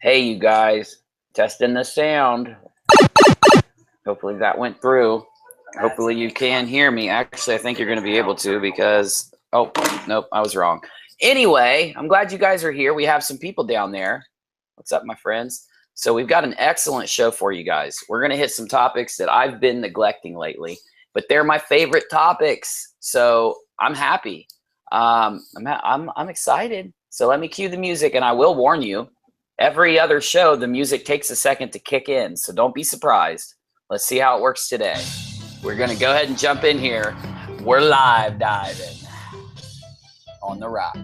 Hey, you guys, testing the sound. Hopefully that went through. Hopefully you can hear me. Actually, I think you're going to be able to because, oh, nope, I was wrong. Anyway, I'm glad you guys are here. We have some people down there. What's up, my friends? So we've got an excellent show for you guys. We're going to hit some topics that I've been neglecting lately, but they're my favorite topics. So I'm happy. I'm excited. So let me cue the music, and I will warn you, every other show, the music takes a second to kick in. So don't be surprised. Let's see how it works today. We're going to go ahead and jump in here. We're live diving on the rock.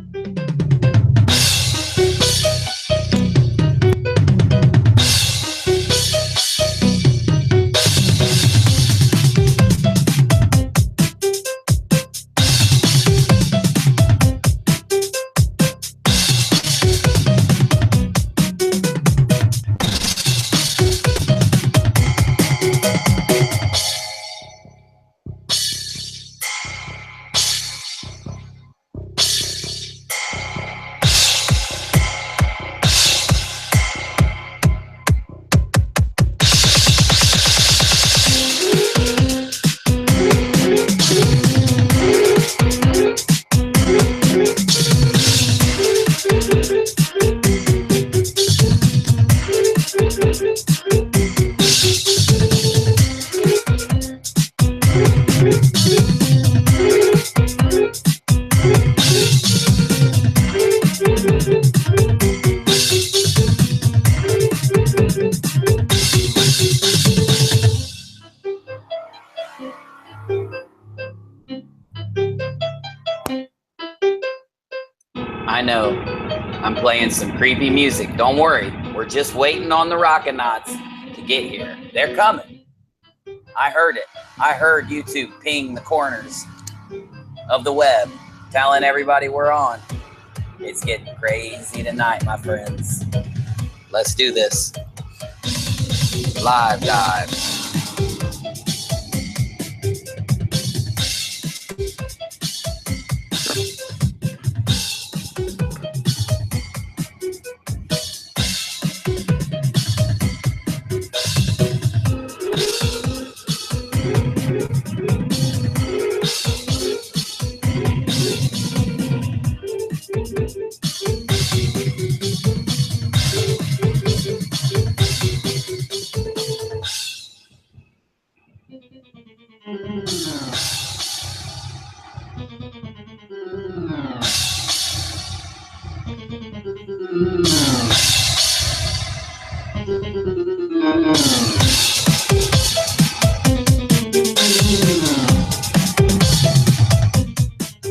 I know I'm playing some creepy music. Don't worry. We're just waiting on the Rockinats to get here. They're coming. I heard it. I heard YouTube ping the corners of the web, telling everybody we're on. It's getting crazy tonight, my friends. Let's do this. Live dive.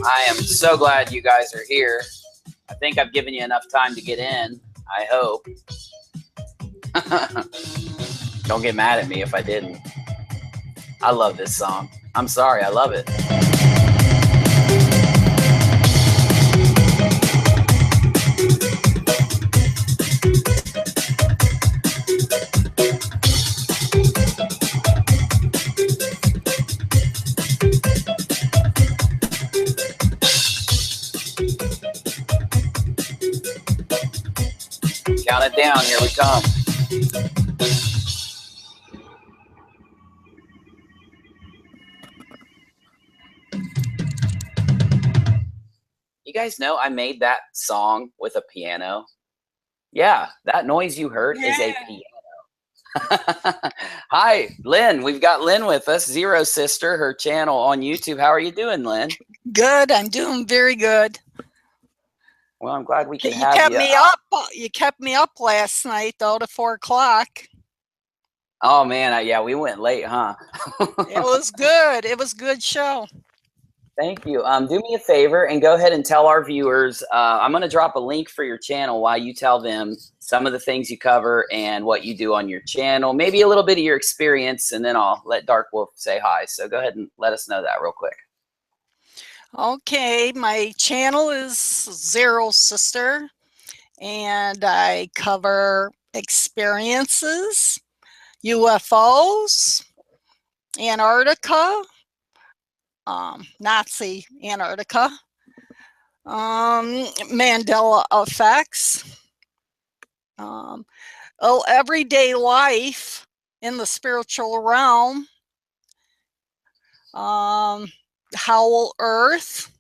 I am so glad you guys are here. I think I've given you enough time to get in. I hope. Don't get mad at me if I didn't. I love this song. I'm sorry, I love it. Count it down, here we come. You guys know I made that song with a piano? Yeah, that noise you heard is a piano. Hi, Lynn. We've got Lynn with us, ZeroSister, her channel on YouTube. How are you doing, Lynn? Good. I'm doing very good. Well, I'm glad we can You have kept you. me up. You kept me up last night, though, to 4 o'clock. Oh, man. Yeah, we went late, huh? It was good. It was a good show. Thank you. Do me a favor and go ahead and tell our viewers. I'm going to drop a link for your channel while you tell them some of the things you cover and what you do on your channel. Maybe a little bit of your experience, and then I'll let Darkwolf say hi. So go ahead and let us know that real quick. Okay, my channel is ZeroSister, and I cover experiences, UFOs, Antarctica, Nazi Antarctica, Mandela effects, Everyday life in the spiritual realm. Howl Earth.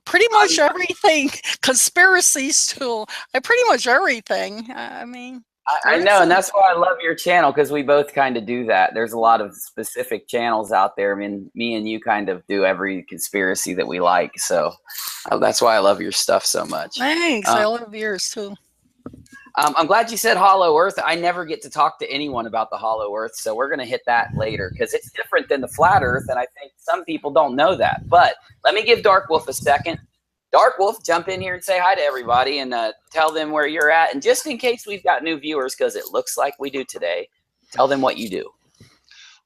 Pretty much everything. Conspiracies too. Pretty much everything. I mean, I know, and that's why I love your channel, because we both kind of do that. There's a lot of specific channels out there. I mean, me and you kind of do every conspiracy that we like. So that's why I love your stuff so much. Thanks. I love yours too. I'm glad you said Hollow Earth. I never get to talk to anyone about the Hollow Earth, so we're going to hit that later because it's different than the Flat Earth, and I think some people don't know that. But let me give Darkwolf a second. Darkwolf, jump in here and say hi to everybody and tell them where you're at. And just in case we've got new viewers, because it looks like we do today, tell them what you do.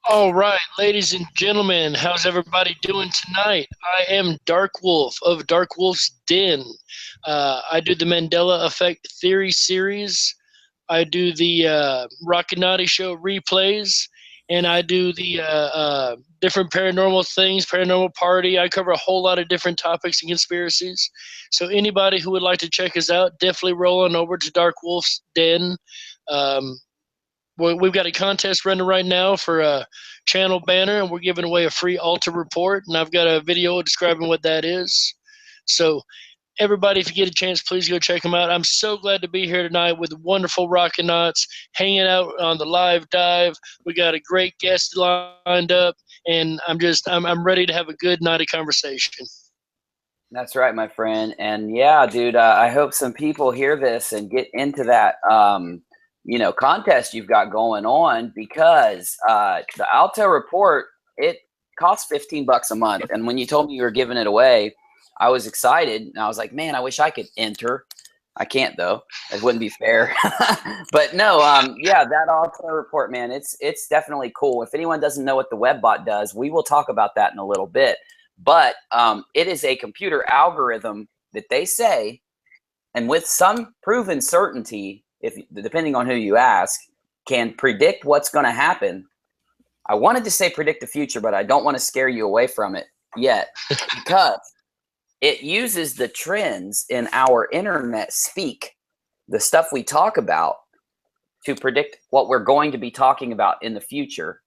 All right, ladies and gentlemen, how's everybody doing tonight? I am Darkwolf of Darkwolf's Den. I do the Mandela Effect Theory series. I do the Rockinati show replays, and I do the different paranormal things, paranormal party. I cover a whole lot of different topics and conspiracies. So anybody who would like to check us out, definitely roll on over to Darkwolf's Den. We've got a contest running right now for a channel banner, and we're giving away a free altar report, and I've got a video describing what that is. So everybody, if you get a chance, please go check them out. I'm so glad to be here tonight with wonderful Rockinauts hanging out on the live dive. We got a great guest lined up, and I'm ready to have a good night of conversation. That's right, my friend. And yeah, dude, I hope some people hear this and get into that contest you've got going on, because the Alto report, it costs $15 a month. And when you told me you were giving it away, I was excited, and I was like, man, I wish I could enter. I can't though. It wouldn't be fair. But no, yeah, that Alto report, man, it's definitely cool. If anyone doesn't know what the WebBot does, we will talk about that in a little bit. But it is a computer algorithm that they say, and with some proven certainty, depending on who you ask, can predict what's going to happen. I wanted to say predict the future, but I don't want to scare you away from it yet, because it uses the trends in our internet speak, the stuff we talk about, to predict what we're going to be talking about in the future.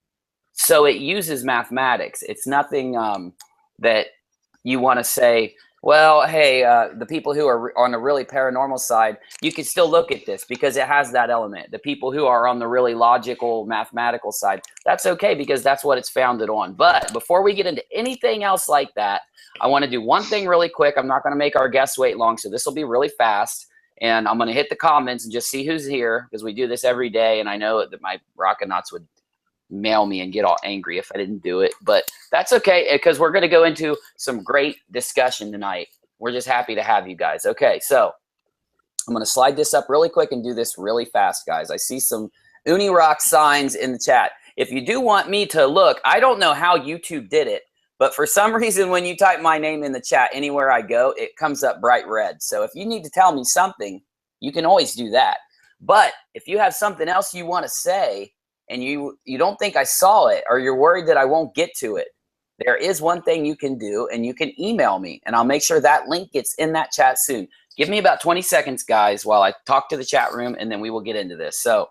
So it uses mathematics. It's nothing that you want to say, well, hey, the people who are on the really paranormal side, you can still look at this because it has that element. The people who are on the really logical, mathematical side, that's okay because that's what it's founded on. But before we get into anything else like that, I want to do one thing really quick. I'm not going to make our guests wait long, so this will be really fast. And I'm going to hit the comments and just see who's here, because we do this every day, and I know that my Rockinauts would mail me and get all angry if I didn't do it, but that's okay, because we're going to go into some great discussion tonight. We're just happy to have you guys. Okay, so I'm going to slide this up really quick and do this really fast, guys. I see some Unirock signs in the chat. If you do want me to look, I don't know how YouTube did it, but for some reason when you type my name in the chat anywhere I go, it comes up bright red. So if you need to tell me something, you can always do that. But if you have something else you want to say, and you don't think I saw it, or you're worried that I won't get to it, there is one thing you can do, and you can email me, and I'll make sure that link gets in that chat soon. Give me about 20 seconds, guys, while I talk to the chat room, and then we will get into this. So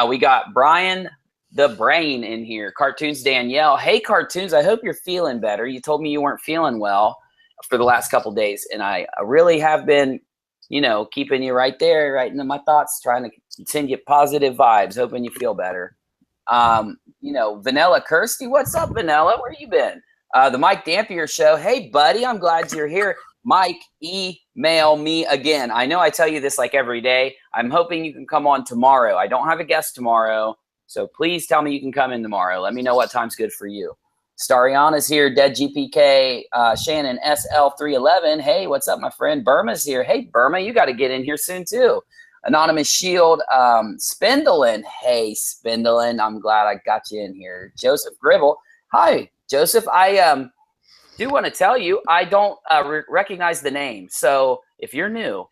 we got Brian the Brain in here. Cartoons Danielle. Hey, Cartoons, I hope you're feeling better. You told me you weren't feeling well for the last couple days, and I really have been, keeping you right there, right into my thoughts, trying to send you positive vibes, hoping you feel better. Vanilla Kirsty, what's up, Vanilla? Where you been? The Mike Dampier Show. Hey, buddy, I'm glad you're here. Mike, email me again. I know I tell you this like every day. I'm hoping you can come on tomorrow. I don't have a guest tomorrow, so please tell me you can come in tomorrow. Let me know what time's good for you. Stariana's here. Dead GPK. Shannon SL311. Hey, what's up, my friend? Burma's here. Hey, Burma, you got to get in here soon too. Anonymous Shield. Spindlin. Hey, Spindlin. I'm glad I got you in here. Joseph Gribble. Hi, Joseph. I do want to tell you I don't recognize the name. So if you're new,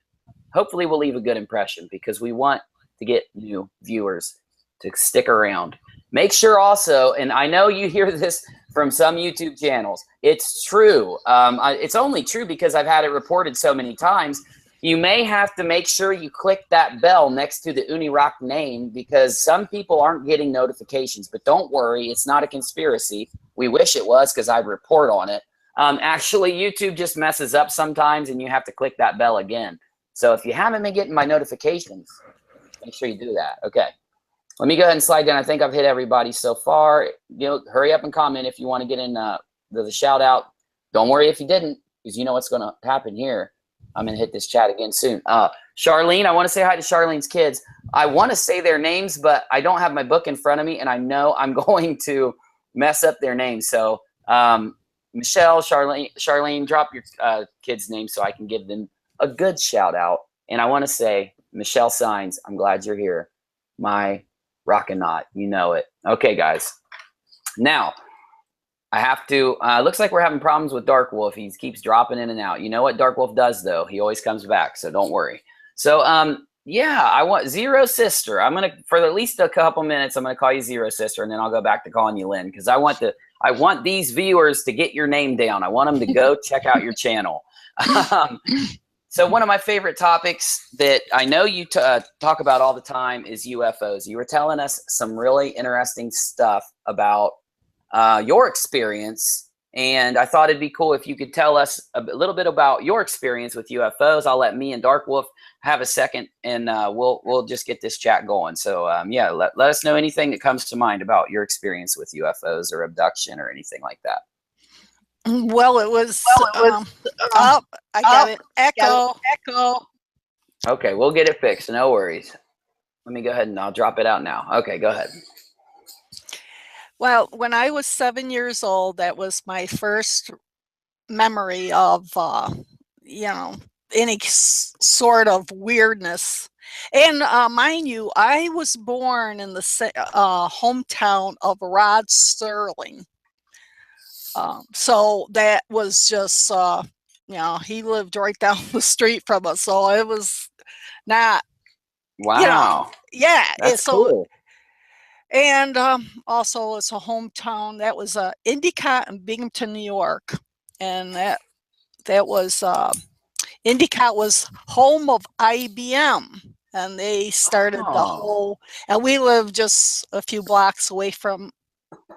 hopefully we'll leave a good impression, because we want to get new viewers to stick around. Make sure also, and I know you hear this from some YouTube channels, it's true. It's only true because I've had it reported so many times. You may have to make sure you click that bell next to the Unirock name because some people aren't getting notifications. But don't worry, it's not a conspiracy. We wish it was because I'd report on it. Actually, YouTube just messes up sometimes and you have to click that bell again. So if you haven't been getting my notifications, make sure you do that. Okay. Let me go ahead and slide down. I think I've hit everybody so far. You know, hurry up and comment if you want to get in the shout out. Don't worry if you didn't, because you know what's going to happen here. I'm going to hit this chat again soon. Charlene, I want to say hi to Charlene's kids. I want to say their names, but I don't have my book in front of me, and I know I'm going to mess up their names. So Michelle, Charlene, drop your kids' names so I can give them a good shout out. And I want to say, Michelle Signs, I'm glad you're here. My Rockinati, you know it. Okay, guys. Now, I have to, looks like we're having problems with Darkwolf. He keeps dropping in and out. You know what Darkwolf does, though? He always comes back, so don't worry. So, yeah, I want ZeroSister. I'm going to, for at least a couple minutes, I'm going to call you ZeroSister, and then I'll go back to calling you Lynn, because I want these viewers to get your name down. I want them to go check out your channel. So one of my favorite topics that I know you talk about all the time is UFOs. You were telling us some really interesting stuff about your experience, and I thought it'd be cool if you could tell us a little bit about your experience with UFOs. I'll let me and Darkwolf have a second, and we'll just get this chat going. So yeah, let us know anything that comes to mind about your experience with UFOs or abduction or anything like that. Well, it was. I got it. Echo. Okay, we'll get it fixed. No worries. Let me go ahead and I'll drop it out now. Okay, go ahead. Well, when I was 7 years old, that was my first memory of, you know, any sort of weirdness. And mind you, I was born in the hometown of Rod Sterling. So that was just, you know, he lived right down the street from us. So it was not, wow. You know, yeah. That's cool. And also it's a hometown that was Endicott and Binghamton, New York. And that was, Endicott was home of IBM. And they started the whole, and we lived just a few blocks away from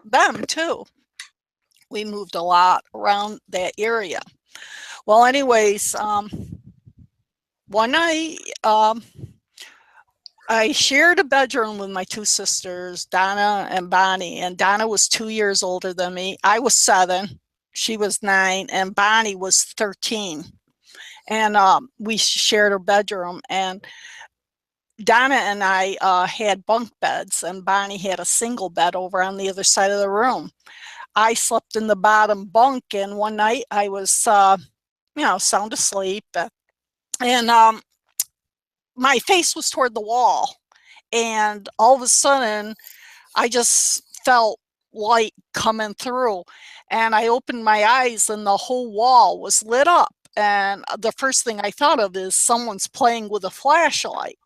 them too. We moved a lot around that area. Well, anyways, one night I shared a bedroom with my two sisters, Donna and Bonnie, and Donna was 2 years older than me. I was 7, she was 9, and Bonnie was 13. And we shared a bedroom, and Donna and I had bunk beds, and Bonnie had a single bed over on the other side of the room. I slept in the bottom bunk, and one night I was, you know, sound asleep, and my face was toward the wall, and all of a sudden I just felt light coming through, and I opened my eyes, and the whole wall was lit up, and the first thing I thought of is someone's playing with a flashlight.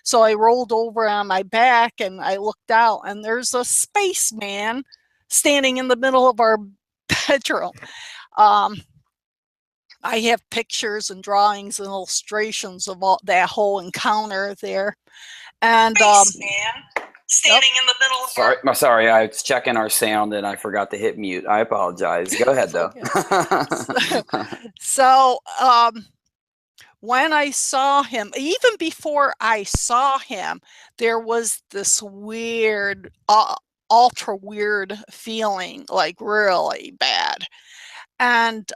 So I rolled over on my back, and I looked out, and there's a spaceman standing in the middle of our bedroom. I have pictures and drawings and illustrations of all that whole encounter there. And standing in the middle of sorry, I was checking our sound and I forgot to hit mute. I apologize. Go ahead though. So when I saw him, even before I saw him, there was this weird, ultra weird feeling, like really bad. And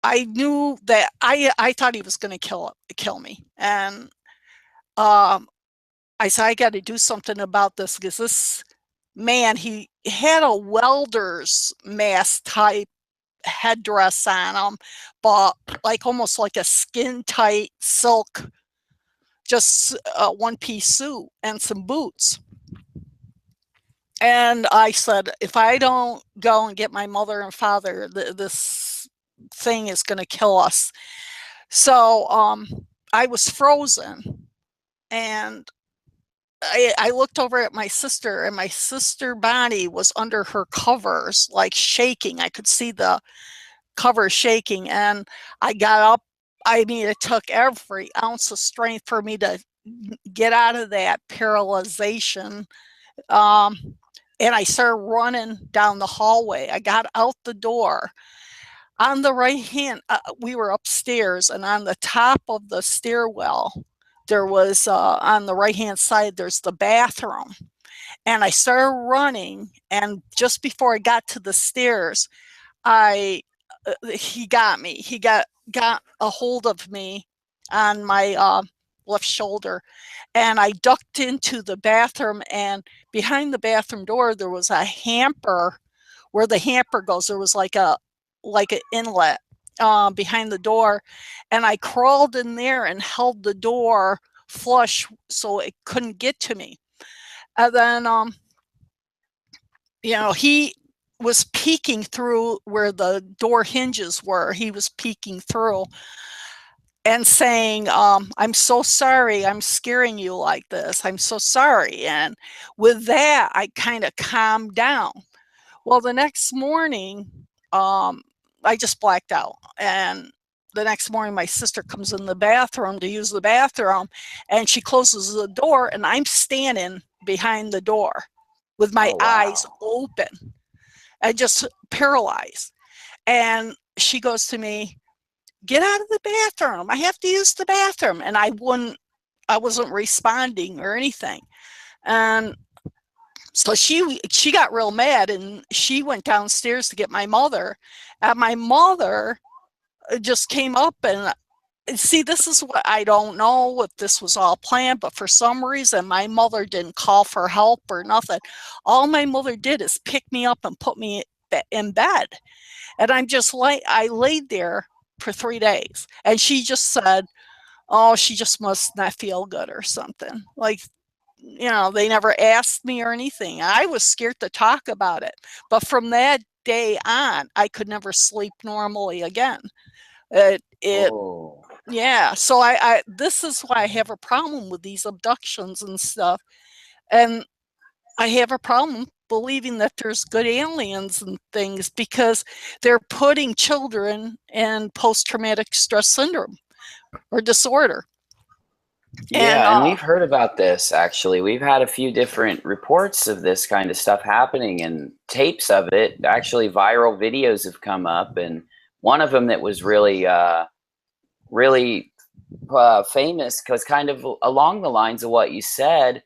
I knew that I thought he was going to kill me. And I said, I got to do something about this, because this man, he had a welder's mask type headdress on him, but like almost like a skin tight silk, just a one-piece suit and some boots. And I said, if I don't go and get my mother and father, this thing is going to kill us. So I was frozen, and I looked over at my sister, and my sister Bonnie was under her covers, like shaking. I could see the cover shaking, and I got up. I mean, it took every ounce of strength for me to get out of that paralyzation. And I started running down the hallway. I got out the door. On the right hand, we were upstairs, and on the top of the stairwell, there was on the right hand side, there's the bathroom. And I started running, and just before I got to the stairs, he got me. He got a hold of me on my left shoulder, and I ducked into the bathroom, and behind the bathroom door there was a hamper. Where the hamper goes, there was like an inlet behind the door, and I crawled in there and held the door flush so it couldn't get to me. And then he was peeking through where the door hinges were. He was peeking through and saying, I'm so sorry I'm scaring you like this. I'm so sorry. And with that, I kind of calmed down. Well, the next morning, I just blacked out. And the next morning, my sister comes in the bathroom to use the bathroom, and she closes the door, and I'm standing behind the door with my eyes open and just paralyzed. And she goes to me, get out of the bathroom. I have to use the bathroom. And I wasn't responding or anything. And so she got real mad, and she went downstairs to get my mother. And my mother just came up, and see, this is what I don't know if this was all planned, but for some reason my mother didn't call for help or nothing. All my mother did is pick me up and put me in bed. And I laid there for 3 days, and she just said, oh, she just must not feel good or something. Like, they never asked me or anything. I was scared to talk about it. But from that day on, I could never sleep normally again. Yeah. So this is why I have a problem with these abductions and stuff. And I have a problem believing that there's good aliens and things, because they're putting children in post-traumatic stress syndrome or disorder. Yeah, and we've heard about this, actually. We've had a few different reports of this kind of stuff happening and tapes of it. Actually, viral videos have come up, and one of them that was really, really famous, because kind of along the lines of what you said,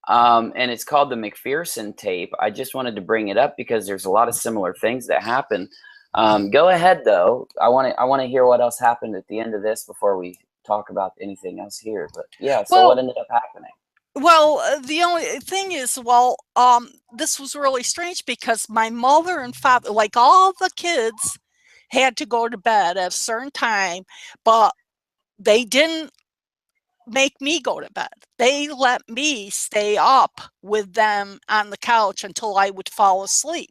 and it's called the McPherson tape. I just wanted to bring it up because there's a lot of similar things that happen. Go ahead, though. I want to hear what else happened at the end of this before we talk about anything else here. But yeah, so what ended up happening? Well, the only thing is, this was really strange, because my mother and father, like all the kids, had to go to bed at a certain time, but they didn't make me go to bed. They let me stay up with them on the couch until I would fall asleep.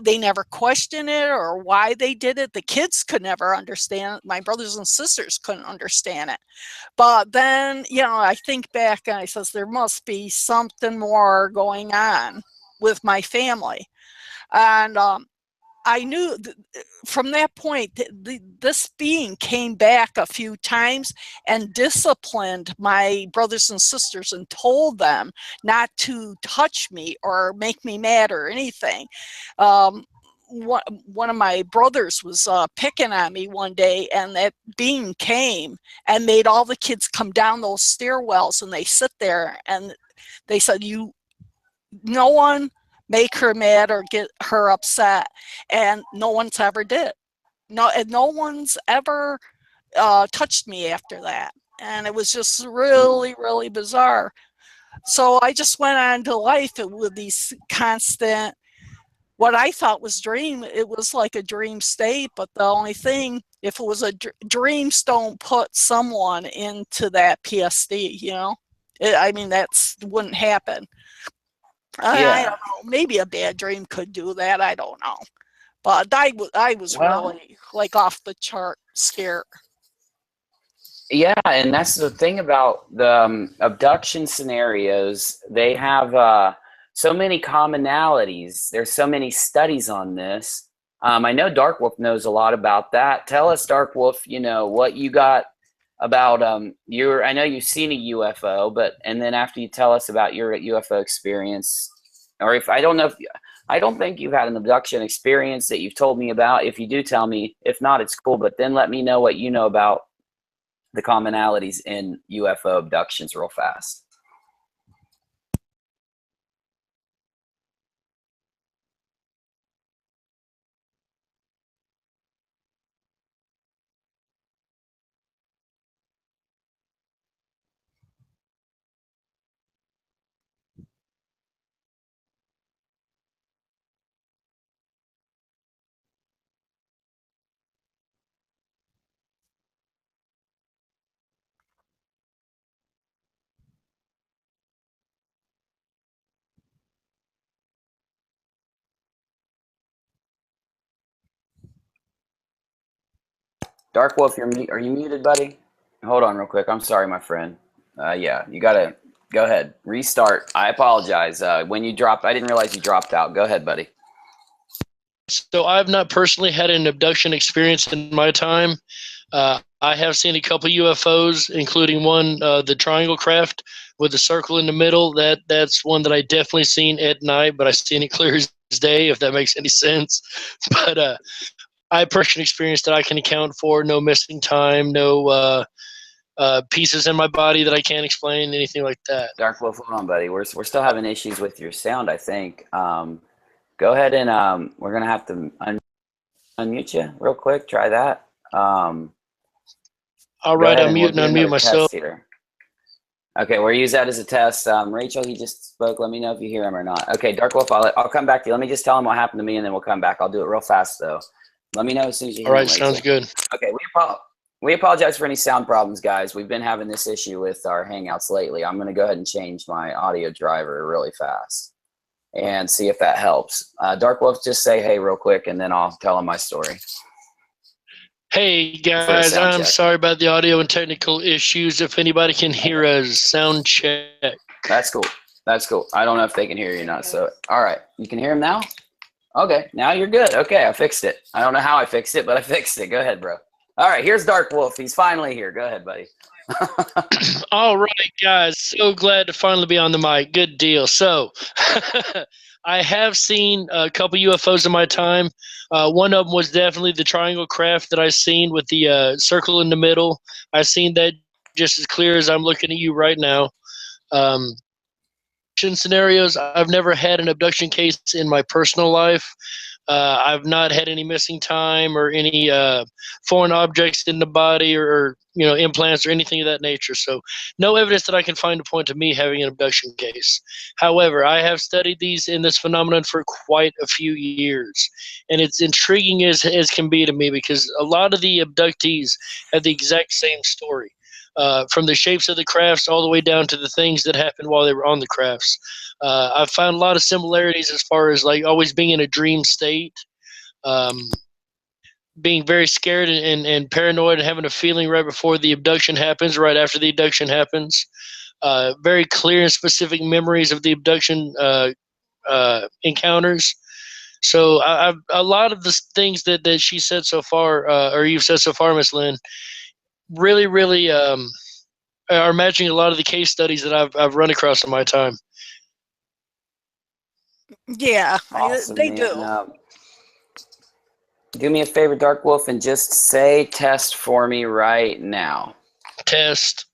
They never questioned it or why they did it. The kids could never understand it. My brothers and sisters couldn't understand it. But then, I think back and I says, there must be something more going on with my family. And I knew from that point, this being came back a few times and disciplined my brothers and sisters and told them not to touch me or make me mad or anything. One of my brothers was picking on me one day, and that being came and made all the kids come down those stairwells, and they sit there, and they said, no one make her mad or get her upset. And no one's ever did. No one's ever touched me after that. And it was just really, really bizarre. So I just went on to life with these constant, what I thought was dream. It was like a dream state, but the only thing, if it was a dreams, don't put someone into that PSD, that wouldn't happen. I don't know. Maybe a bad dream could do that. I don't know. But I was really like off the chart scared. Yeah, and that's the thing about the abduction scenarios. They have so many commonalities. There's so many studies on this. I know Darkwolf knows a lot about that. Tell us, Darkwolf, what you got about your. I know you've seen a UFO, but and then after you tell us about your UFO experience, or if I don't know if I don't think you've had an abduction experience that you've told me about. If you do, tell me. If not, it's cool. But then let me know what you know about the commonalities in UFO abductions real fast. Darkwolf, are you muted, buddy? Hold on real quick. I'm sorry, my friend. Yeah, you gotta go ahead. Restart. I apologize. When you dropped, I didn't realize you dropped out. Go ahead, buddy. So I've not personally had an abduction experience in my time. I have seen a couple UFOs, including one, the triangle craft with the circle in the middle. That's one that I definitely seen at night, but I seen it clear as day, if that makes any sense. But I personally experienced that I can account for. No missing time, no pieces in my body that I can't explain, anything like that. Darkwolf, hold on, buddy. We're still having issues with your sound, I think. Go ahead and we're gonna have to unmute you real quick. Try that. All right, I'm muting, unmute myself. Here. Okay, we'll use that as a test. Rachel, he just spoke. Let me know if you hear him or not. Okay, Darkwolf, I'll come back to you. Let me just tell him what happened to me, and then we'll come back. I'll do it real fast, though. Let me know as soon as you hear All right, him, sounds good. Okay, we apologize for any sound problems, guys. We've been having this issue with our Hangouts lately. I'm going to go ahead and change my audio driver really fast and see if that helps. Darkwolf, just say hey real quick, and then I'll tell him my story. Hey guys, I'm sorry about the audio and technical issues. If anybody can hear us, sound check. That's cool. That's cool. I don't know if they can hear you or not. So, all right, you can hear him now? Okay, now you're good. Okay, I fixed it. I don't know how I fixed it, but I fixed it. Go ahead, bro. All right, here's Darkwolf. He's finally here. Go ahead, buddy. All right, guys. So glad to finally be on the mic. Good deal. So, I have seen a couple UFOs in my time. One of them was definitely the triangle craft that I seen with the circle in the middle. I seen that just as clear as I'm looking at you right now. Scenarios, I've never had an abduction case in my personal life. I've not had any missing time or any foreign objects in the body or implants or anything of that nature. So no evidence that I can find to point to me having an abduction case. However, I have studied this phenomenon for quite a few years, and it's intriguing as can be to me because a lot of the abductees have the exact same story. From the shapes of the crafts all the way down to the things that happened while they were on the crafts. I've found a lot of similarities as far as like always being in a dream state, being very scared and paranoid and having a feeling right before the abduction happens, right after the abduction happens. Very clear and specific memories of the abduction encounters. So a lot of the things that she said so far, or you've said so far, Miss Lynn, really are matching a lot of the case studies that I've run across in my time. Yeah, awesome, they man. do. Do me a favor, Darkwolf, and just say test for me right now. Test.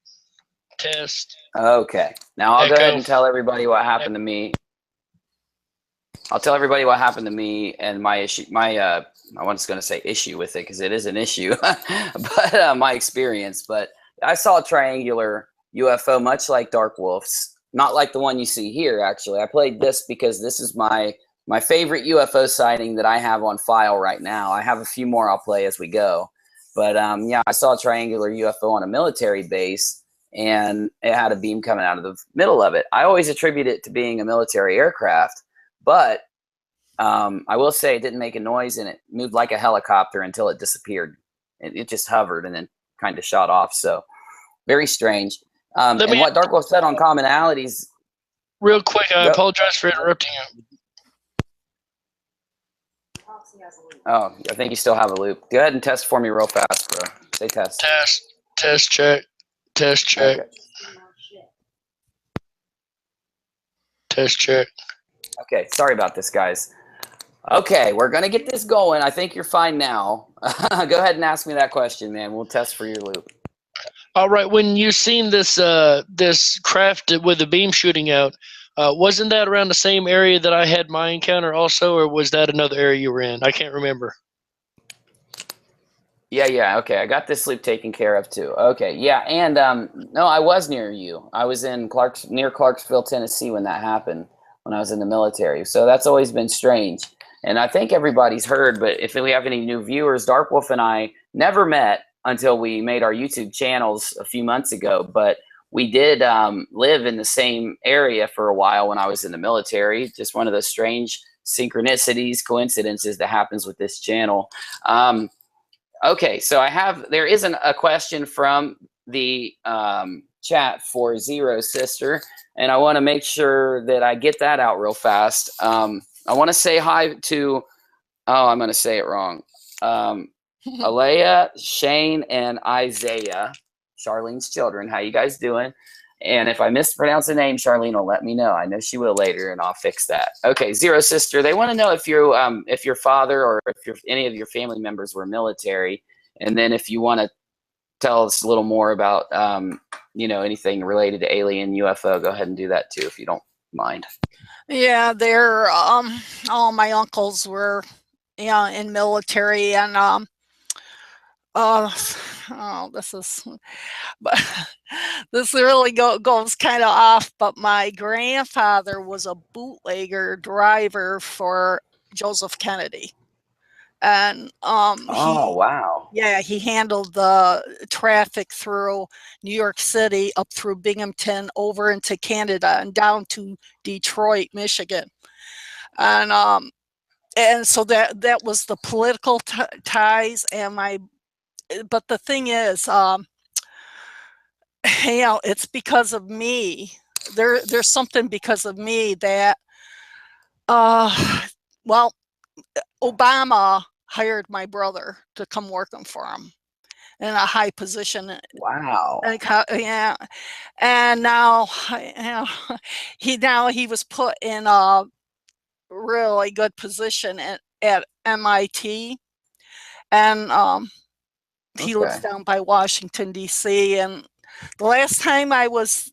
Okay. Now I'll Echo. go ahead and tell everybody what happened to me. I'll tell everybody what happened to me and my issue. I was going to say issue with it because it is an issue, but my experience. But I saw a triangular UFO, much like Darkwolf's, not like the one you see here. Actually, I played this because this is my favorite UFO sighting that I have on file right now. I have a few more I'll play as we go, but yeah, I saw a triangular UFO on a military base, and it had a beam coming out of the middle of it. I always attribute it to being a military aircraft, but I will say it didn't make a noise, and it moved like a helicopter until it disappeared. It just hovered and then kind of shot off. So Very strange. Let And me what Darkwolf said on commonalities. real quick. I Go. apologize for interrupting you. Oh, I think you still have a loop. Go ahead and test for me real fast, bro. Say test. Test check. Test check. Okay. Test check. Okay, sorry about this, guys. Okay, we're going to get this going. I think you're fine now. Go ahead and ask me that question, man. We'll test for your loop. All right. When you seen this this craft with the beam shooting out, wasn't that around the same area that I had my encounter also, or was that another area you were in? I can't remember. Yeah. Okay, I got this loop taken care of too. Okay, yeah, and no, I was near you. I was in near Clarksville, Tennessee when that happened, when I was in the military. So that's always been strange. And I think everybody's heard, but if we have any new viewers, Darkwolf and I never met until we made our YouTube channels a few months ago. But we did live in the same area for a while when I was in the military. Just one of those strange synchronicities, coincidences that happens with this channel. Okay, so there is a question from the chat for ZeroSister, and I want to make sure that I get that out real fast. I want to say hi to, I'm going to say it wrong. Alea, Shane, and Isaiah, Charlene's children. How you guys doing? And if I mispronounce the name, Charlene will let me know. I know she will later, and I'll fix that. Okay, ZeroSister, they want to know if your father or if any of your family members were military, and then if you want to tell us a little more about anything related to alien UFO, go ahead and do that too if you don't mind. Yeah, they're all my uncles were in military, and this is, but this really goes kind of off, but my grandfather was a bootlegger driver for Joseph Kennedy. And wow. Yeah, he handled the traffic through New York City, up through Binghamton, over into Canada, and down to Detroit, Michigan. And so that was the political ties. But the thing is, it's because of me. There's something because of me that, well, Obama hired my brother to come working for him in a high position. Wow. Yeah, and now he was put in a really good position at MIT, and he lives down by Washington, D.C. And the last time I was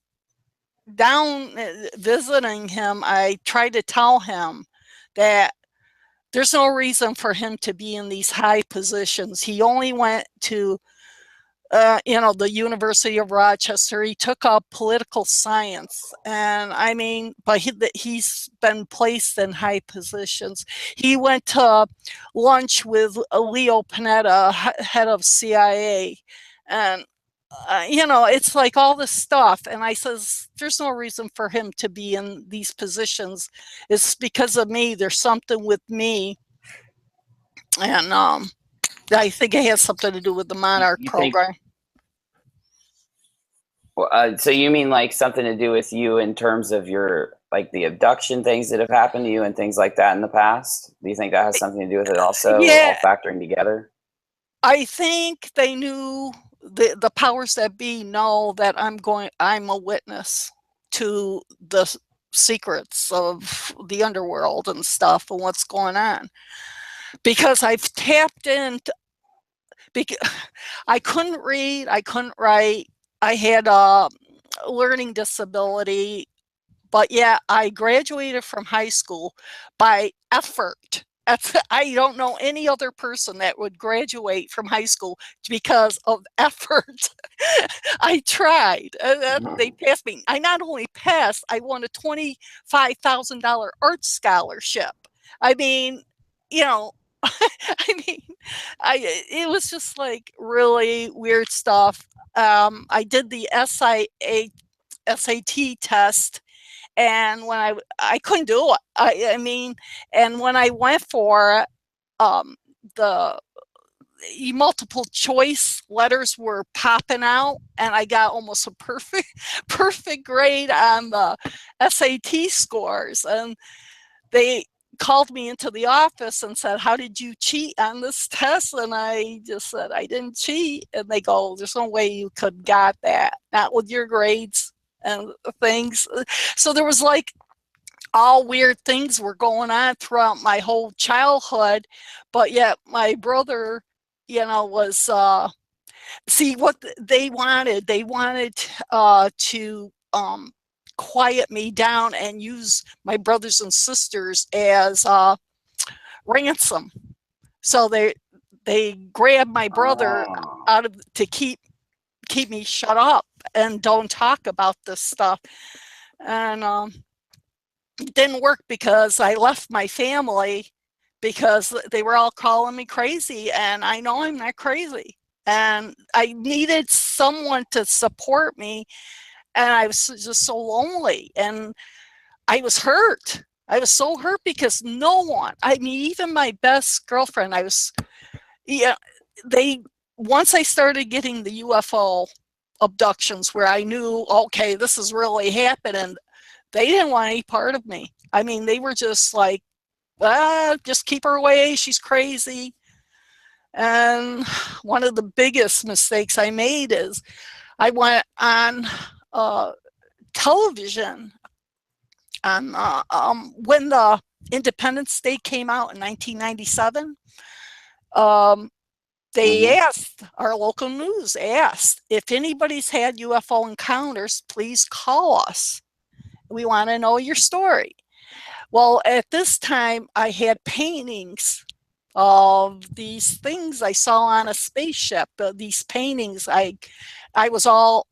down visiting him, I tried to tell him that there's no reason for him to be in these high positions. He only went to, the University of Rochester. He took up political science, and but he's been placed in high positions. He went to lunch with Leo Panetta, head of CIA, and it's like all this stuff. And I says, there's no reason for him to be in these positions. It's because of me. There's something with me. And I think it has something to do with the Monarch program. Well, so you mean like something to do with you in terms of your, like the abduction things that have happened to you and things like that in the past? Do you think that has something to do with it also, Yeah, all factoring together? I think they knew, the powers that be know that I'm a witness to the secrets of the underworld and stuff and what's going on. Because I've tapped into, I couldn't read, I couldn't write, I had a learning disability, but yeah, I graduated from high school by effort. I don't know any other person that would graduate from high school because of effort. I tried. They passed me. I not only passed, I won a $25,000 art scholarship. I mean, it was just like really weird stuff. I did the SAT test, and when I couldn't do it. And when I went for the multiple choice letters were popping out, and I got almost a perfect grade on the SAT scores. And they called me into the office and said, "How did you cheat on this test?" And I just said, "I didn't cheat." And they go, "There's no way you could got that, not with your grades and things." So there was like all weird things were going on throughout my whole childhood, but yet my brother, was see what they wanted. They wanted to quiet me down and use my brothers and sisters as ransom. So they grabbed my brother out of to keep me shut up and don't talk about this stuff. And it didn't work because I left my family because they were all calling me crazy, and I know I'm not crazy. And I needed someone to support me, and I was just so lonely, and I was hurt. I was so hurt because no one, I mean, even my best girlfriend, once I started getting the UFO abductions where I knew, okay, this is really happening, they didn't want any part of me. I mean, they were just like, just keep her away, she's crazy. And one of the biggest mistakes I made is I went on television on when the Independence Day came out in 1997. They asked, our local news asked, if anybody's had UFO encounters, please call us. We want to know your story. Well, at this time, I had paintings of these things I saw on a spaceship. These paintings, I was all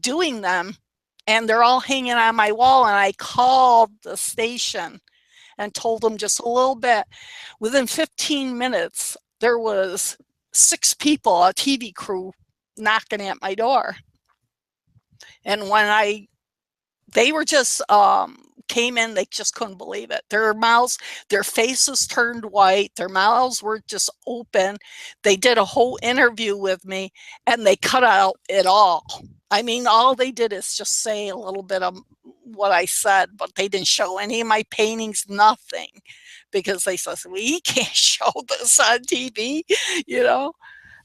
doing them, and they're all hanging on my wall. And I called the station and told them just a little bit. Within 15 minutes, there was 6 people, a TV crew, knocking at my door. And when they were just came in, they just couldn't believe it. Their mouths, their faces turned white, their mouths were just open. They did a whole interview with me, and they cut out it all. I mean, all they did is just say a little bit of what I said, but they didn't show any of my paintings, nothing, because they said, we can't show this on TV,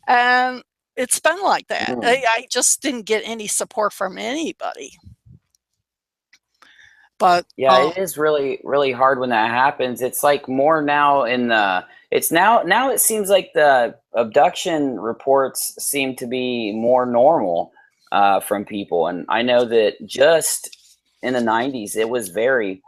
and it's been like that. I just didn't get any support from anybody. But yeah, it is really, really hard when that happens. It's like more now now it seems like the abduction reports seem to be more normal from people. And I know that just in the 90s, it was very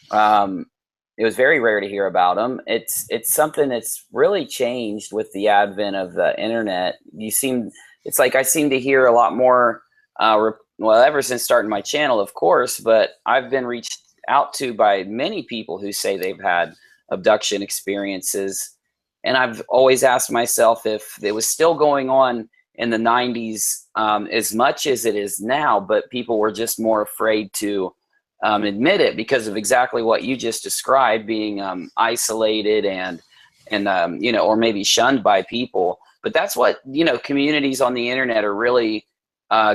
rare to hear about them. It's something that's really changed with the advent of the internet. It's like I seem to hear a lot more well, ever since starting my channel, of course, but I've been reached out to by many people who say they've had abduction experiences. And I've always asked myself if it was still going on in the 90s as much as it is now, but people were just more afraid to admit it because of exactly what you just described, being isolated and or maybe shunned by people. But that's what, communities on the internet are really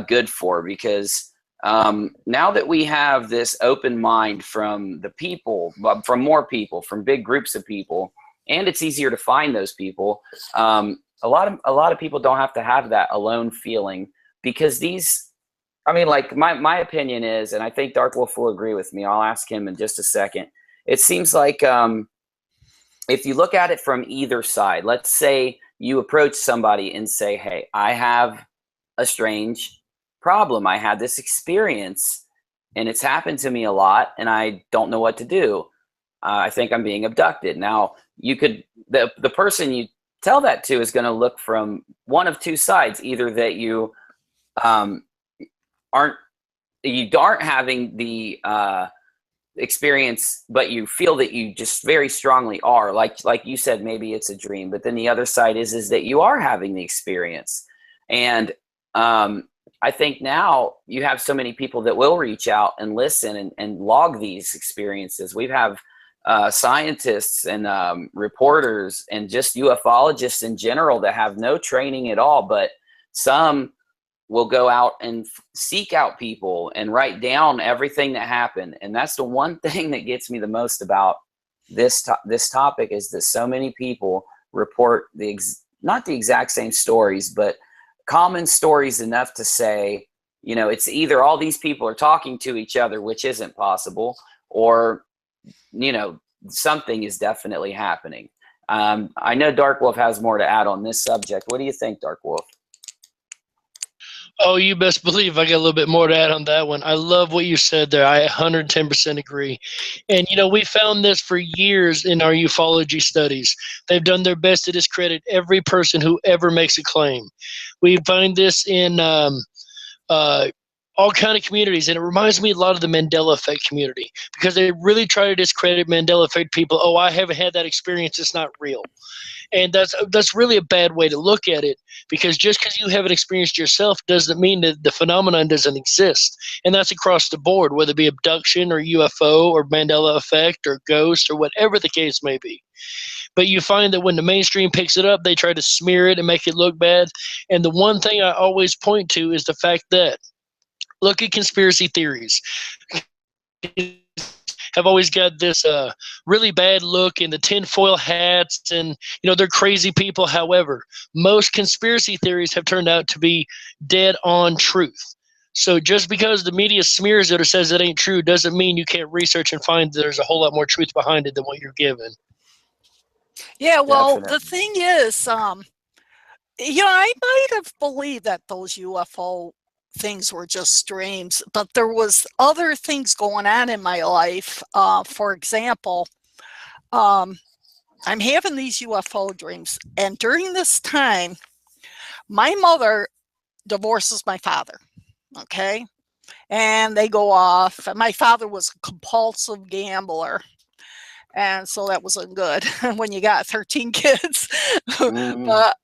good for, because now that we have this open mind from the people, from more people, from big groups of people, and it's easier to find those people, a lot of people don't have to have that alone feeling, because like my opinion is, and I think Darkwolf will agree with me, I'll ask him in just a second, it seems like if you look at it from either side, let's say you approach somebody and say, hey, I have a strange problem. I had this experience and it's happened to me a lot and I don't know what to do. I think I'm being abducted. Now, the person you tell that to is going to look from one of two sides, either that you aren't having the experience, but you feel that you just very strongly are, like you said, maybe it's a dream, but then the other side is that you are having the experience. And I think now you have so many people that will reach out and listen and log these experiences. We have scientists and reporters and just ufologists in general that have no training at all, but some will go out and seek out people and write down everything that happened. And that's the one thing that gets me the most about this topic, is that so many people report not the exact same stories, but common stories enough to say, you know, it's either all these people are talking to each other, which isn't possible, or, you know, something is definitely happening. I know Darkwolf has more to add on this subject. What do you think, Darkwolf? Oh, you best believe I got a little bit more to add on that one. I love what you said there. I 110% agree. And, you know, we found this for years in our ufology studies. They've done their best to discredit every person who ever makes a claim. We find this in all kind of communities, and it reminds me a lot of the Mandela effect community, because they really try to discredit Mandela effect people. Oh, I haven't had that experience. It's not real. And that's really a bad way to look at it, because just because you haven't experienced yourself doesn't mean that the phenomenon doesn't exist. And that's across the board, whether it be abduction or UFO or Mandela effect or ghost or whatever the case may be. But you find that when the mainstream picks it up, they try to smear it and make it look bad. And the one thing I always point to is the fact that, look at conspiracy theories. Have always got this really bad look in the tinfoil hats, and you know, they're crazy people. However, most conspiracy theories have turned out to be dead on truth. So just because the media smears it or says it ain't true doesn't mean you can't research and find that there's a whole lot more truth behind it than what you're given. Yeah, well, Definitely. the thing is, you know, I might have believed that those UFO things were just dreams, but there was other things going on in my life. For example, I'm having these UFO dreams, and during this time, my mother divorces my father. Okay, and they go off. My father was a compulsive gambler, and so that wasn't good when you got 13 kids. But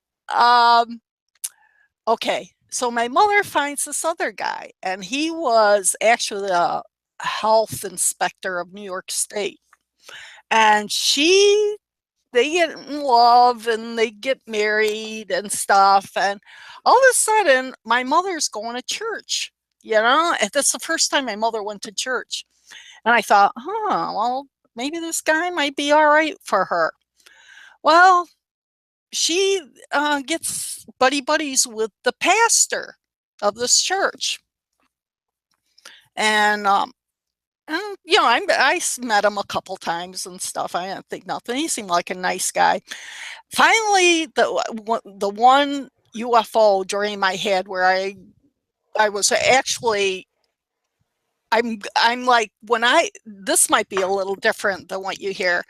okay, so my mother finds this other guy, and he was actually a health inspector of New York State. And they get in love and they get married and stuff. And all of a sudden, my mother's going to church, you know, and that's the first time my mother went to church. And I thought, well, maybe this guy might be all right for her. Well, she gets buddies with the pastor of this church. And you know, I met him a couple times and stuff. I didn't think nothing. He seemed like a nice guy. Finally, the one UFO dream I had where I was actually, I'm like, this might be a little different than what you hear.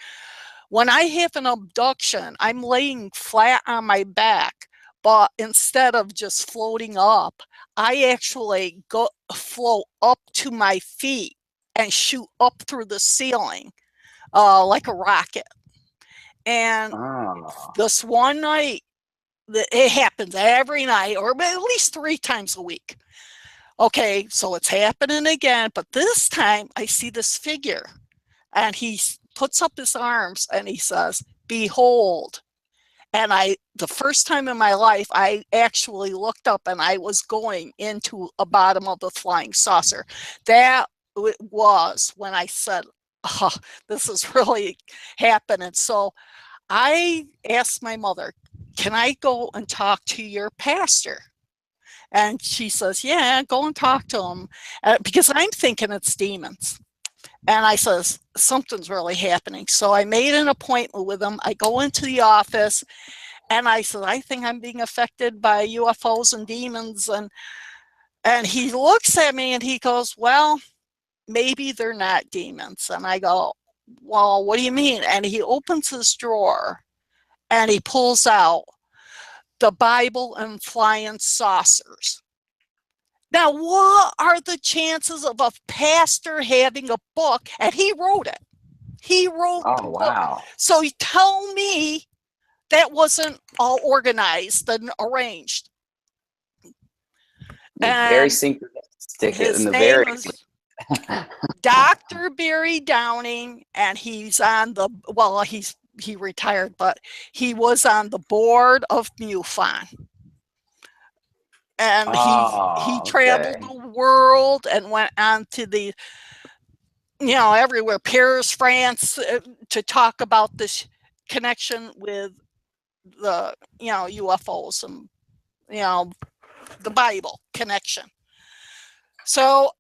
When I have an abduction, I'm laying flat on my back, but instead of just floating up, I actually float up to my feet and shoot up through the ceiling like a rocket. And this one night, it happens every night, or at least 3 times a week. Okay, so it's happening again, but this time I see this figure, and he puts up his arms and he says, "Behold." And the first time in my life, I actually looked up and I was going into a bottom of the flying saucer. That was when I said, oh, this is really happening. So I asked my mother, can I go and talk to your pastor? And she says, yeah, go and talk to him. Because I'm thinking it's demons. And I says, something's really happening. So I made an appointment with him. I go into the office and I said, I think I'm being affected by UFOs and demons. And he looks at me and he goes, well, maybe they're not demons. And I go, well, what do you mean? And he opens his drawer and he pulls out the Bible and flying saucers. Now, what are the chances of a pastor having a book? And he wrote it. He wrote the book. So you tell me that wasn't all organized and arranged. And very synchronistic. His name is Dr. Barry Downing, and he's on the, well, he retired, but he was on the board of MUFON. And he traveled okay. the world and went on to the, you know, everywhere, Paris, France, to talk about this connection with the, you know, UFOs and, you know, the Bible connection. So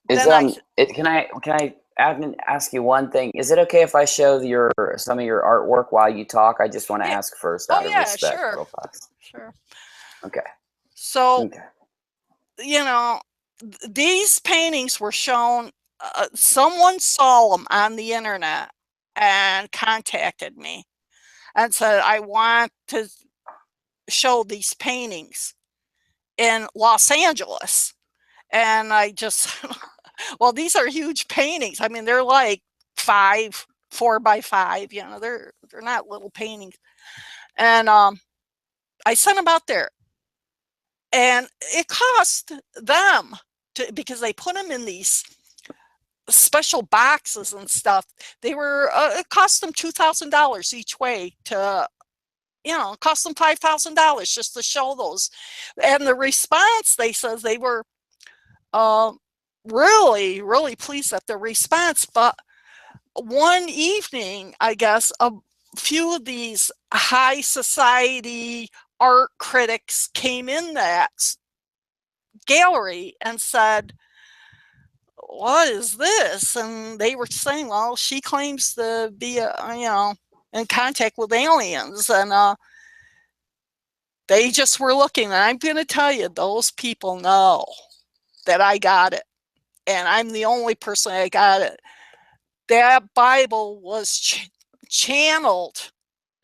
Is then can I ask you one thing? Is it okay if I show some of your artwork while you talk? I just want to ask first out of respect, sure. real fast. Sure. Okay. So, Okay. you know, these paintings were shown, someone saw them on the internet and contacted me and said, I want to show these paintings in Los Angeles. And I just, well, these are huge paintings. I mean, they're like 4 by 5, you know, they're not little paintings. And I sent them out there, and it cost them to, because they put them in these special boxes and stuff. They were, it cost them $2,000 each way to, you know, it cost them $5,000 just to show those. And the response, they says they were really, really pleased at the response. But one evening, I guess, a few of these high society art critics came in that gallery and said, what is this? And they were saying, well, she claims to be, you know, in contact with aliens. And they just were looking. And I'm going to tell you, those people know that I got it. And I'm the only person that got it. That Bible was channeled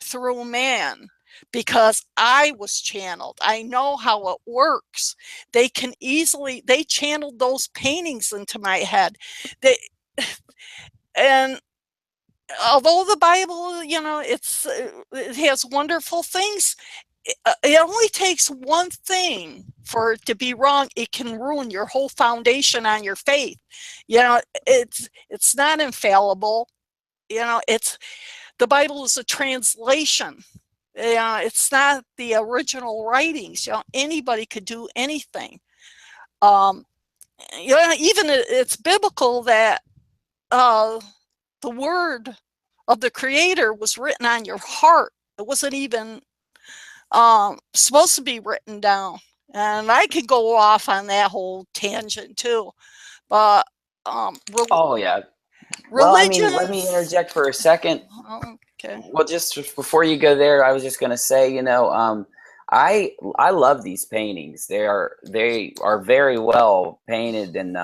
through man, because I was channeled. I know how it works. They can easily, they channeled those paintings into my head. And although the Bible, you know, it has wonderful things, it only takes one thing for it to be wrong. It can ruin your whole foundation on your faith. You know, it's not infallible. You know, the Bible is a translation. You know, it's not the original writings. You know, anybody could do anything. You know, even it's biblical that the word of the Creator was written on your heart. It wasn't even supposed to be written down. And I could go off on that whole tangent too. But oh yeah. Well, I mean, let me interject for a second. Okay. Well, just before you go there, I was just going to say, you know, I love these paintings. They are very well painted, and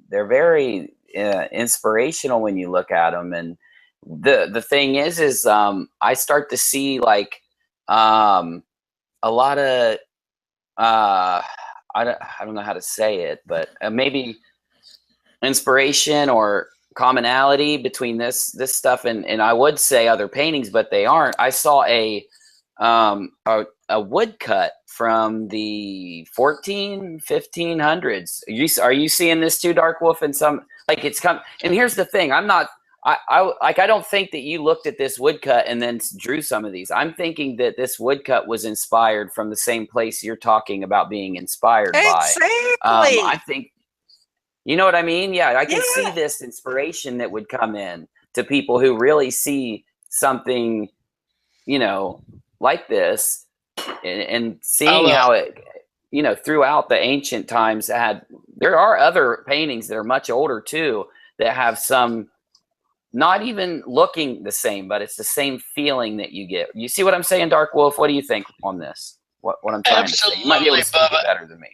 they're very inspirational when you look at them. And the thing is I start to see like a lot of I don't know how to say it, but maybe inspiration or commonality between this stuff and I would say other paintings, but they aren't. I saw a woodcut from the 1500s. Are you seeing this too, Darkwolf? And some like it's come. And here's the thing: I don't think that you looked at this woodcut and then drew some of these. I'm thinking that this woodcut was inspired from the same place you're talking about being inspired by. I think. You know what I mean? Yeah, I can see this inspiration that would come in to people who really see something, you know, like this, and seeing how it, you know, throughout the ancient times there are other paintings that are much older too that have some, not even looking the same, but it's the same feeling that you get. You see what I'm saying, Darkwolf? What do you think on this? What I'm trying to say? You might be able to speak it better than me.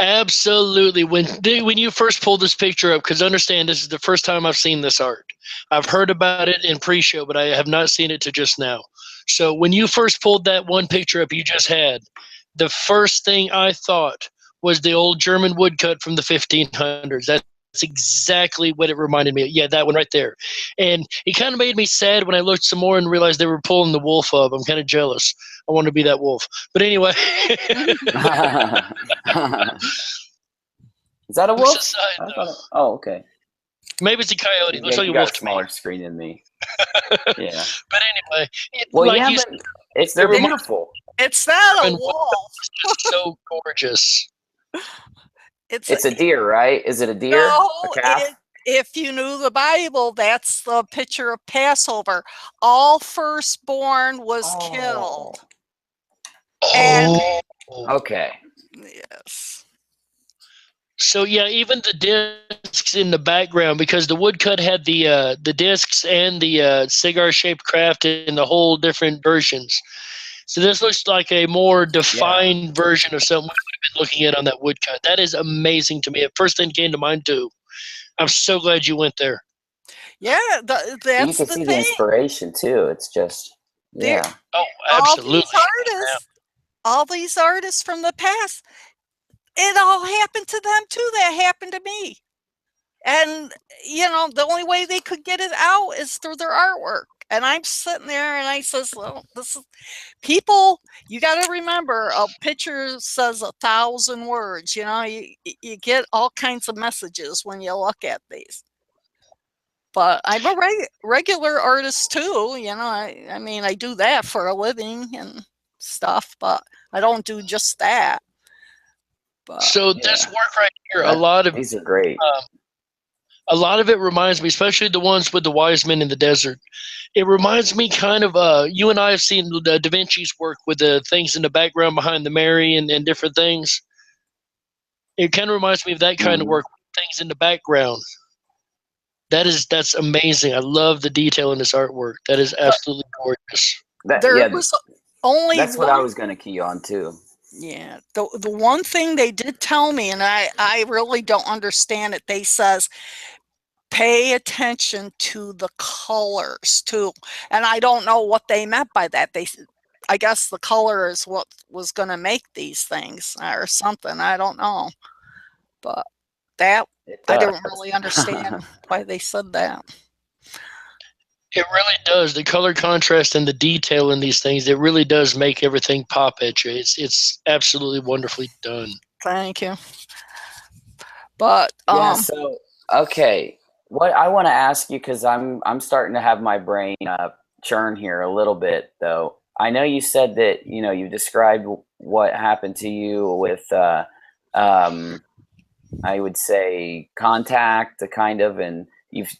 Absolutely. When you first pulled this picture up, because understand this is the first time I've seen this art. I've heard about it in pre-show, but I have not seen it to just now. So when you first pulled that one picture up you just had, the first thing I thought was the old German woodcut from the 1500s. That's exactly what it reminded me of. Yeah, that one right there. And it kind of made me sad when I looked some more and realized they were pulling the wolf up. I'm kind of jealous. I want to be that wolf. But anyway. Is that a Looks wolf? the size, I though. thought oh, okay. Maybe it's a coyote. Yeah, Looks like you a got wolf a to me. smaller screen than me. Yeah. But anyway, Well, like yeah, you but said, they're it reminds beautiful. It's not a me of wolf. just so gorgeous. It's a deer, right? Is it a deer? No, A calf? if you knew the Bible, that's the picture of Passover. All firstborn was Oh. killed. And Oh. Okay. yes. So yeah, even the discs in the background, because the woodcut had the discs and the cigar-shaped craft in the whole different versions. So this looks like a more defined version of something we would have been looking at on that woodcut. That is amazing to me. At first thing came to mind too. I'm so glad you went there. Yeah, You that's can the see the thing. inspiration too. It's just There- yeah. Oh, all absolutely. these artists from the past, it all happened to them too. That happened to me. And the only way they could get it out is through their artwork. And I'm sitting there and I says, well, this is people, you got to remember, a picture says 1,000 words. You get all kinds of messages when you look at these. But I'm a regular artist too. I mean, I do that for a living and stuff, but I don't do just that. But So this work right here, these are great. A lot of it reminds me, especially the ones with the wise men in the desert. It reminds me kind of, you and I have seen Da Vinci's work with the things in the background behind the Mary and different things. It kind of reminds me of that kind of work, things in the background. That's amazing. I love the detail in this artwork. That is absolutely gorgeous. There was only that's what I was going to key on too. Yeah, the one thing they did tell me, and I really don't understand it. They says pay attention to the colors too, and I don't know what they meant by that. I guess the color is what was going to make these things or something. I don't know, but that I don't really understand why they said that. It really does. The color contrast and the detail in these things, it really does make everything pop at you. It's absolutely wonderfully done. Thank you. But yeah, so okay, what I want to ask you, because I'm starting to have my brain churn here a little bit, though. I know you said that you described what happened to you with I would say contact, the kind of, and you've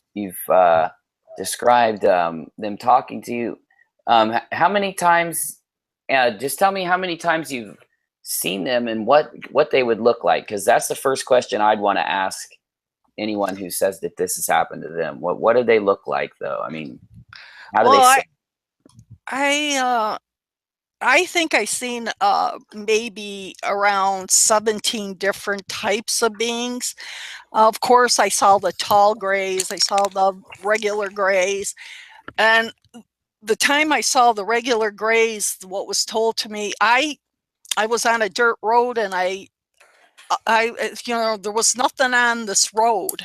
described them talking to you. How many times? Just tell me how many times you've seen them and what they would look like, because that's the first question I'd want to ask anyone who says that this has happened to them. What do they look like, though? I mean, how do they? I think I seen maybe around 17 different types of beings. Of course, I saw the tall grays, I saw the regular grays, and the time I saw the regular grays, what was told to me, I was on a dirt road, and I there was nothing on this road.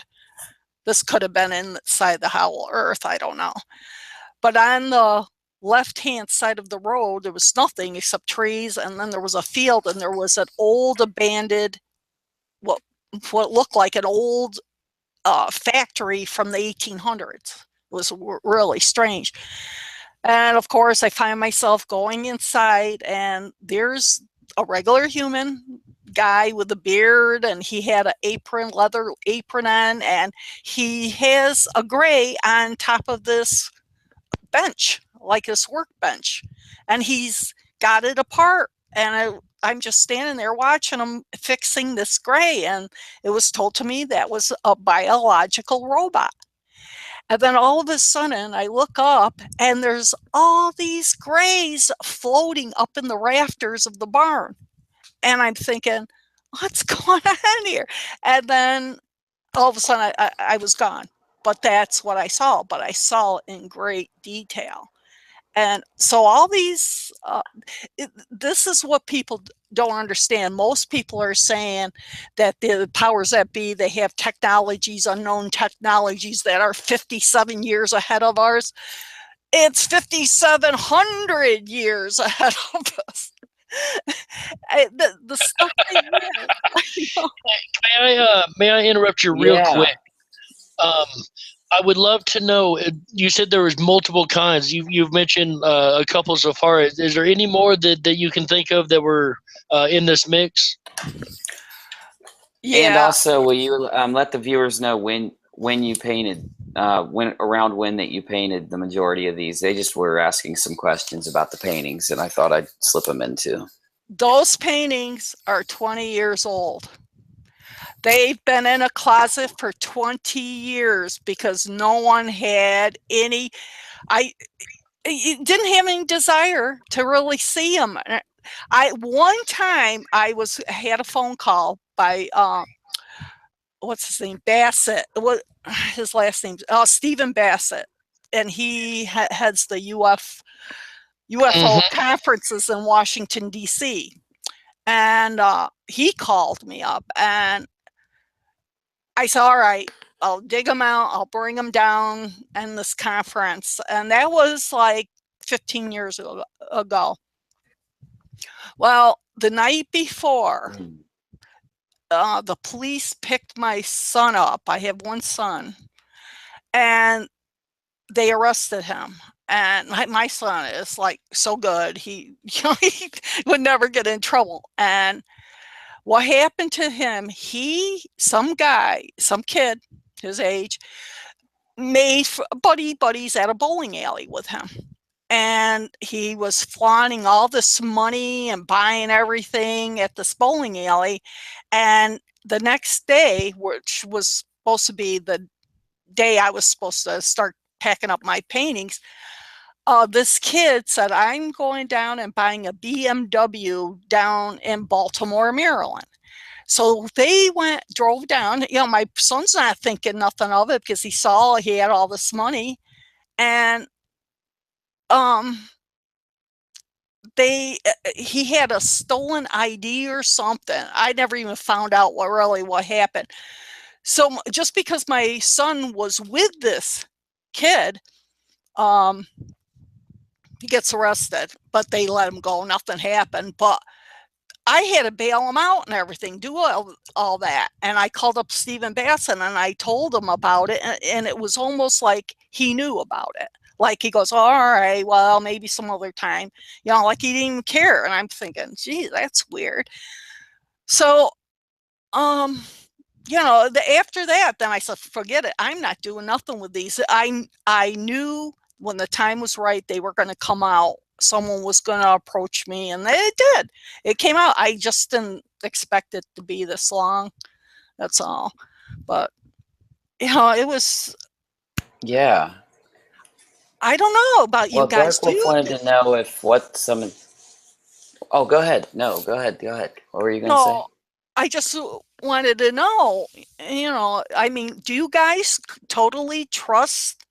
This could have been inside the hollow earth, I don't know. But on the left-hand side of the road, there was nothing except trees, and then there was a field, and there was an old abandoned, what looked like an old factory from the 1800s. It was really strange. And of course, I find myself going inside, and there's a regular human guy with a beard, and he had an leather apron on, and he has a gray on top of this bench, like this workbench, and he's got it apart, and I'm just standing there watching him fixing this gray, and it was told to me that was a biological robot. And then all of a sudden I look up, and there's all these grays floating up in the rafters of the barn, and I'm thinking, what's going on here? And then all of a sudden I was gone. But that's what I saw, but I saw it in great detail. And so all these, this is what people don't understand. Most people are saying that the powers that be, they have technologies, unknown technologies that are 57 years ahead of ours. It's 5,700 years ahead of us. The stuff they did. Can I I interrupt you real Yeah. quick? I would love to know. You said there was multiple kinds. You've mentioned a couple so far. Is there any more that you can think of that were in this mix? Yeah. And also, will you let the viewers know when you painted, when that you painted the majority of these? They just were asking some questions about the paintings, and I thought I'd slip them in too. Those paintings are 20 years old. They've been in a closet for 20 years because no one had any, didn't have any desire to really see them. One time I had a phone call by, what's his name? Bassett. What his last name? Stephen Bassett. And he heads the UFO conferences in Washington, D.C. And he called me up and I said, all right, I'll dig them out. I'll bring them down in this conference. And that was like 15 years ago. Well, the night before, the police picked my son up. I have one son. And they arrested him. And my son is like so good. He would never get in trouble. And what happened to him, some kid, his age, made buddies at a bowling alley with him. And he was flaunting all this money and buying everything at this bowling alley. And the next day, which was supposed to be the day I was supposed to start packing up my paintings, this kid said, I'm going down and buying a BMW down in Baltimore, Maryland. So they drove down. My son's not thinking nothing of it because he saw he had all this money. And he had a stolen ID or something. I never even found out what happened. So just because my son was with this kid, he gets arrested, but they let him go. Nothing happened. But I had to bail him out and everything, do all that. And I called up Stephen Bassett and I told him about it. And it was almost like he knew about it. Like he goes, all right, well, maybe some other time. Like he didn't even care. And I'm thinking, gee, that's weird. So, after that, then I said, forget it. I'm not doing nothing with these. I knew when the time was right, they were going to come out. Someone was going to approach me, and they did. It came out. I just didn't expect it to be this long. That's all. But, it was. Yeah. I don't know about you guys. Darkwolf wanted to know Oh, go ahead. No, go ahead. What were you going to say? I just wanted to know, do you guys totally trust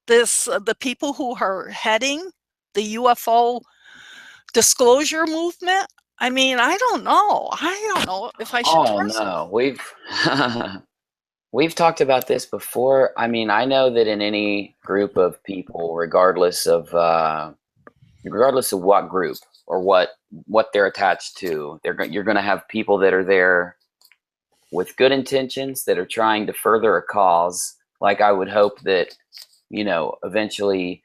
the people who are heading the UFO disclosure movement? I don't know. I don't know if I should trust them. We've talked about this before. I know that in any group of people, regardless of what group or what they're attached to, you're going to have people that are there with good intentions that are trying to further a cause. Like I would hope that, eventually,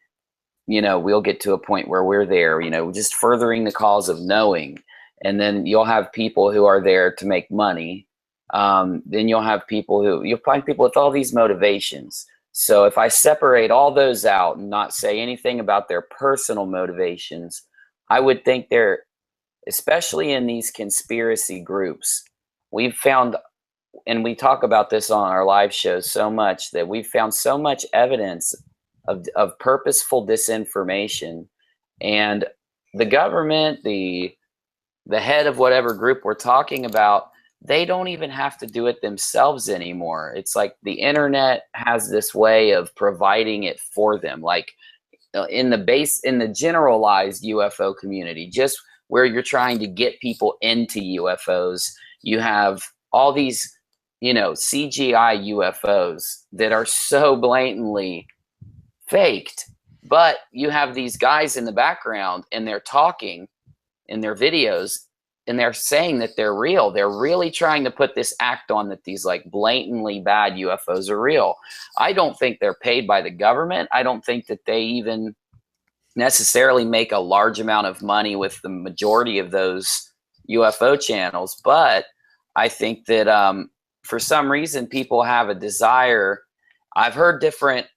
we'll get to a point where we're there, just furthering the cause of knowing. And then you'll have people who are there to make money. Then you'll find people with all these motivations. So if I separate all those out and not say anything about their personal motivations, I would think especially in these conspiracy groups, we've found, and we talk about this on our live shows so much, that we've found so much evidence of purposeful disinformation. And the government, the head of whatever group we're talking about, they don't even have to do it themselves anymore. It's like the internet has this way of providing it for them. Like in the generalized UFO community, just where you're trying to get people into UFOs, you have all these, CGI UFOs that are so blatantly faked, but you have these guys in the background and they're talking in their videos and they're saying that they're real. They're really trying to put this act on that these like blatantly bad UFOs are real. I don't think they're paid by the government. I don't think that they even necessarily make a large amount of money with the majority of those UFO channels. But I think that for some reason people have a desire. I've heard different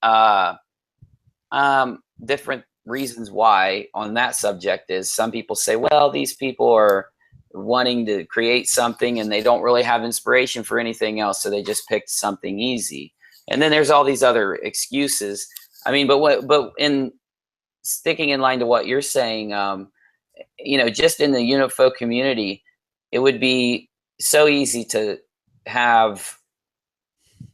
different reasons why on that subject. Is some people say, well, these people are wanting to create something and they don't really have inspiration for anything else, so they just picked something easy. And then there's all these other excuses. I mean, but in sticking in line to what you're saying, just in the UFO community, it would be so easy to have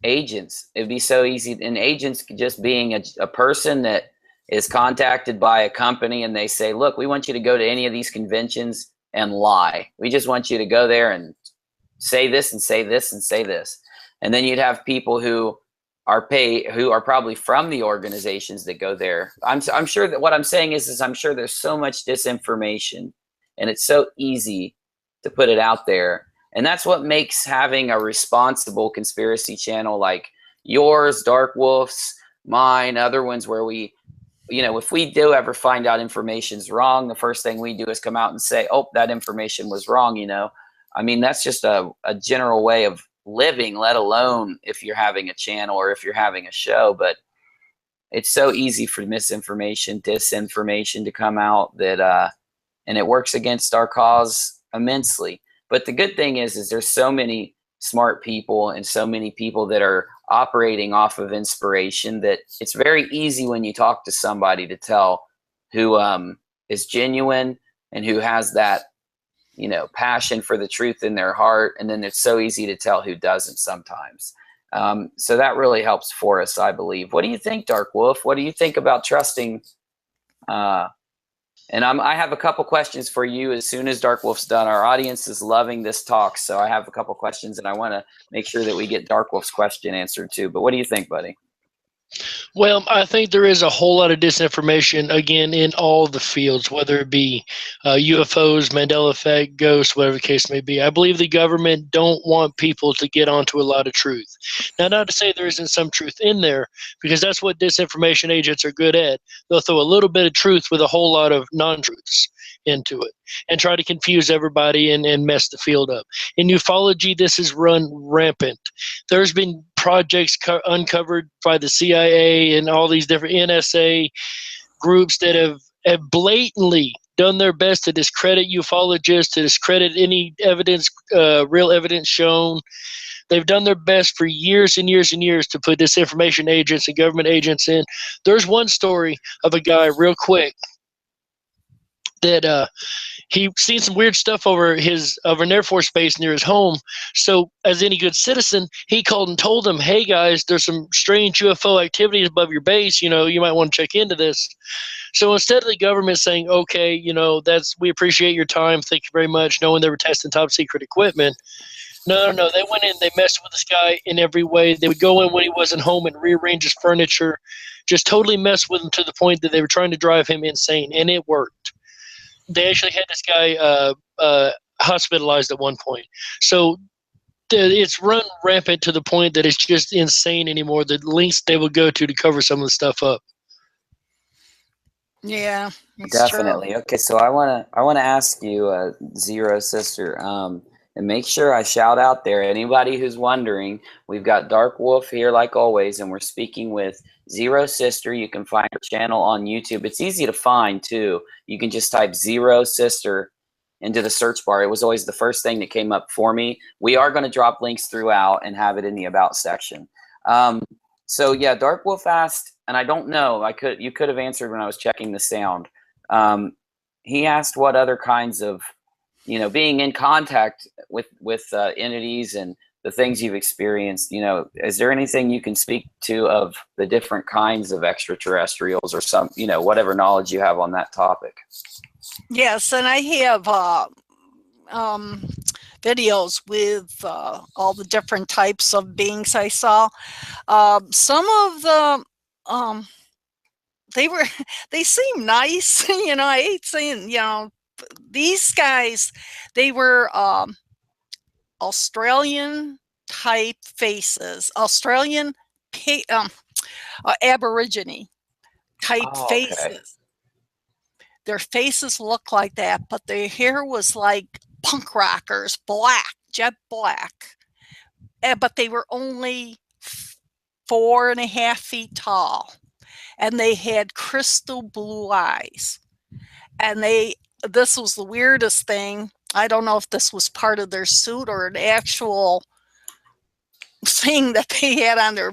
agents. It'd be so easy, and agents just being a person that is contacted by a company and they say, look, we want you to go to any of these conventions and lie. We just want you to go there and say this and say this and say this. And then you'd have people who are probably from the organizations that go there. I'm sure that what I'm saying is I'm sure there's so much disinformation and it's so easy to put it out there. And that's what makes having a responsible conspiracy channel like yours, Darkwolf's, mine, other ones where we, if we do ever find out information's wrong, the first thing we do is come out and say, oh, that information was wrong. I mean, that's just a general way of living, let alone if you're having a channel or if you're having a show. But it's so easy for misinformation, disinformation to come out that, and it works against our cause immensely. But the good thing is there's so many smart people and so many people that are operating off of inspiration that it's very easy when you talk to somebody to tell who is genuine and who has that, passion for the truth in their heart. And then it's so easy to tell who doesn't sometimes. So that really helps for us, I believe. What do you think, Darkwolf? What do you think about trusting? And I have a couple questions for you as soon as Darkwolf's done. Our audience is loving this talk, so I have a couple questions, and I want to make sure that we get Darkwolf's question answered too. But what do you think, buddy? Well, I think there is a whole lot of disinformation, again, in all the fields, whether it be UFOs, Mandela effect, ghosts, whatever the case may be. I believe the government don't want people to get onto a lot of truth. Now, not to say there isn't some truth in there, because that's what disinformation agents are good at. They'll throw a little bit of truth with a whole lot of non-truths into it and try to confuse everybody and mess the field up. In ufology, this is run rampant. There's been projects uncovered by the CIA and all these different NSA groups that have blatantly done their best to discredit ufologists, to discredit any evidence, real evidence shown. They've done their best for years and years and years to put disinformation agents and government agents in. There's one story of a guy, real quick, that he seen some weird stuff over an Air Force base near his home. So as any good citizen, he called and told them, hey guys, there's some strange UFO activities above your base. You might want to check into this. So instead of the government saying, okay, we appreciate your time, thank you very much, knowing they were testing top secret equipment. No, they went in, they messed with this guy in every way. They would go in when he wasn't home and rearrange his furniture, just totally mess with him to the point that they were trying to drive him insane, and it worked. They actually had this guy hospitalized at one point. So it's run rampant to the point that it's just insane anymore, the lengths they will go to cover some of the stuff up. Yeah, Definitely. True. Okay, so I wanna ask you, ZeroSister, and make sure I shout out there anybody who's wondering. We've got Darkwolf here like always, and we're speaking with ZeroSister. You can find her channel on YouTube. It's easy to find too. You can just type ZeroSister into the search bar. It was always the first thing that came up for me. We are going to drop links throughout and have it in the about section. So yeah, Darkwolf asked, and I don't know, you could have answered when I was checking the sound. He asked what other kinds of, being in contact with entities and the things you've experienced, is there anything you can speak to of the different kinds of extraterrestrials or some, whatever knowledge you have on that topic? Yes, and I have videos with all the different types of beings I saw. Some of them, they seem nice. I hate saying, these guys, they were Australian type faces, Australian Aborigine type Oh, okay. faces. Their faces looked like that, but their hair was like punk rockers, black, jet black. But they were only 4.5 feet tall, and they had crystal blue eyes. And this was the weirdest thing. I don't know if this was part of their suit or an actual thing that they had on their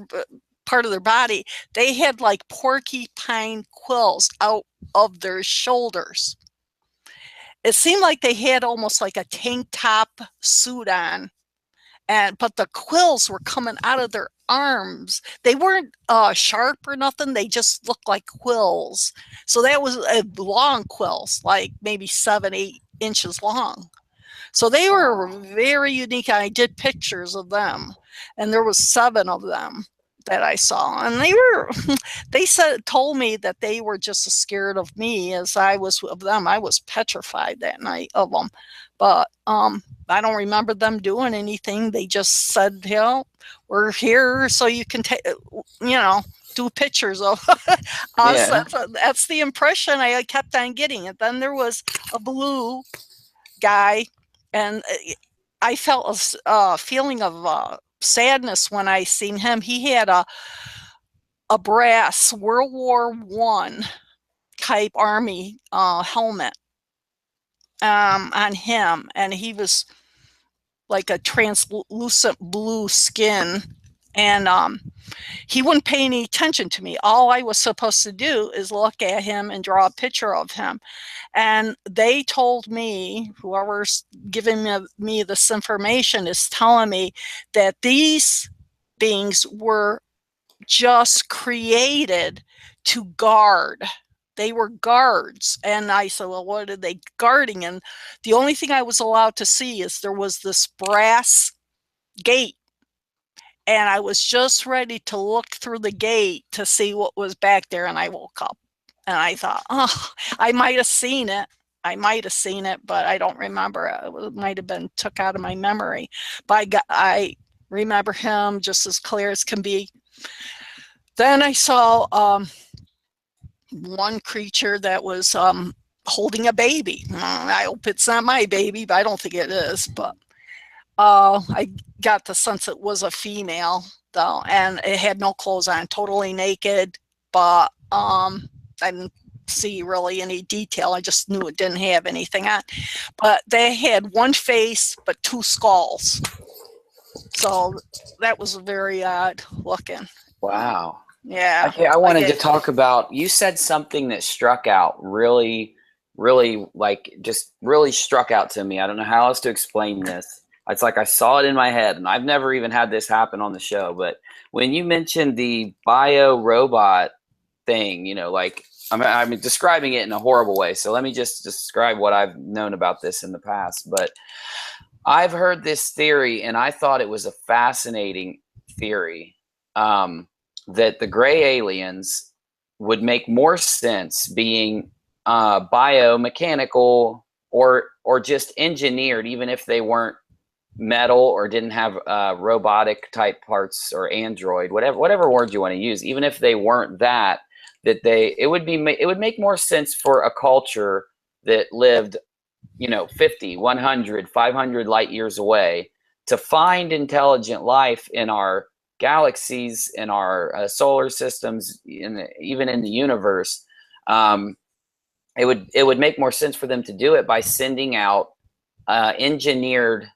part of their body. They had like porcupine quills out of their shoulders. It seemed like they had almost like a tank top suit on, but the quills were coming out of their arms. They weren't sharp or nothing. They just looked like quills. So that was long quills, like maybe 7-8 inches long. So they were very unique. I did pictures of them, and there was 7 of them that I saw, and they told me that they were just as scared of me as I was of them. I was petrified that night of them, but I don't remember them doing anything. They just said, we're here so you can do pictures of us. Yeah. That's the impression I kept on getting. And then there was a blue guy, and I felt a feeling of sadness when I seen him. He had a brass World War I type army helmet on him, and he was like a translucent blue skin, and he wouldn't pay any attention to me. All I was supposed to do is look at him and draw a picture of him. And they told me, whoever's giving me this information is telling me that these beings were just created to guard. They were guards. And I said, well, what are they guarding? And the only thing I was allowed to see is there was this brass gate. And I was just ready to look through the gate to see what was back there. And I woke up and I thought, I might have seen it. But I don't remember. It might have been took out of my memory. But I remember him just as clear as can be. Then I saw one creature that was holding a baby. I hope it's not my baby, but I don't think it is. But I got the sense it was a female, though, and it had no clothes on, totally naked. But I didn't see really any detail. I just knew it didn't have anything on. But they had one face, but 2 skulls. So that was very odd looking. Wow. Yeah. Okay, I wanted to talk about, you said something that struck out really, just really struck out to me. I don't know how else to explain this. It's like I saw it in my head, and I've never even had this happen on the show. But when you mentioned the bio-robot thing, I'm describing it in a horrible way. So let me just describe what I've known about this in the past. But I've heard this theory, and I thought it was a fascinating theory, that the gray aliens would make more sense being biomechanical or just engineered, even if they weren't metal or didn't have robotic type parts or android, whatever word you want to use. Even if they weren't that it would make more sense for a culture that lived 50, 100, 500 light years away to find intelligent life in our galaxies, in our solar systems, even in the universe. It would make more sense for them to do it by sending out engineered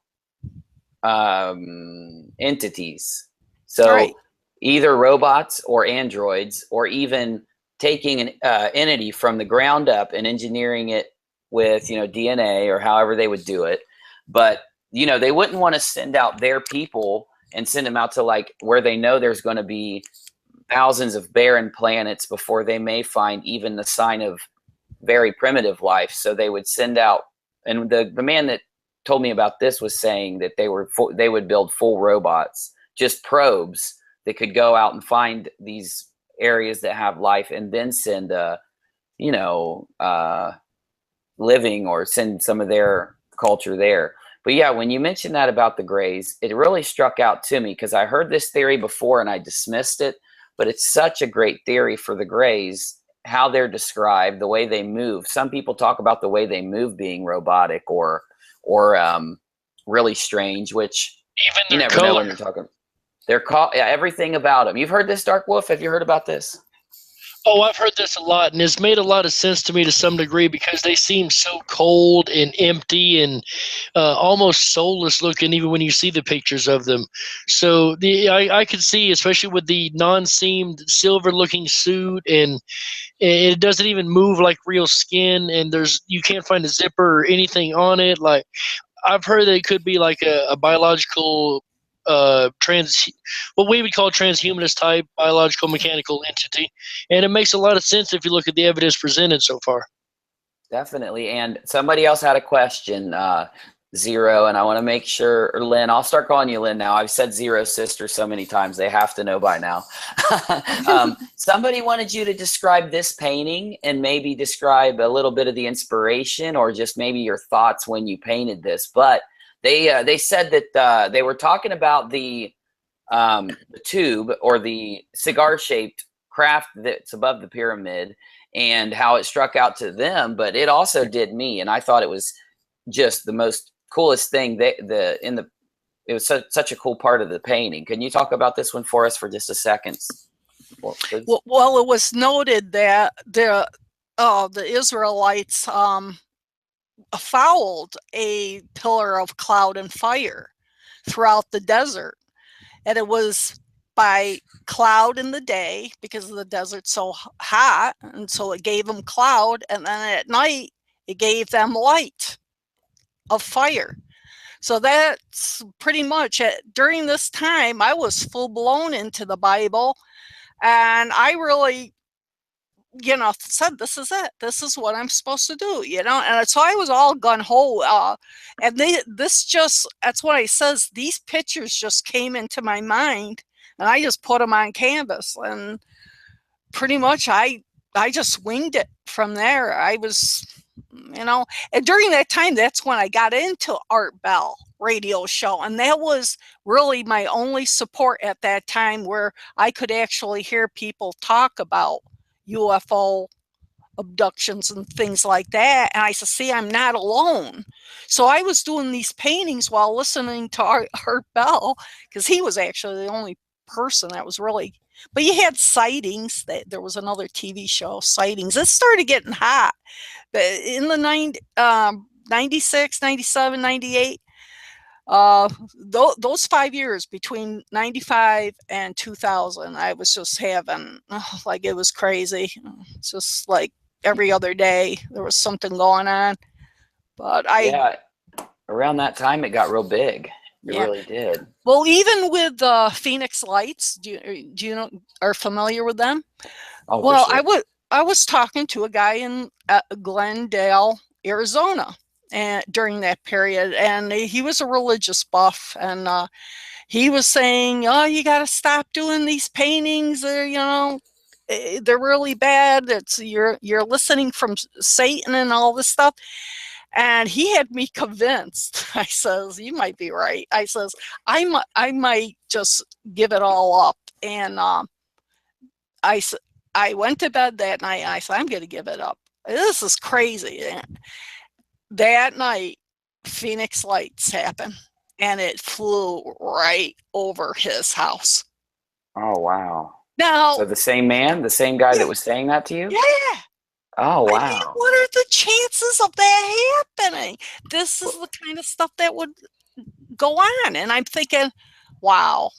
entities. So right. Either robots or androids, or even taking an entity from the ground up and engineering it with DNA or however they would do it. But they wouldn't want to send out their people and send them out to where they know there's going to be thousands of barren planets before they may find even the sign of very primitive life. So they would send out, and the man that told me about this was saying that they would build full robots, just probes that could go out and find these areas that have life, and then send living or send some of their culture there. But yeah, when you mentioned that about the Greys, it really struck out to me because I heard this theory before and I dismissed it, but it's such a great theory for the Greys, how they're described, the way they move. Some people talk about the way they move being robotic or really strange, which Even you their never know color. when you're talking. They're everything about them. You've heard this, Dark Wolf? Have you heard about this? Oh, I've heard this a lot, and it's made a lot of sense to me to some degree because they seem so cold and empty and almost soulless looking, even when you see the pictures of them. So I could see, especially with the non-seamed silver-looking suit, and it doesn't even move like real skin, and you can't find a zipper or anything on it. Like I've heard that it could be like a biological what we would call transhumanist type biological mechanical entity, and it makes a lot of sense if you look at the evidence presented so far. Definitely. And somebody else had a question, Zero, and I want to make sure, or Lynn, I'll start calling you Lynn now. I've said ZeroSister so many times, they have to know by now. Somebody wanted you to describe this painting and maybe describe a little bit of the inspiration or just maybe your thoughts when you painted this. But they said that they were talking about the tube or the cigar-shaped craft that's above the pyramid and how it struck out to them, but it also did me, and I thought it was just the most coolest thing. It was such a cool part of the painting. Can you talk about this one for us for just a second? Well, it was noted that the Israelites fouled a pillar of cloud and fire throughout the desert, and it was by cloud in the day because the desert's so hot, and so it gave them cloud, and then at night it gave them light of fire. So that's pretty much it. During this time, I was full blown into the Bible, and I really, said, this is it. This is what I'm supposed to do, And so I was all gun-ho. And that's what I says. These pictures just came into my mind, and I just put them on canvas. And pretty much I just winged it from there. I was, and during that time, that's when I got into Art Bell radio show. And that was really my only support at that time, where I could actually hear people talk about UFO abductions and things like that. And I said, see, I'm not alone. So I was doing these paintings while listening to Art Bell, because he was actually the only person that was really, but you had sightings. There was another TV show, Sightings. It started getting hot. But in the 96, 97, 98, those 5 years between 95 and 2000, I was just having, like, it was crazy. It's just like every other day there was something going on. But around that time it got real big. It really did. Well, even with Phoenix Lights, do you know, are familiar with them? Oh, well, sure. I was talking to a guy in Glendale, Arizona, and during that period, and he was a religious buff, and he was saying, "Oh, you got to stop doing these paintings. They're really bad. You're listening from Satan and all this stuff." And he had me convinced. I says, "You might be right." I says, I might just give it all up. And I went to bed that night. I said, I'm going to give it up. This is crazy. And that night, Phoenix Lights happened, and it flew right over his house. Oh, wow. Now, so the same guy that was saying that to you? Yeah. Oh, wow. I mean, what are the chances of that happening? This is the kind of stuff that would go on. And I'm thinking, wow.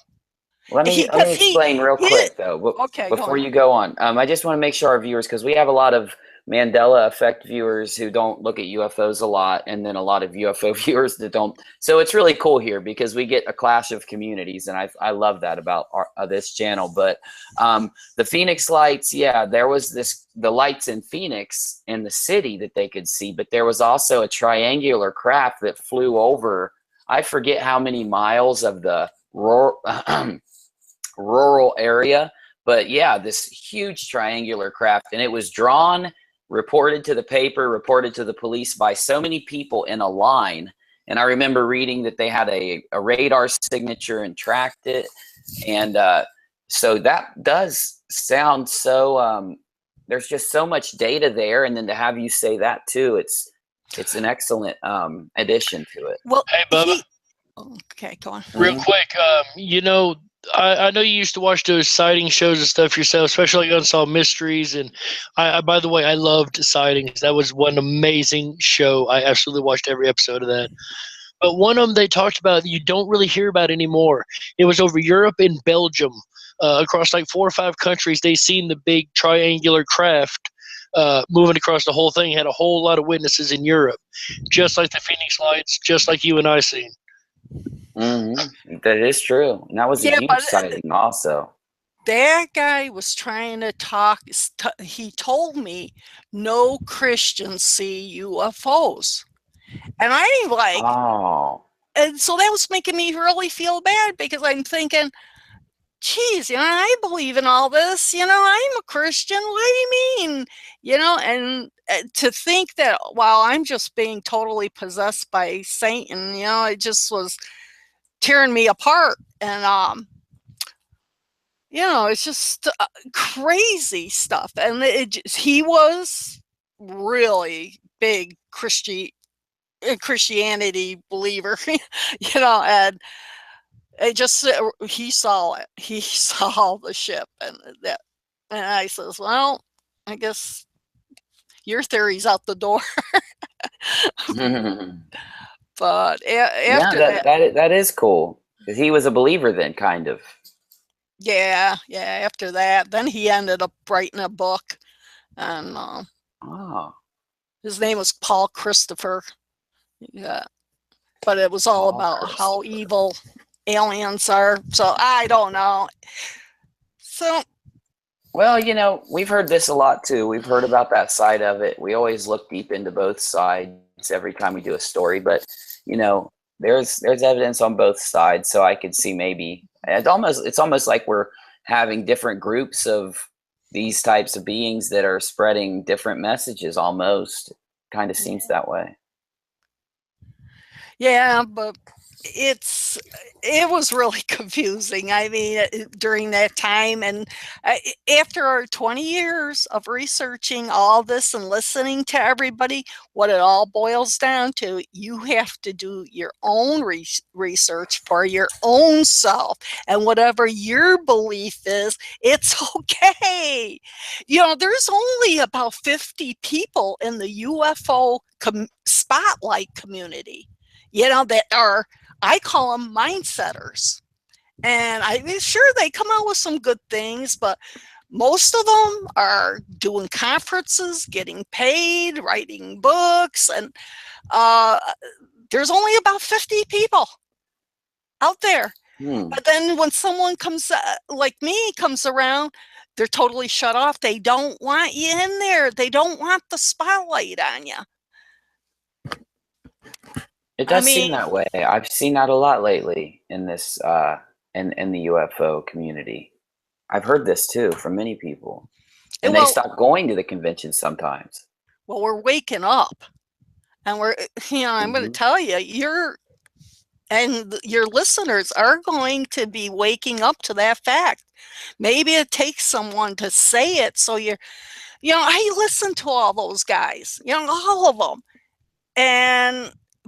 Let me explain real quick, though, okay, before you go on. I just want to make sure our viewers, because we have a lot of Mandela effect viewers who don't look at UFOs a lot, and then a lot of UFO viewers that don't. So it's really cool here because we get a clash of communities, and I love that about this channel. But the Phoenix Lights, there was the lights in Phoenix in the city that they could see, but there was also a triangular craft that flew over, I forget how many miles of the rural area, but this huge triangular craft, and it was drawn reported to the paper, reported to the police by so many people in a line. And I remember reading that they had a radar signature and tracked it. And so that does sound so, there's just so much data there. And then to have you say that too, it's an excellent addition to it. Well, Hey, Bubba. Okay, go on. Real quick, you know, I know you used to watch those sighting shows and stuff yourself, especially Unsolved Mysteries. And I by the way, I loved Sightings. That was one amazing show. I absolutely watched every episode of that. But one of them they talked about that you don't really hear about anymore. It was over Europe and Belgium. Across like 4 or 5 countries, they seen the big triangular craft moving across the whole thing. Had a whole lot of witnesses in Europe, just like the Phoenix Lights, just like you and I seen. Mm-hmm. That is true. And that was a huge sighting also. That guy was trying to talk. He told me no Christians see UFOs. And I'm like, oh. And so that was making me really feel bad because I'm thinking, geez, you know, I believe in all this, you know, I'm a Christian. What do you mean? You know, and to think that while I'm just being totally possessed by Satan, you know, it just was tearing me apart. And, you know, it's just crazy stuff. And he was really big Christianity believer, you know, and it just, he saw it. He saw the ship and that. And I says, well, I guess your theory's out the door. But after that is cool. Because he was a believer then, kind of. Yeah, after that, then he ended up writing a book. And his name was Paul Christopher. Yeah. But it was all about how evil aliens are. So I don't know. So, well, you know, we've heard this a lot too. We've heard about that side of it. We always look deep into both sides every time we do a story, but you know, there's evidence on both sides. So I could see maybe it's almost like we're having different groups of these types of beings that are spreading different messages. Almost kind of seems that way. Yeah, but it was really confusing. I mean, during that time, and after 20 years of researching all this and listening to everybody, what it all boils down to, you have to do your own research for your own self, and whatever your belief is, it's okay. You know, there's only about 50 people in the UFO spotlight community, you know, that are, I call them mind setters. And I'm sure they come out with some good things, but most of them are doing conferences, getting paid, writing books, and there's only about 50 people out there. But then when someone comes, like me, comes around, they're totally shut off. They don't want you in there. They don't want the spotlight on you. It does seem that way. I've seen that a lot lately in this in the UFO community. I've heard this too from many people, and they stop going to the convention sometimes. Well, we're waking up, and we're, you know, I'm going to tell you, your listeners are going to be waking up to that fact. Maybe it takes someone to say it, so you know, I listen to all those guys, you know, all of them,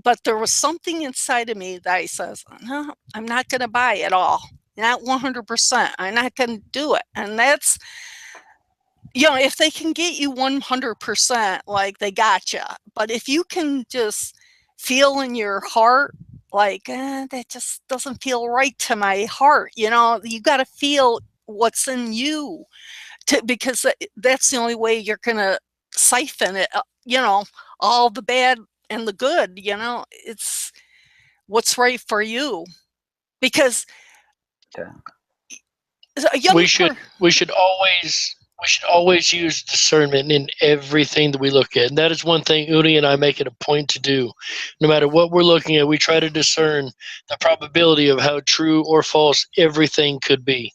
but there was something inside of me that says, no, I'm not going to buy it all. Not 100%. I'm not going to do it. And that's, you know, if they can get you 100%, like, they got you. But if you can just feel in your heart, like, that just doesn't feel right to my heart. You know, you got to feel what's in you, because that's the only way you're going to siphon it, you know, all the bad and the good, you know, it's what's right for you. Because we should always use discernment in everything that we look at. And that is one thing Uni and I make it a point to do. No matter what we're looking at, we try to discern the probability of how true or false everything could be.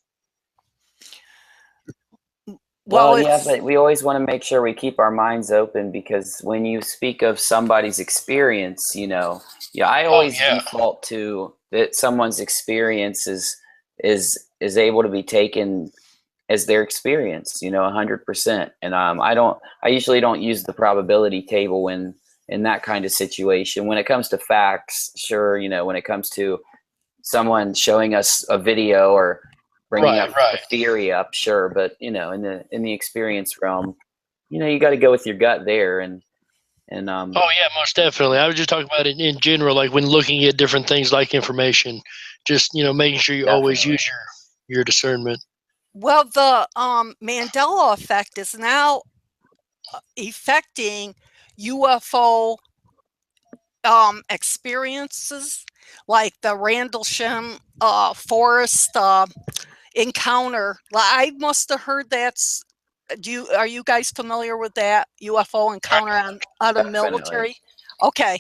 Well, Well, yeah, it's but we always want to make sure we keep our minds open because when you speak of somebody's experience, yeah, I Oh always yeah. default to that someone's experience is able to be taken as their experience, 100%. And I usually don't use the probability table when in that kind of situation. When it comes to facts, sure, when it comes to someone showing us a video or bringing Right, up a right. theory up, sure, but in the experience realm, you got to go with your gut there, and Oh yeah, most definitely. I was just talking about it in general, like when looking at different things like information, just making sure you always definitely. use your discernment. well, the Mandela effect is now affecting UFO experiences, like the Randlesham forest encounter. I must have heard that's. Are you guys familiar with that UFO encounter on a Definitely. military? Okay.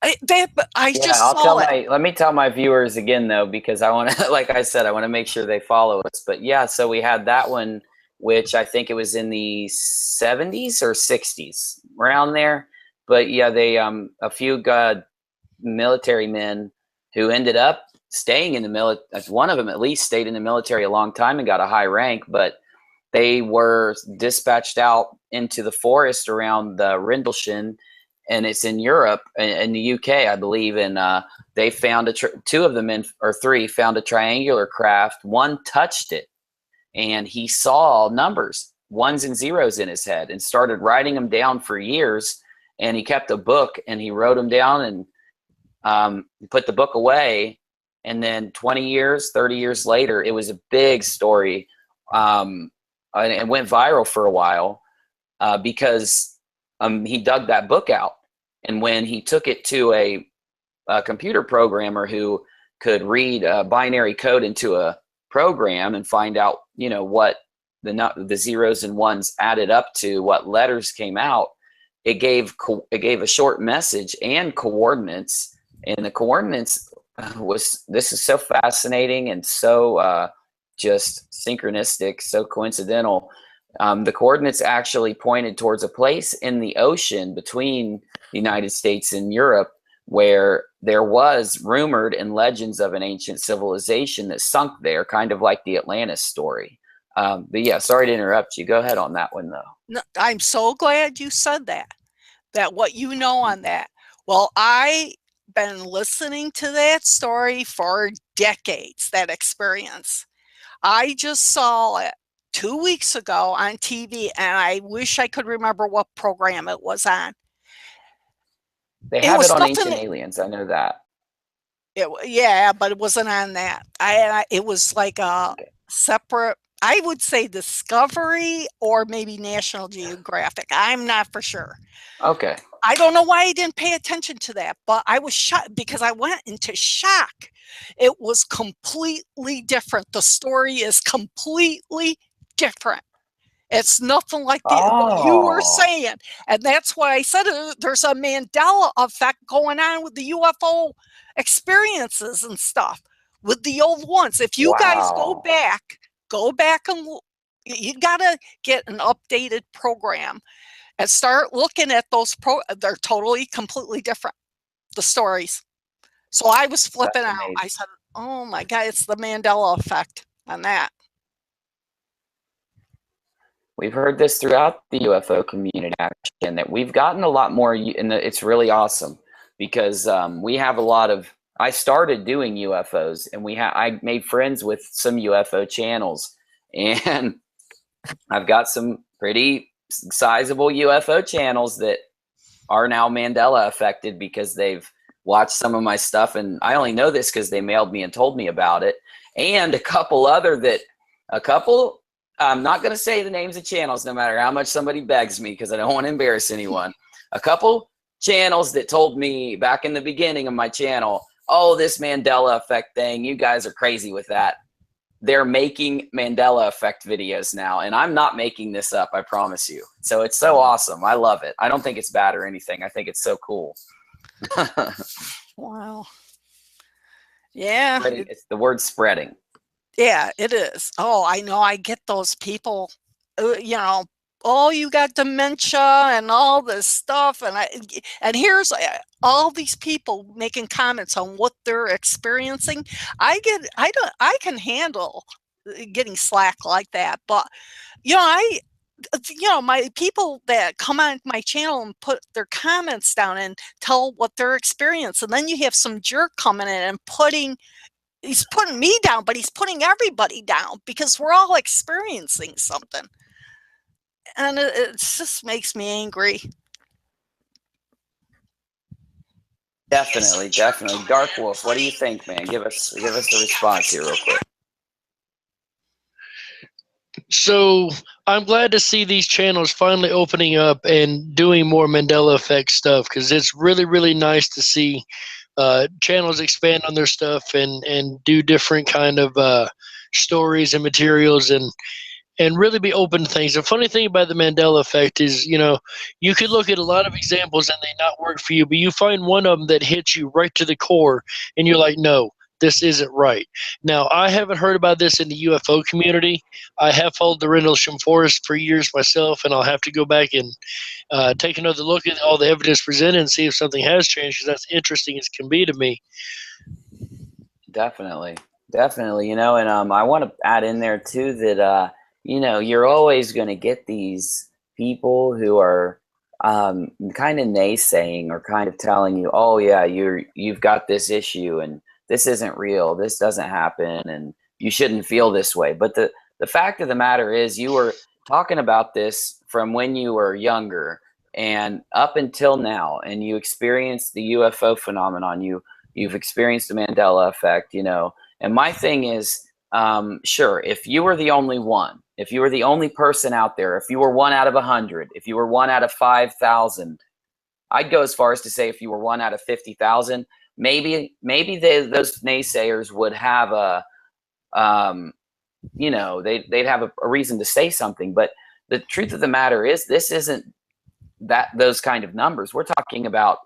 I Yeah, just saw it. let me tell my viewers again though, because I want to, like I said, I want to make sure they follow us. But yeah, so we had that one, which I think it was in the 70s or 60s, around there. But yeah, they a few military men who ended up staying in the military. One of them at least stayed in the military a long time and got a high rank, but they were dispatched out into the forest around the Rendlesham, and it's in Europe, in the UK, I believe. And they found two of them or three found a triangular craft. One touched it, and he saw numbers, ones and zeros in his head, and started writing them down for years. And he kept a book, and he wrote them down, and put the book away. And then 20 years, 30 years later, it was a big story. And it went viral for a while because he dug that book out. And when he took it to a computer programmer who could read binary code into a program and find out, what the zeros and ones added up to, what letters came out, it gave a short message and coordinates. And the coordinates this is so fascinating and so just synchronistic, so coincidental. The coordinates actually pointed towards a place in the ocean between the United States and Europe where there was rumored and legends of an ancient civilization that sunk there, kind of like the Atlantis story. But yeah, sorry to interrupt you. Go ahead on that one, though. No, I'm so glad you said that what you know on that. Well, I been listening to that story for decades, that experience. I just saw it 2 weeks ago on TV, and I wish I could remember what program it was on. They It have it was on nothing. Ancient Aliens. I know that. Yeah, but it wasn't on that. It was like a separate. I would say Discovery or maybe National Geographic. I'm not for sure. Okay. I don't know why I didn't pay attention to that, but I was shocked because I went into shock. It was completely different. The story is completely different. It's nothing like what you were Oh, saying. And that's why I said there's a Mandela effect going on with the UFO experiences and stuff with the old ones. If you guys wow. go back and you got to get an updated program and start looking at those they're totally completely different, the stories. So I was flipping That's out. amazing. I said, oh my God, it's the Mandela effect on that. We've heard this throughout the UFO community, actually, that we've gotten a lot more, and it's really awesome because we have a lot of. I started doing UFOs, and I made friends with some UFO channels, and I've got some pretty sizable UFO channels that are now Mandela affected because they've watched some of my stuff, and I only know this because they mailed me and told me about it, and a couple. I'm not going to say the names of channels, no matter how much somebody begs me, because I don't want to embarrass anyone. A couple channels that told me back in the beginning of my channel, oh, this Mandela effect thing, you guys are crazy with that. They're making Mandela effect videos now, and I'm not making this up, I promise you. So it's so awesome. I love it. I don't think it's bad or anything. I think it's so cool. Wow. Yeah. It's the word spreading. Yeah, it is. Oh, I know. I get those people you know, oh, you got dementia and all this stuff, and here's all these people making comments on what they're experiencing. I can handle getting slack like that, but you know, my people that come on my channel and put their comments down and tell what their experience, and then you have some jerk coming in and he's putting me down, but he's putting everybody down because we're all experiencing something. And it just makes me angry. Definitely. Darkwolf, what do you think, man? Give us the response here real quick. So I'm glad to see these channels finally opening up and doing more Mandela effect stuff, because it's really, really nice to see channels expand on their stuff and do different kind of stories and materials and really be open to things. The funny thing about the Mandela effect is, you know, you could look at a lot of examples and they not work for you, but you find one of them that hits you right to the core and you're like, no, this isn't right. Now, I haven't heard about this in the UFO community. I have followed the Rendlesham Forest for years myself, and I'll have to go back and take another look at all the evidence presented and see if something has changed, because that's interesting as can be to me. Definitely. You know, and I want to add in there too that you know, you're always going to get these people who are kind of naysaying or kind of telling you, oh yeah, you've got this issue and this isn't real, this doesn't happen, and you shouldn't feel this way. But the fact of the matter is, you were talking about this from when you were younger and up until now, and you experienced the UFO phenomenon. You've experienced the Mandela effect, you know. And my thing is, sure, if you were the only one, if you were the only person out there, if you were 1 out of 100, if you were 1 out of 5,000, I'd go as far as to say if you were 1 out of 50,000, maybe those naysayers would have a, you know, they'd have a reason to say something. But the truth of the matter is, this isn't those kind of numbers. We're talking about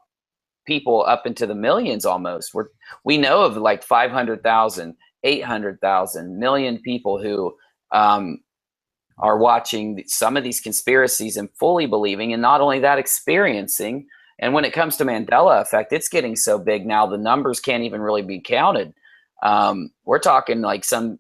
people up into the millions almost. We know of like 500,000, 800,000 million people who are watching some of these conspiracies and fully believing, and not only that, experiencing. And when it comes to Mandela effect, it's getting so big now, the numbers can't even really be counted. We're talking like some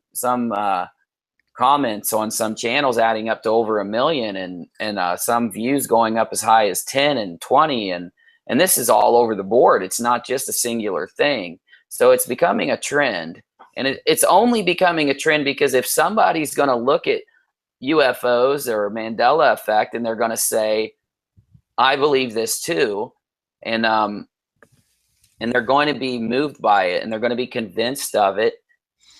comments on some channels adding up to over 1 million, and some views going up as high as 10 and 20, and this is all over the board. It's not just a singular thing. So it's becoming a trend, and it's only becoming a trend because if somebody's going to look at UFOs or Mandela effect and they're going to say, I believe this too, and they're going to be moved by it, and they're going to be convinced of it.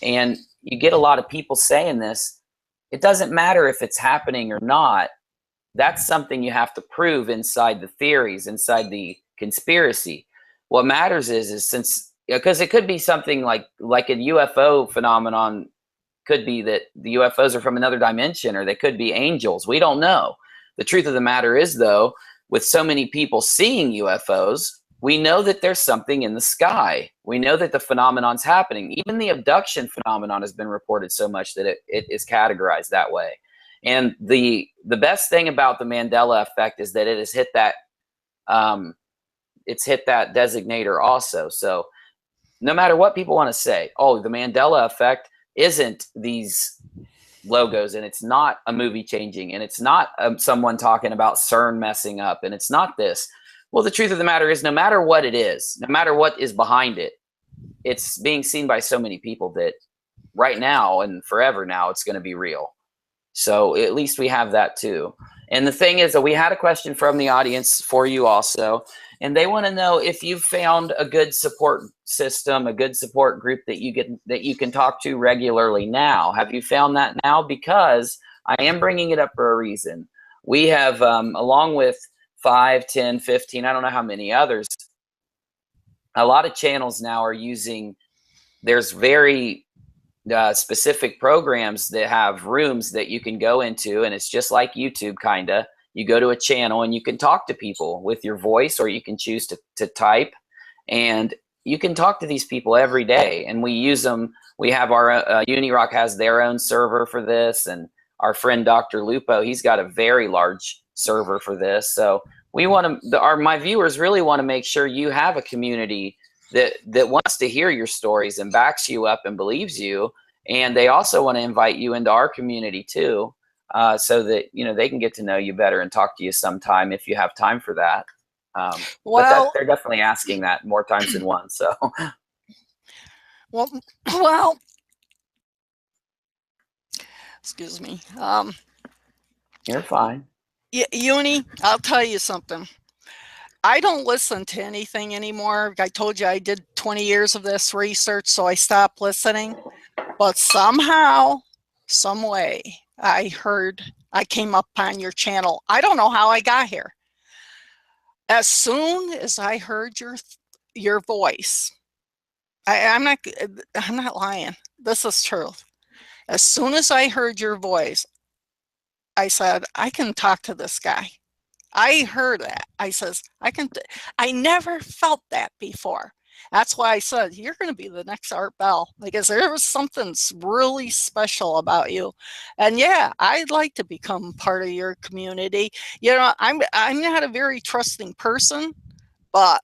And you get a lot of people saying this. It doesn't matter if it's happening or not. That's something you have to prove inside the theories, inside the conspiracy. What matters is since, because it could be something like a UFO phenomenon, could be that the UFOs are from another dimension, or they could be angels. We don't know. The truth of the matter is, though, with so many people seeing UFOs, we know that there's something in the sky. We know that the phenomenon's happening. Even the abduction phenomenon has been reported so much that it is categorized that way. And the best thing about the Mandela effect is that it has hit that it's hit that designator also. So no matter what people want to say, oh, the Mandela effect isn't these logos, and it's not a movie changing, and it's not someone talking about CERN messing up, and it's not this. Well, the truth of the matter is, no matter what it is, no matter what is behind it, it's being seen by so many people that right now and forever now it's going to be real. So at least we have that too. And the thing is that we had a question from the audience for you also, and they want to know if you've found a good support system, a good support group that you can talk to regularly now. Have you found that now? Because I am bringing it up for a reason. We have, along with 5, 10, 15, I don't know how many others, a lot of channels now are using, there's very specific programs that have rooms that you can go into, and it's just like YouTube kind of. You go to a channel and you can talk to people with your voice, or you can choose to type, and you can talk to these people every day. And we use them. We have our Unirock has their own server for this, and our friend Dr. Lupo, he's got a very large server for this. So we want to, my viewers really want to make sure you have a community that wants to hear your stories and backs you up and believes you. And they also want to invite you into our community too, so that, you know, they can get to know you better and talk to you sometime if you have time for that. But they're definitely asking that more times than once. So, well, excuse me. You're fine. Uni, I'll tell you something. I don't listen to anything anymore. I told you I did 20 years of this research, so I stopped listening. But somehow, some way, I came up on your channel. I don't know how I got here. As soon as I heard your voice, I'm not lying. This is truth. As soon as I heard your voice, I said, I can talk to this guy. I heard that. I says, I never felt that before. That's why I said, you're going to be the next Art Bell, because there was something really special about you. And yeah, I'd like to become part of your community. You know, I'm not a very trusting person, but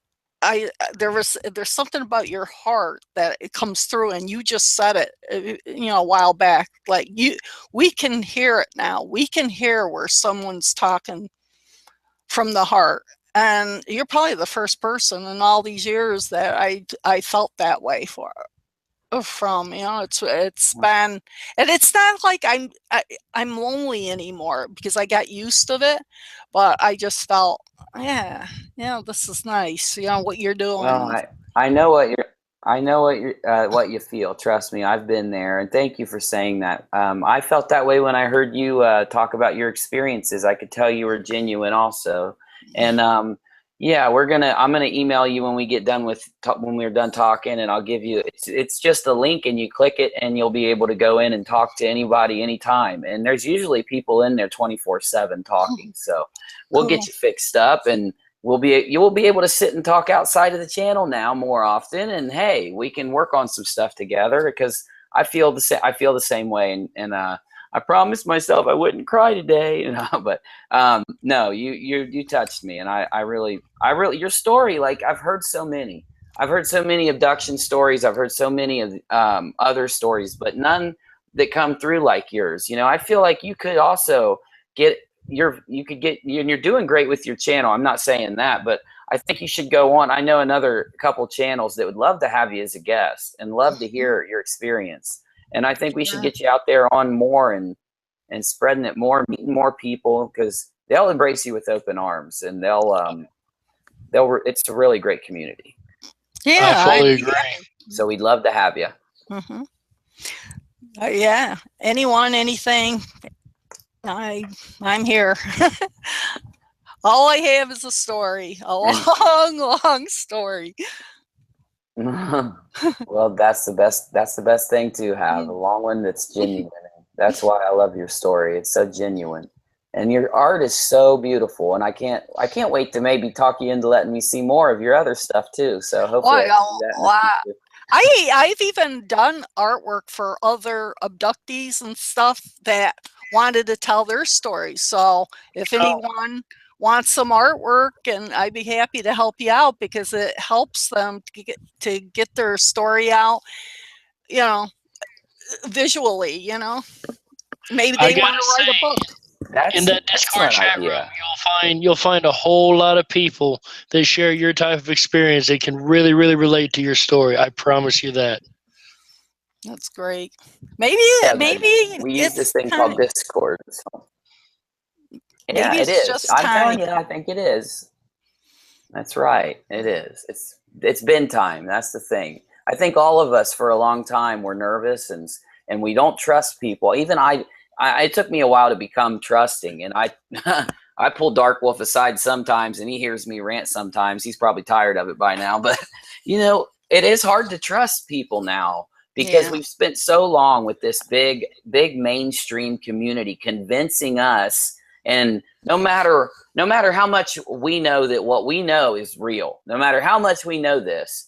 there's something about your heart that it comes through, and you just said it, you know, a while back. Like we can hear it now. We can hear where someone's talking from the heart, and you're probably the first person in all these years that I felt that way from. You know, it's been, and it's not like I'm lonely anymore because I got used to it, but I just felt, yeah, this is nice. You know what you're doing. Well, I know what you feel. Trust me, I've been there, and thank you for saying that. I felt that way when I heard you talk about your experiences. I could tell you were genuine, also. And yeah, I'm gonna email you when we get done when we're done talking, and I'll give you. It's just a link, and you click it, and you'll be able to go in and talk to anybody anytime. And there's usually people in there 24/7 talking. So we'll get you fixed up, and you will be able to sit and talk outside of the channel now more often. And hey, we can work on some stuff together, because I feel the same way. And I promised myself I wouldn't cry today, you know, but no, you touched me, and I really your story, like I've heard so many abduction stories. I've heard so many of other stories, but none that come through like yours. You know, I feel like you could also you're doing great with your channel. I'm not saying that, but I think you should go on. I know another couple channels that would love to have you as a guest and love to hear your experience. And I think we should get you out there on more and spreading it more, meeting more people, because they'll embrace you with open arms, and it's a really great community. Yeah, I fully agree. So we'd love to have you. Mm-hmm. Yeah, anyone, anything, I'm here. All I have is a story, a long story. Well, that's the best thing to have, a long one that's genuine. That's why I love your story. It's so genuine, and your art is so beautiful. And I can't wait to maybe talk you into letting me see more of your other stuff too. So hopefully, I've even done artwork for other abductees and stuff that wanted to tell their stories. So if anyone wants some artwork, and I'd be happy to help you out, because it helps them to get their story out, you know, visually, you know. Maybe they want to write a book. In that Discord chat room, you'll find a whole lot of people that share your type of experience. They can really relate to your story. I promise you that. That's great. Maybe we use this thing called Discord. So. Yeah, it is. I'm telling you, I think it is. That's right. It is. It's been time. That's the thing. I think all of us for a long time were nervous, and we don't trust people. Even it took me a while to become trusting, and I pull Darkwolf aside sometimes, and he hears me rant sometimes. He's probably tired of it by now, but you know, it is hard to trust people now, because we've spent so long with this big mainstream community convincing us. And no matter how much we know that what we know is real, no matter how much we know this,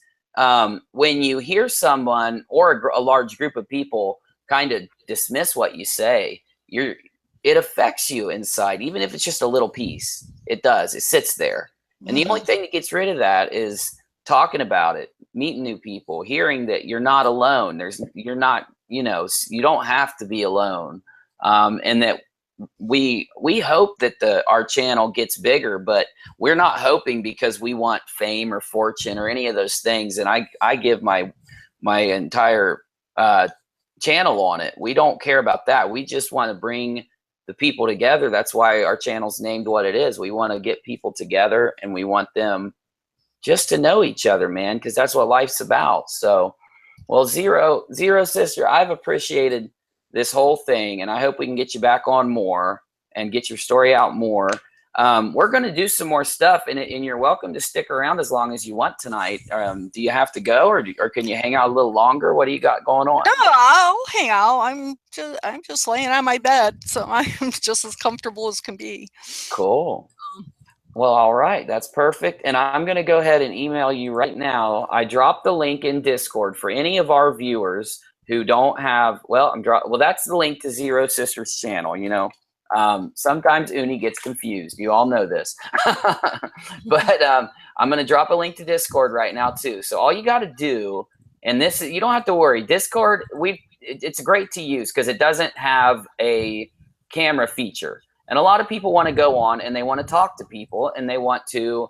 when you hear someone or a large group of people kind of dismiss what you say, it affects you inside, even if it's just a little piece. It does. It sits there. And the only thing that gets rid of that is talking about it, meeting new people, hearing that you're not alone. You're not, you know, you don't have to be alone. And that we hope that our channel gets bigger, but we're not hoping because we want fame or fortune or any of those things. And I give my entire channel on it. We don't care about that. We just want to bring the people together. That's why our channel's named what it is. We want to get people together, and we want them just to know each other, man, because that's what life's about. So, well, ZeroSister, I've appreciated this whole thing, and I hope we can get you back on more and get your story out more. We're going to do some more stuff, and you're welcome to stick around as long as you want tonight. Do you have to go, or can you hang out a little longer? What do you got going on? No, I'll hang out. I'm just laying on my bed, so I'm just as comfortable as can be. Cool. Well, all right, that's perfect. And I'm going to go ahead and email you right now. I dropped the link in Discord for any of our viewers who don't have. Well, that's the link to ZeroSister's channel. You know. Sometimes Uni gets confused. You all know this. But I'm going to drop a link to Discord right now too. So all you got to do, and you don't have to worry. Discord, it's great to use because it doesn't have a camera feature. And a lot of people want to go on and they want to talk to people and they want to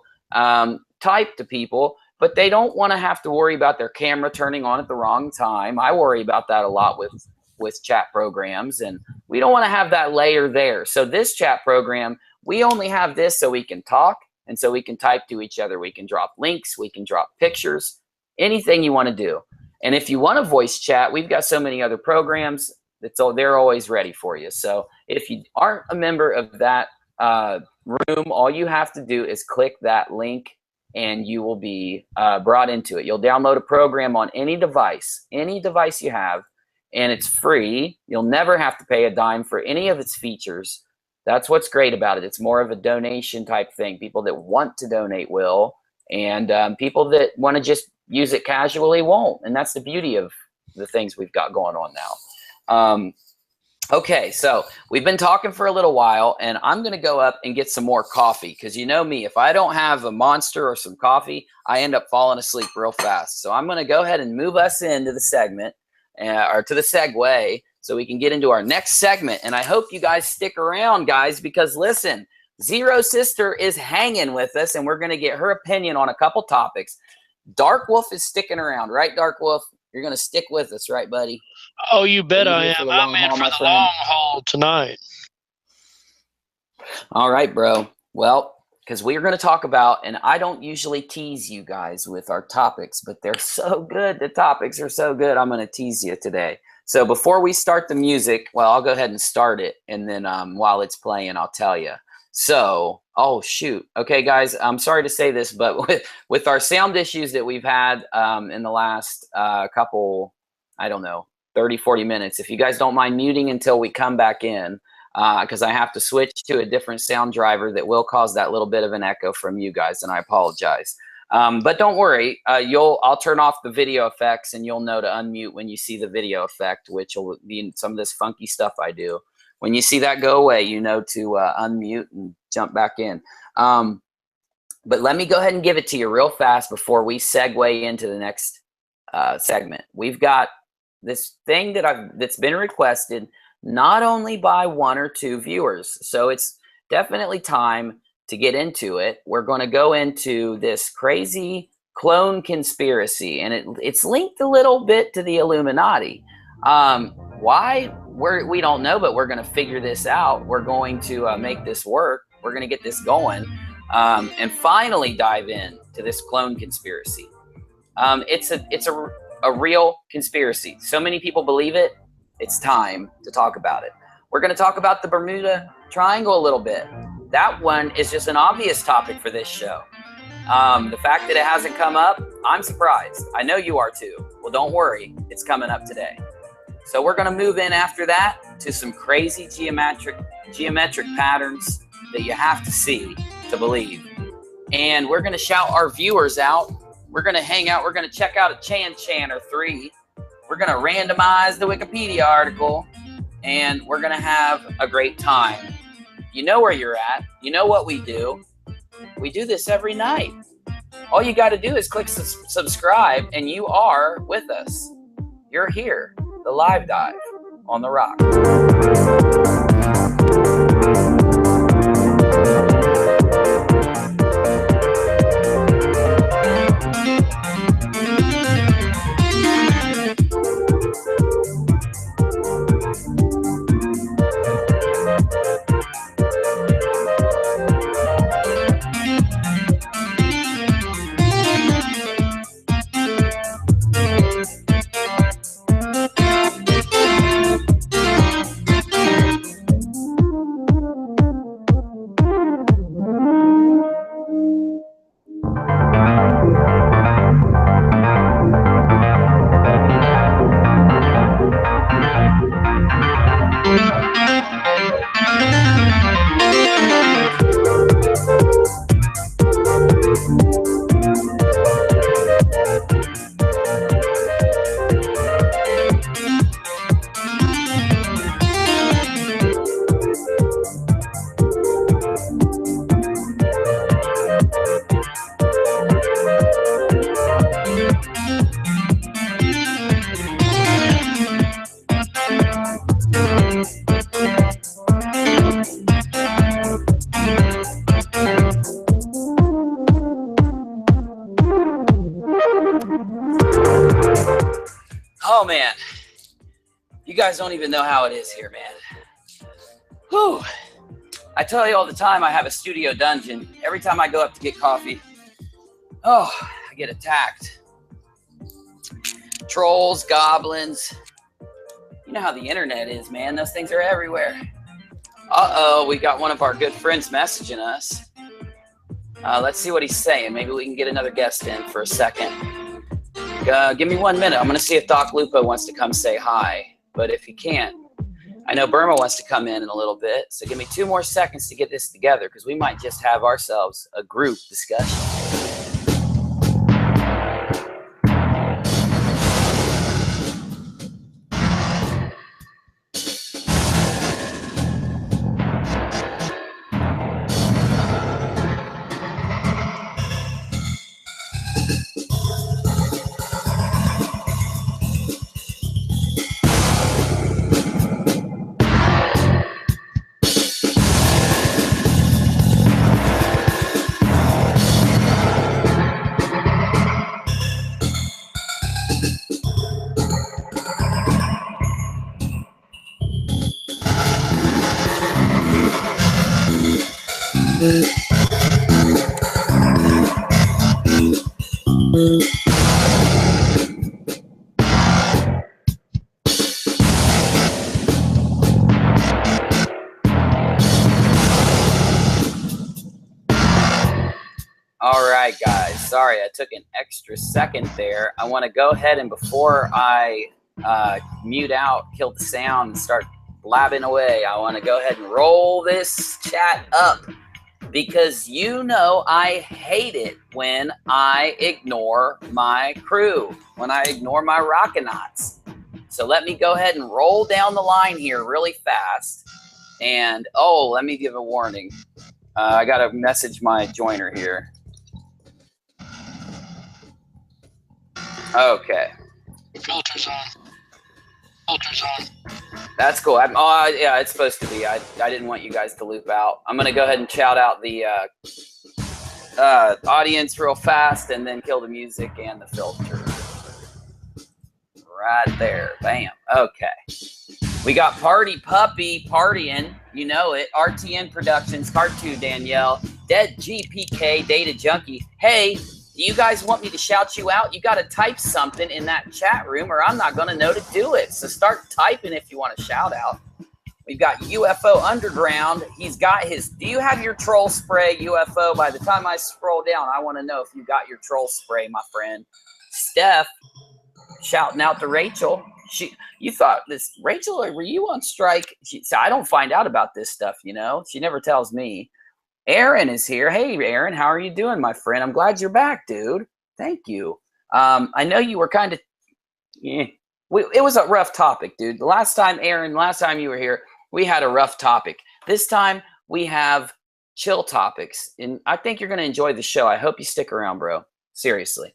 type to people, but they don't want to have to worry about their camera turning on at the wrong time. I worry about that a lot with chat programs, and we don't want to have that layer there. So this chat program, we only have this so we can talk and so we can type to each other. We can drop links, we can drop pictures, anything you want to do. And if you want to voice chat, we've got so many other programs they're always ready for you. So if you aren't a member of that room, all you have to do is click that link and you will be brought into it. You'll download a program on any device you have, and it's free. You'll never have to pay a dime for any of its features. That's what's great about it. It's more of a donation type thing. People that want to donate will, and people that want to just use it casually won't. And that's the beauty of the things we've got going on now. Okay, so we've been talking for a little while, and I'm going to go up and get some more coffee because you know me, if I don't have a Monster or some coffee, I end up falling asleep real fast. So I'm going to go ahead and move us into the segment, or to the segue, so we can get into our next segment. And I hope you guys stick around, guys, because listen, ZeroSister is hanging with us, and we're going to get her opinion on a couple topics. Darkwolf is sticking around, right, Darkwolf? You're going to stick with us, right, buddy? Oh, you bet I am. I'm in for the long haul tonight. All right, bro. Well, because we're going to talk about, and I don't usually tease you guys with our topics, but they're so good. The topics are so good. I'm going to tease you today. So before we start the music, well, I'll go ahead and start it. And then while it's playing, I'll tell you. So, oh, shoot. Okay, guys, I'm sorry to say this, but with our sound issues that we've had in the last couple, I don't know, 30, 40 minutes, if you guys don't mind muting until we come back in, because I have to switch to a different sound driver that will cause that little bit of an echo from you guys, and I apologize. But don't worry, I'll turn off the video effects, and you'll know to unmute when you see the video effect, which will be some of this funky stuff I do. When you see that go away, you know to unmute and jump back in. But let me go ahead and give it to you real fast before we segue into the next segment. We've got this thing that's been requested not only by one or two viewers, so it's definitely time to get into it. We're going to go into this crazy clone conspiracy, and it's linked a little bit to the Illuminati. Why? We don't know, but we're going to figure this out. We're going to make this work. We're going to get this going and finally dive in to this clone conspiracy. It's a real conspiracy. So many people believe it. It's time to talk about it. We're going to talk about the Bermuda Triangle a little bit. That one is just an obvious topic for this show. The fact that it hasn't come up, I'm surprised. I know you are too. Well, don't worry. It's coming up today. So we're going to move in after that to some crazy geometric patterns that you have to see to believe. And we're going to shout our viewers out. We're going to hang out. We're going to check out a Chan or 3. We're going to randomize the Wikipedia article. and we're going to have a great time. You know where you're at. You know what we do. We do this every night. All you got to do is click subscribe, and you are with us. You're here. The Live Dive on the Rock. Oh man, you guys don't even know how it is here, man. Whew. I tell you all the time, I have a studio dungeon. Every time I go up to get coffee, oh, I get attacked. Trolls, goblins. You know how the internet is, man. Those things are everywhere. Uh-oh, we got one of our good friends messaging us. Let's see what he's saying. Maybe we can get another guest in for a second. Give me 1 minute. I'm going to see if Doc Lupo wants to come say hi. But if he can't, I know Burma wants to come in a little bit. So give me 2 more seconds to get this together, because we might just have ourselves a group discussion. All right, guys. Sorry, I took an extra second there. I want to go ahead and before I mute out, kill the sound, and start blabbing away, I want to go ahead and roll this chat up, because you know I hate it when I ignore my crew, when I ignore my Rockinats. So let me go ahead and roll down the line here really fast. And, oh, let me give a warning. I got to message my joiner here. Okay. Filters on. Filters on. That's cool. Oh, yeah, it's supposed to be. I didn't want you guys to loop out. I'm going to go ahead and shout out the audience real fast and then kill the music and the filter. Right there. Bam. Okay. We got Party Puppy partying. You know it. RTN Productions, Cartoon Danielle, Dead GPK, Data Junkie. Hey, do you guys want me to shout you out? You got to type something in that chat room or I'm not going to know to do it. So start typing if you want a shout out. We've got UFO Underground. He's got his, do you have your troll spray, UFO? By the time I scroll down, I want to know if you got your troll spray, my friend. Steph, shouting out to Rachel. You thought this, Rachel, were you on strike? I don't find out about this stuff, you know. She never tells me. Aaron is here. Hey, Aaron, how are you doing, my friend? I'm glad you're back, dude. Thank you. I know you were kind of, it was a rough topic, dude. The last time, Aaron, last time you were here, we had a rough topic. This time we have chill topics, and I think you're going to enjoy the show. I hope you stick around, bro. Seriously.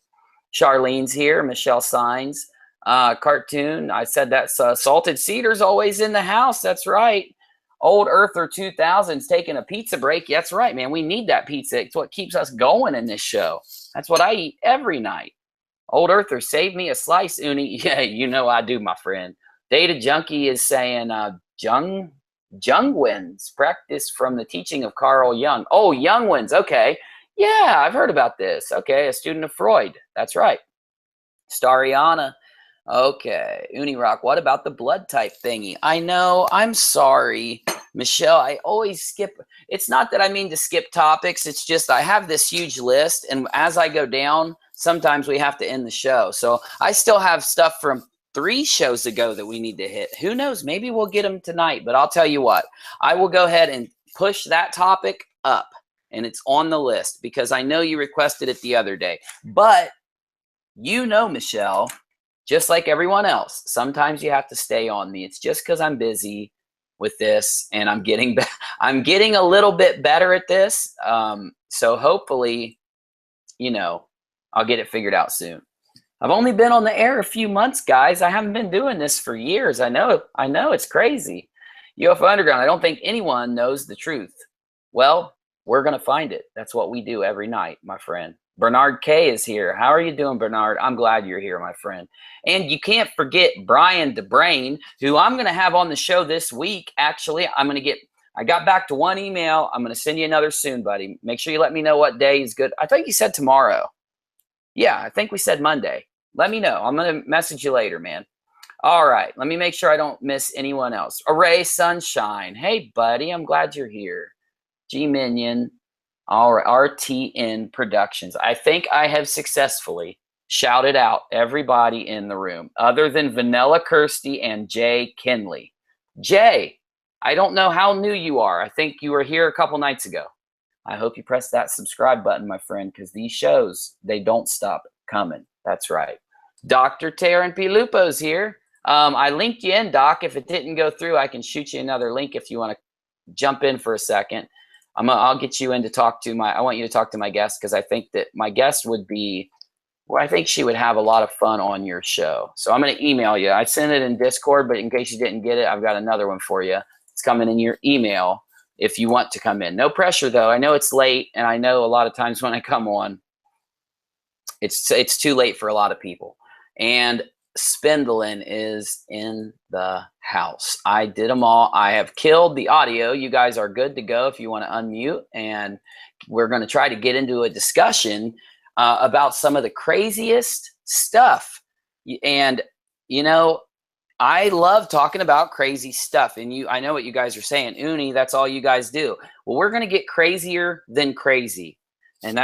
Charlene's here. Michelle Signs. Cartoon. I said that. Salted Cedar's always in the house. That's right. Old Earther 2000's taking a pizza break. That's right, man. We need that pizza. It's what keeps us going in this show. That's what I eat every night. Old Earther, save me a slice, Uni. Yeah, you know I do, my friend. Data Junkie is saying, Jungwins, practice from the teaching of Carl Jung. Oh, Jungwins, okay. Yeah, I've heard about this. Okay, a student of Freud. That's right. Stariana. Okay, Unirock, what about the blood type thingy? I know, I'm sorry, Michelle, I always skip. It's not that I mean to skip topics. It's just I have this huge list, and as I go down, sometimes we have to end the show. So I still have stuff from 3 shows ago that we need to hit. Who knows? Maybe we'll get them tonight, but I'll tell you what. I will go ahead and push that topic up, and it's on the list because I know you requested it the other day. But you know, Michelle, just like everyone else, sometimes you have to stay on me. It's just because I'm busy with this, and I'm getting a little bit better at this. So hopefully, you know, I'll get it figured out soon. I've only been on the air a few months, guys. I haven't been doing this for years. I know it's crazy. UFO Underground, I don't think anyone knows the truth. Well, we're going to find it. That's what we do every night, my friend. Bernard K is here. How are you doing, Bernard? I'm glad you're here, my friend. And you can't forget Brian DeBrain, who I'm going to have on the show this week. Actually, I got back to 1 email. I'm going to send you another soon, buddy. Make sure you let me know what day is good. I think you said tomorrow. Yeah, I think we said Monday. Let me know. I'm going to message you later, man. All right. Let me make sure I don't miss anyone else. Array Sunshine. Hey, buddy. I'm glad you're here. G Minion. All right. RTN Productions. I think I have successfully shouted out everybody in the room other than Vanilla Kirsty and Jay Kinley. Jay, I don't know how new you are. I think you were here a couple nights ago. I hope you press that subscribe button, my friend, because these shows, they don't stop coming. That's right. Dr. Tarrin P. Lupo's here. I linked you in, Doc. If it didn't go through, I can shoot you another link if you want to jump in for a second. I'll get you in to talk to I want you to talk to my guest because I think that my guest would be, well, I think she would have a lot of fun on your show. So I'm going to email you. I sent it in Discord, but in case you didn't get it, I've got another one for you. It's coming in your email if you want to come in. No pressure, though. I know it's late, and I know a lot of times when I come on, it's too late for a lot of people. And Spindlin is in the house. I did them all. I have killed the audio. You guys are good to go if you want to unmute. And we're going to try to get into a discussion about some of the craziest stuff. And, you know, I love talking about crazy stuff. And I know what you guys are saying. Uni, that's all you guys do. Well, we're going to get crazier than crazy. And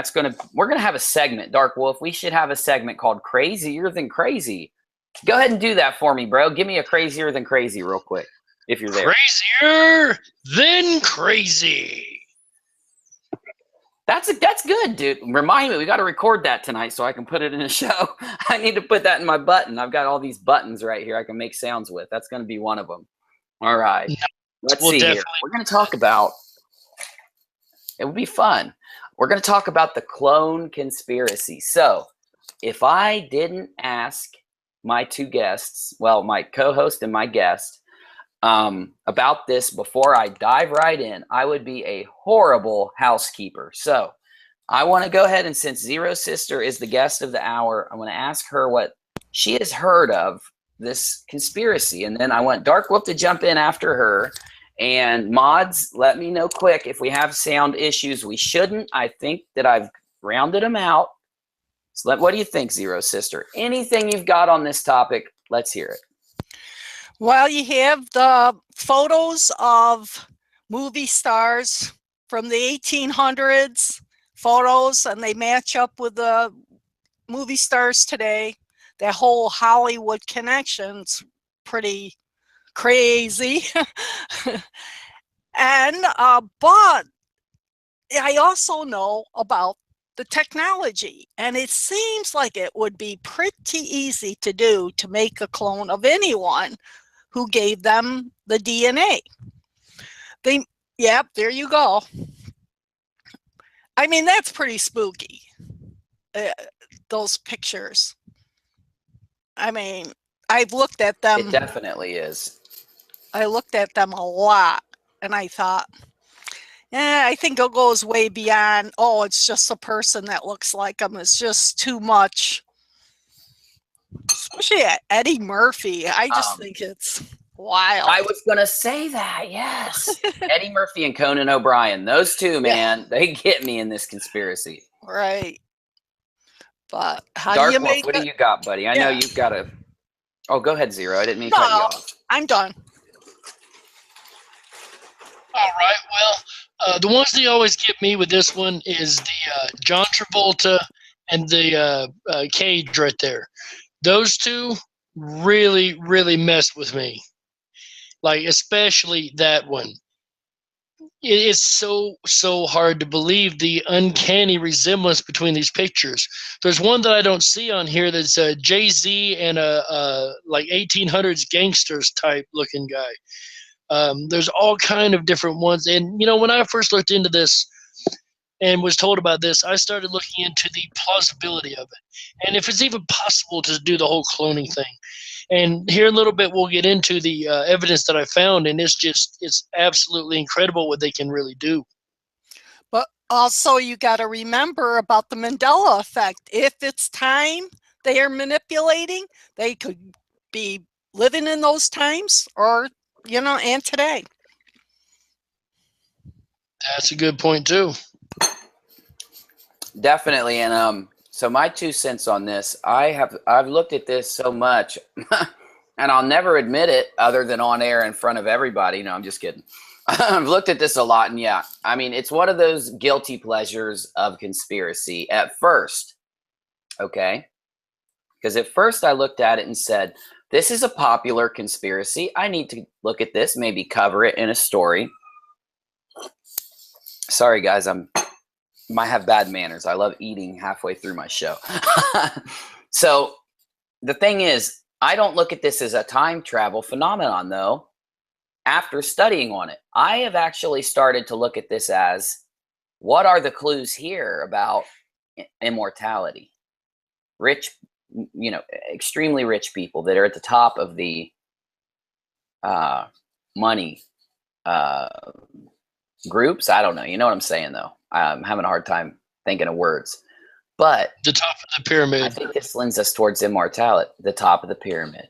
we're going to have a segment, Dark Wolf. We should have a segment called Crazier Than Crazy. Go ahead and do that for me, bro. Give me a crazier than crazy real quick, if you're there. Crazier than crazy. That's good, dude. Remind me, we got to record that tonight so I can put it in a show. I need to put that in my button. I've got all these buttons right here I can make sounds with. That's going to be one of them. All right. Let's see here. We're going to talk about, it would be fun. We're going to talk about the clone conspiracy. So if I didn't ask my 2 guests, well, my co-host and my guest, about this before I dive right in, I would be a horrible housekeeper. So I want to go ahead, and since ZeroSister is the guest of the hour, I want to ask her what she has heard of this conspiracy. And then I want Darkwolf to jump in after her. And mods, let me know quick if we have sound issues. We shouldn't. I think that I've rounded them out. So what do you think, ZeroSister? Anything you've got on this topic, let's hear it. Well, you have the photos of movie stars from the 1800s, photos, and they match up with the movie stars today. That whole Hollywood connection's pretty crazy. And but I also know about the technology. And it seems like it would be pretty easy to do to make a clone of anyone who gave them the DNA. Yep, there you go. I mean, that's pretty spooky, those pictures. I mean, I've looked at them. It definitely is. I looked at them a lot, and I thought, I think it goes way beyond, oh, it's just a person that looks like them. It's just too much. Especially Eddie Murphy. I just think it's wild. I was going to say that, yes. Eddie Murphy and Conan O'Brien. Those two, man, they get me in this conspiracy. Right. But how Darkwolf, do you make what do you got, buddy? I know you've got a... Oh, go ahead, Zero. I didn't mean to cut you off. I'm done. All right. Well, the ones that always get me with this one is the John Travolta and the Cage right there. Those two really, really messed with me. Like, especially that one. It is so hard to believe the uncanny resemblance between these pictures. There's one that I don't see on here that's a Jay-Z and a like 1800s gangsters type looking guy. There's all kind of different ones. And, you know, when I first looked into this and was told about this, I started looking into the plausibility of it. And if it's even possible to do the whole cloning thing. And here in a little bit, we'll get into the evidence that I found. And it's absolutely incredible what they can really do. But also you got to remember about the Mandela effect. If it's time they are manipulating, they could be living in those times or, you know, and today. That's a good point too. Definitely. And so my 2 cents on this, I've looked at this so much and I'll never admit it other than on air in front of everybody. No, I'm just kidding. I've looked at this a lot, and yeah, I mean, it's one of those guilty pleasures of conspiracy at first. Okay. Because at first I looked at it and said, this is a popular conspiracy. I need to look at this, maybe cover it in a story. Sorry, guys, might have bad manners. I love eating halfway through my show. So the thing is, I don't look at this as a time travel phenomenon, though. After studying on it, I have actually started to look at this as, what are the clues here about immortality? Rich, you know, extremely rich people that are at the top of the money groups. I don't know. You know what I'm saying, though. I'm having a hard time thinking of words. But the top of the pyramid. I think this lends us towards immortality. The top of the pyramid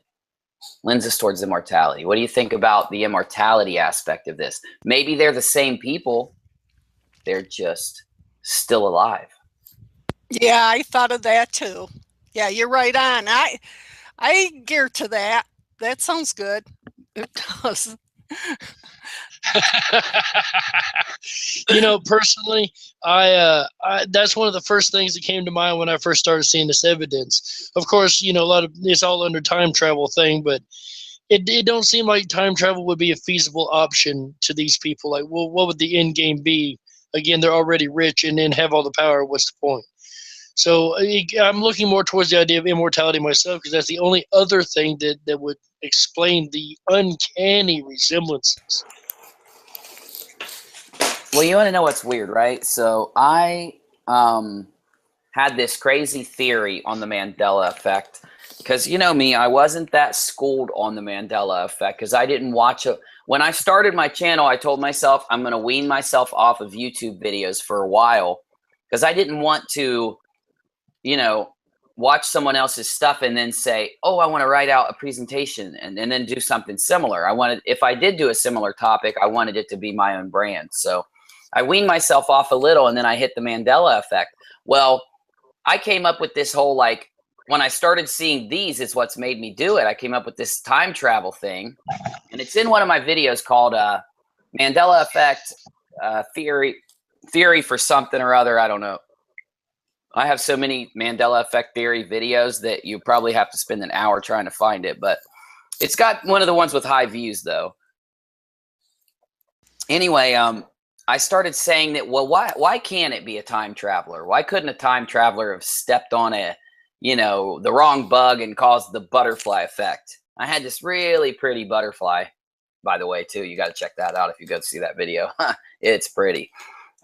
lends us towards immortality. What do you think about the immortality aspect of this? Maybe they're the same people. They're just still alive. Yeah, I thought of that too. Yeah, you're right on. I gear to that. That sounds good. It does. You know, personally, I that's one of the first things that came to mind when I first started seeing this evidence. Of course, you know, a lot of it's all under time travel thing, but it don't seem like time travel would be a feasible option to these people. Like, well, what would the end game be? Again, they're already rich and then have all the power. What's the point? So I'm looking more towards the idea of immortality myself, because that's the only other thing that would explain the uncanny resemblances. Well, you want to know what's weird, right? So I had this crazy theory on the Mandela effect, because you know me, I wasn't that schooled on the Mandela effect because I didn't watch it. When I started my channel, I told myself I'm going to wean myself off of YouTube videos for a while because I didn't want to, you know, watch someone else's stuff and then say, oh, I want to write out a presentation and then do something similar. I wanted, if I did do a similar topic, I wanted it to be my own brand. So I weaned myself off a little, and then I hit the Mandela effect. Well, I came up with this whole, like, when I started seeing these, it's what's made me do it. I came up with this time travel thing, and it's in one of my videos called Mandela Effect theory for something or other. I don't know. I have so many Mandela Effect theory videos that you probably have to spend an hour trying to find it, but it's got one of the ones with high views, though. Anyway, I started saying that, well, why can't it be a time traveler? Why couldn't a time traveler have stepped on a, the wrong bug and caused the butterfly effect? I had this really pretty butterfly, by the way, too. You got to check that out if you go see that video. It's pretty.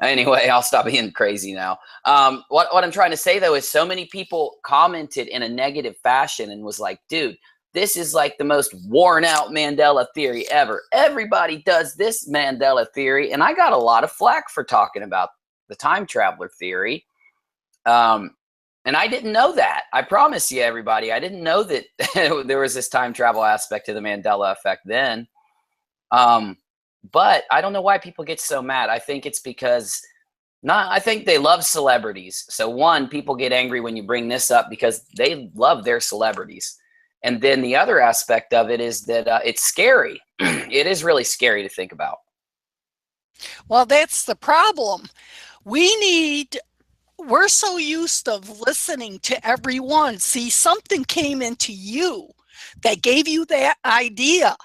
Anyway, I'll stop being crazy now. What I'm trying to say, though, is so many people commented in a negative fashion and was like, dude, this is like the most worn out Mandela theory ever. Everybody does this Mandela theory. And I got a lot of flack for talking about the time traveler theory. And I didn't know that. I promise you, everybody, I didn't know that there was this time travel aspect to the Mandela effect then. But I don't know why people get so mad. I think it's because I think they love celebrities. So one, people get angry when you bring this up because they love their celebrities. And then the other aspect of it is that it's scary. It is really scary to think about. Well, that's the problem. We're so used to listening to everyone. See, something came into you that gave you that idea.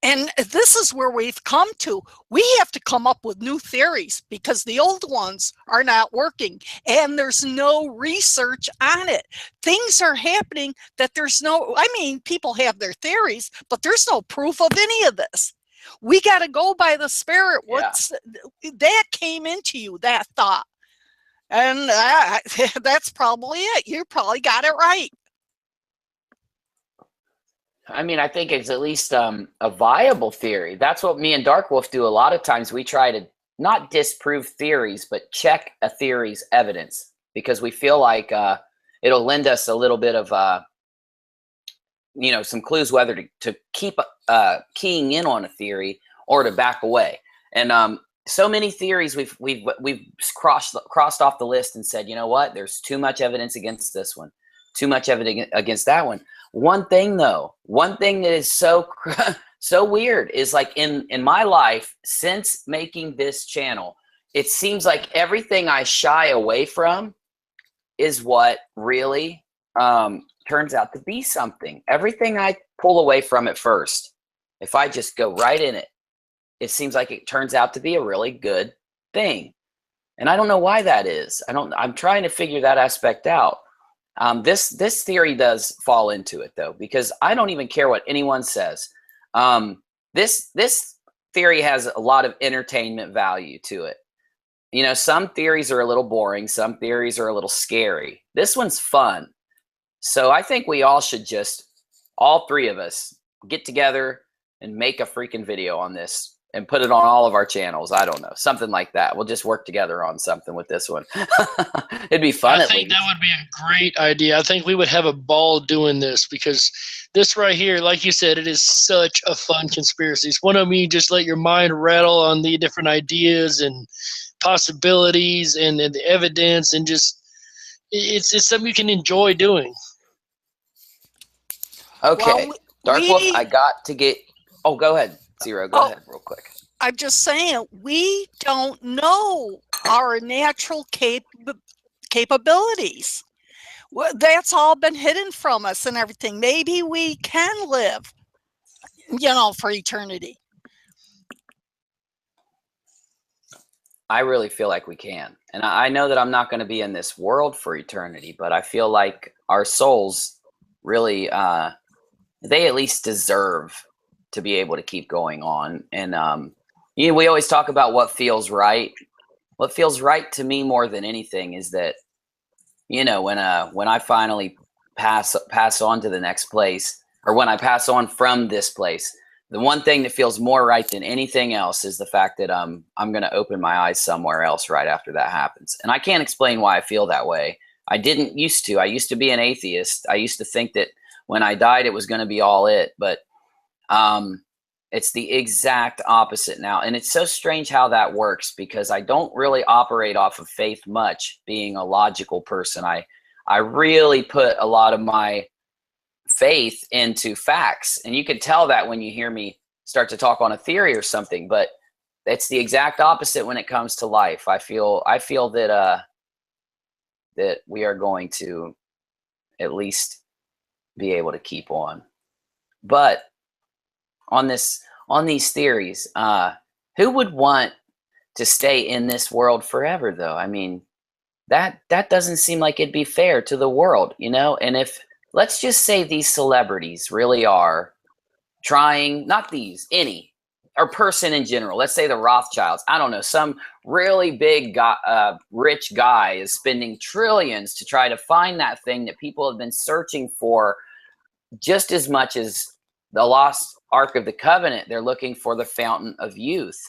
And this is where we've come to. We have to come up with new theories because the old ones are not working and there's no research on it. Things are happening that people have their theories, but there's no proof of any of this. We got to go by the spirit. That came into you, that thought. And that's probably it. You probably got it right. I mean, I think it's at least a viable theory. That's what me and Darkwolf do a lot of times. We try to not disprove theories, but check a theory's evidence because we feel like it'll lend us a little bit of, some clues whether to keep keying in on a theory or to back away. And so many theories we've crossed off the list and said, you know what? There's too much evidence against this one, too much evidence against that one. One thing that is so weird is like in my life since making this channel, it seems like everything I shy away from is what really turns out to be something. Everything I pull away from at first, if I just go right in it, it seems like it turns out to be a really good thing. And I don't know why that is. I'm trying to figure that aspect out. This theory does fall into it though, because I don't even care what anyone says. This theory has a lot of entertainment value to it. Some theories are a little boring. Some theories are a little scary. This one's fun. So I think we all should all three of us, get together and make a freaking video on this and put it on all of our channels. I don't know, something like that. We'll just work together on something with this one. It'd be fun. I think that would be a great idea. I think we would have a ball doing this because this right here, like you said, it is such a fun conspiracy. It's one of me just let your mind rattle on the different ideas and possibilities and the evidence and just it's something you can enjoy doing. Okay, Darkwolf, I got to get. Oh, go ahead, Zero. Go ahead, real quick. I'm just saying, we don't know our natural capabilities. That's all been hidden from us and everything. Maybe we can live, for eternity. I really feel like we can. And I know that I'm not going to be in this world for eternity, but I feel like our souls really, they at least deserve to be able to keep going on. And, we always talk about what feels right. What feels right to me more than anything is that, when I finally pass on to the next place, or when I pass on from this place, the one thing that feels more right than anything else is the fact that I'm going to open my eyes somewhere else right after that happens. And I can't explain why I feel that way. I didn't used to. I used to be an atheist. I used to think that when I died, it was going to be all it. But it's the exact opposite now. And it's so strange how that works because I don't really operate off of faith much, being a logical person. I really put a lot of my faith into facts. And you can tell that when you hear me start to talk on a theory or something, but it's the exact opposite when it comes to life. I feel that that we are going to at least be able to keep on. But on these theories, who would want to stay in this world forever, though. I mean, that doesn't seem like it'd be fair to the world, you know? And if, let's just say these celebrities really are trying, not these, any, or person in general, let's say the Rothschilds, I don't know, some really big guy, rich guy is spending trillions to try to find that thing that people have been searching for just as much as the lost Ark of the Covenant. They're looking for the Fountain of Youth.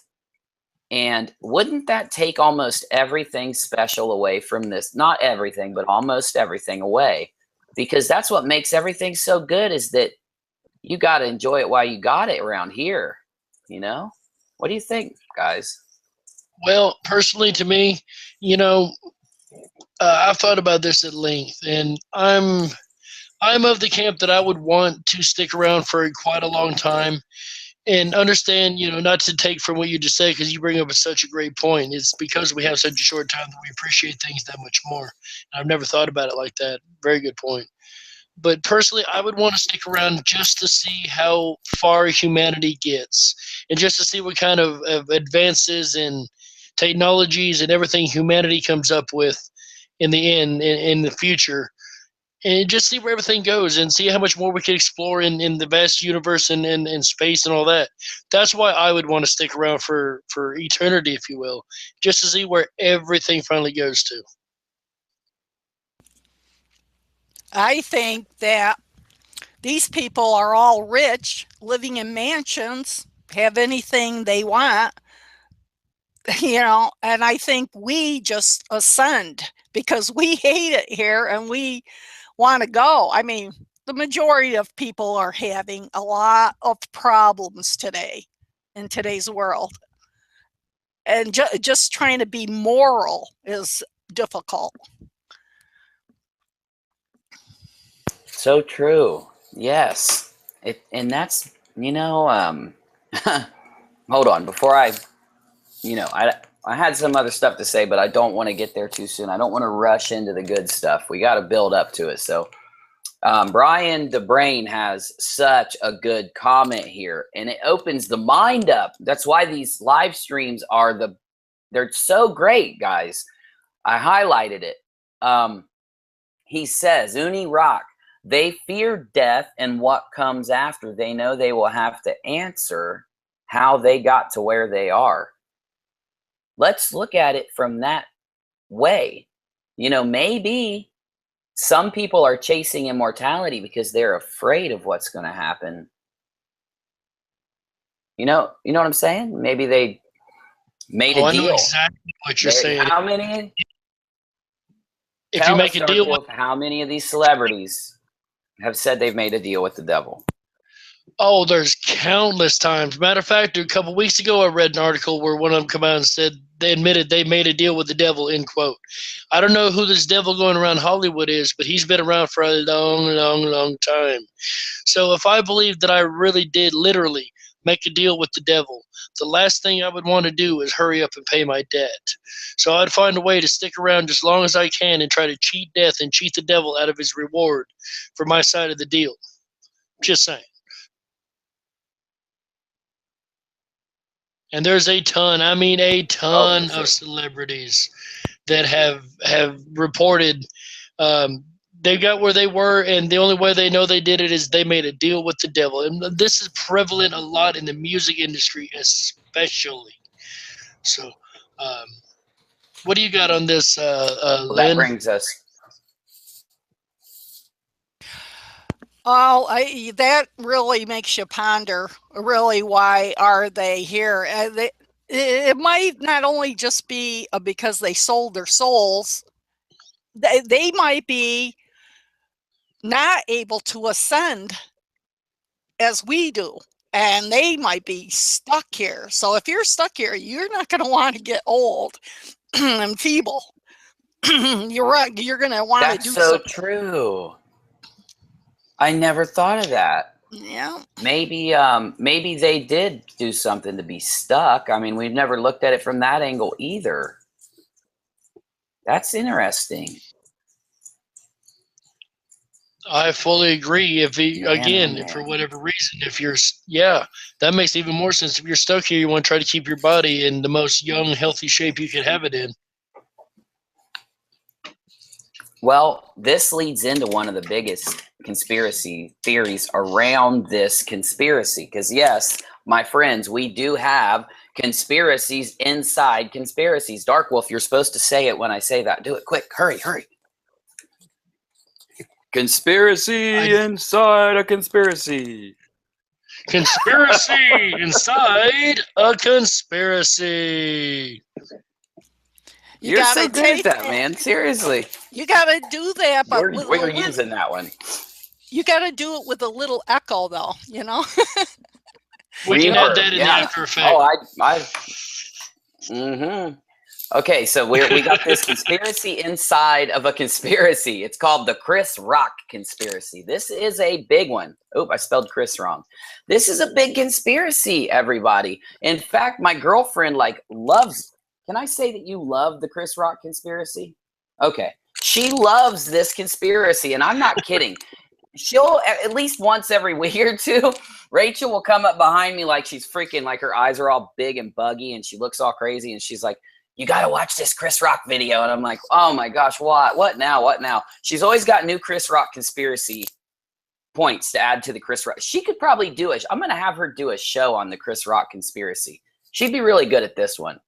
And wouldn't that take almost everything special away from this? Not everything, but almost everything away. Because that's what makes everything so good, is that you got to enjoy it while you got it around here. You know? What do you think, guys? Well, personally, to me, you know, I've thought about this at length, and I'm of the camp that I would want to stick around for quite a long time. And understand, you know, not to take from what you just said, because you bring up such a great point. It's because we have such a short time that we appreciate things that much more. And I've never thought about it like that. Very good point. But personally, I would want to stick around just to see how far humanity gets, and just to see what kind of advances and technologies and everything humanity comes up with in the end, in the future. And just see where everything goes, and see how much more we can explore in the vast universe and space and all that. That's why I would want to stick around for eternity, if you will, just to see where everything finally goes to. I think that these people are all rich, living in mansions, have anything they want, you know, and I think we just ascend because we hate it here and we want to go. I mean, the majority of people are having a lot of problems today in today's world. And just trying to be moral is difficult. So true. Yes. And that's, you know, hold on. Before I, you know, I had some other stuff to say, but I don't want to get there too soon. I don't want to rush into the good stuff. We got to build up to it. So Brian DeBrain has such a good comment here, and it opens the mind up. That's why these live streams are they're so great, guys. I highlighted it. He says, Unirock, they fear death and what comes after. They know they will have to answer how they got to where they are. Let's look at it from that way. You know, maybe some people are chasing immortality because they're afraid of what's going to happen. You know what I'm saying? Maybe they made a deal. I know exactly what you're saying. How many? If you make a deal with how many of these celebrities have said they've made a deal with the devil? Oh, there's countless times. Matter of fact, a couple weeks ago, I read an article where one of them came out and said they admitted they made a deal with the devil, end quote. I don't know who this devil going around Hollywood is, but he's been around for a long, long, long time. So if I believe that I really did literally make a deal with the devil, the last thing I would want to do is hurry up and pay my debt. So I'd find a way to stick around as long as I can and try to cheat death and cheat the devil out of his reward for my side of the deal. Just saying. And there's a ton, I mean a ton of celebrities that have reported they got where they were, and the only way they know they did it is they made a deal with the devil. And this is prevalent a lot in the music industry especially. So what do you got on this, Well, Lynn? that brings us. Oh, that really makes you ponder, really, why are they here? It might not only just be because they sold their souls. They might be not able to ascend as we do, and they might be stuck here. So if you're stuck here, you're not going to want to get old and feeble. You're right. You're going to want to do That's so something. true. I never thought of that. Yeah. Maybe they did do something to be stuck. I mean, we've never looked at it from that angle either. That's interesting. I fully agree. If he, Man, again, oh, man. for whatever reason, if you're, that makes even more sense. If you're stuck here, you want to try to keep your body in the most young, healthy shape you can have it in. Well, this leads into one of the biggest conspiracy theories around this conspiracy. Because, yes, my friends, we do have conspiracies inside conspiracies. Darkwolf, you're supposed to say it when I say that. Do it quick. Hurry, hurry. Conspiracy inside a conspiracy. Conspiracy inside a conspiracy. You're so good at that, man. Seriously. You got to do that, but We're using that one. You got to do it with a little echo, though. You know. We can add that in the After Effects. Oh, Okay, so we got this conspiracy inside of a conspiracy. It's called the Chris Rock conspiracy. This is a big one. Oh, I spelled Chris wrong. This is a big conspiracy, everybody. In fact, my girlfriend loves. Can I say that you love the Chris Rock conspiracy? Okay, she loves this conspiracy, and I'm not kidding. She'll at least once every week or two, Rachel will come up behind me like she's freaking, like her eyes are all big and buggy, and she looks all crazy, and she's like, you got to watch this Chris Rock video. And I'm like, oh my gosh, what? What now? What now? She's always got new Chris Rock conspiracy points to add to the Chris Rock. She could probably do it. I'm going to have her do a show on the Chris Rock conspiracy. She'd be really good at this one.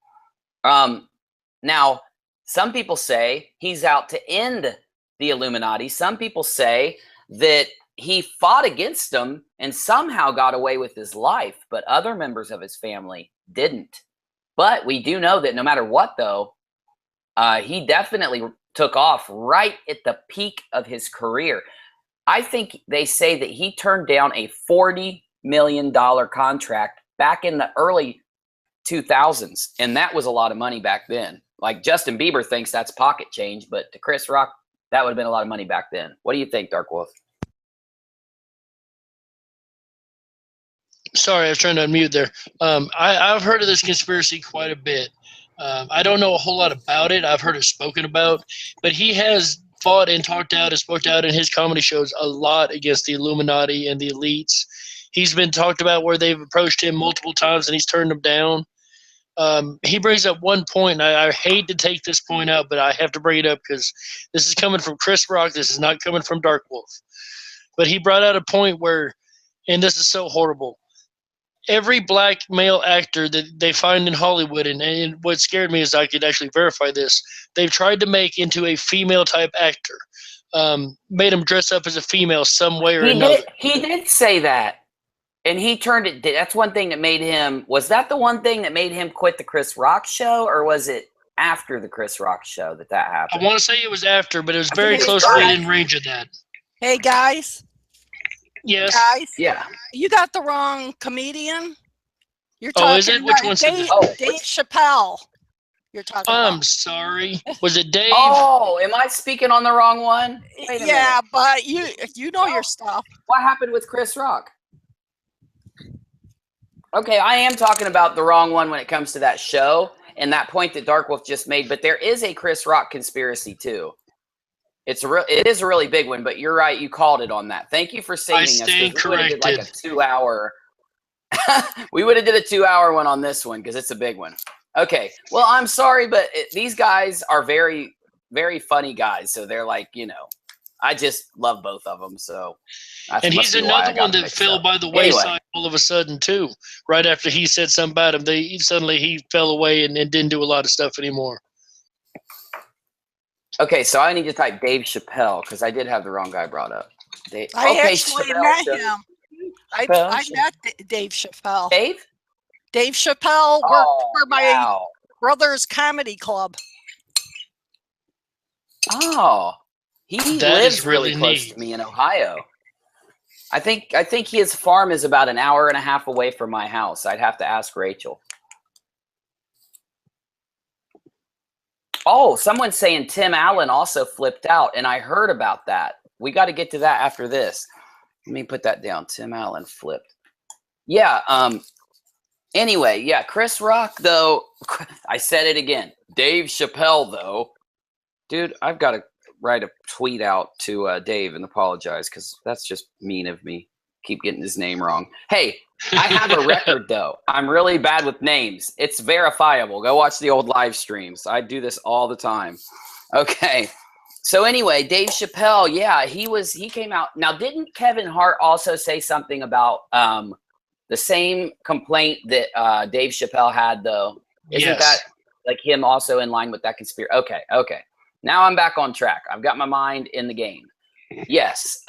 Now, some people say he's out to end the Illuminati. Some people say that he fought against them and somehow got away with his life, but other members of his family didn't. But we do know that no matter what, though, he definitely took off right at the peak of his career. I think they say that he turned down a $40 million contract back in the early 2000s, and that was a lot of money back then. Like Justin Bieber thinks that's pocket change, but to Chris Rock, that would have been a lot of money back then. What do you think, Darkwolf? Sorry, I was trying to unmute there. I've heard of this conspiracy quite a bit. I don't know a whole lot about it. I've heard it spoken about, but he has fought and talked out and spoke out in his comedy shows a lot against the Illuminati and the elites. He's been talked about where they've approached him multiple times and he's turned them down. He brings up one point, and I hate to take this point out, but I have to bring it up because this is coming from Chris Rock. This is not coming from Darkwolf. But he brought out a point where, and this is so horrible, every black male actor that they find in Hollywood, and what scared me is I could actually verify this, they've tried to make into a female-type actor, made him dress up as a female some way or another. He did say that. And he turned it. That's one thing that made him. Was that the one thing that made him quit the Chris Rock show, or was it after the Chris Rock show that happened? I want to say it was after, but it was very close within range of that. Hey guys. Yes. Guys. Yeah. You got the wrong comedian. You're talking is it? Which one's Dave Chappelle. You're talking I'm about. sorry. Was it Dave? Oh, am I speaking on the wrong one? Wait a minute. But you know your stuff. What happened with Chris Rock? Okay, I am talking about the wrong one when it comes to that show and that point that Darkwolf just made, but there is a Chris Rock conspiracy too. It is a really big one, but you're right, you called it on that. Thank you for saving us. I stand corrected. Like a 2-hour. We would have did a 2-hour one on this one because it's a big one. Okay, well, I'm sorry, but these guys are very, very funny guys, so they're like, I just love both of them. So, and he's another one that fell by the wayside all of a sudden too. Right after he said something about him, suddenly he fell away and didn't do a lot of stuff anymore. Okay, so I need to type Dave Chappelle because I did have the wrong guy brought up. I actually met him. I met Dave Chappelle. Dave Chappelle worked for my brother's comedy club. Oh. He lives really close to me in Ohio. I think his farm is about an hour and a half away from my house. I'd have to ask Rachel. Oh, someone's saying Tim Allen also flipped out, and I heard about that. We got to get to that after this. Let me put that down. Tim Allen flipped. Yeah. Anyway, yeah, Chris Rock, though, I said it again. Dave Chappelle, though. Dude, I've got to write a tweet out to Dave and apologize because that's just mean of me. Keep getting his name wrong. Hey, I have a record though. I'm really bad with names. It's verifiable. Go watch the old live streams. I do this all the time. Okay. So anyway, Dave Chappelle, yeah, he came out. Now, didn't Kevin Hart also say something about the same complaint that Dave Chappelle had though? Isn't that like him also in line with that conspiracy? Okay, okay. Now I'm back on track. I've got my mind in the game. Yes.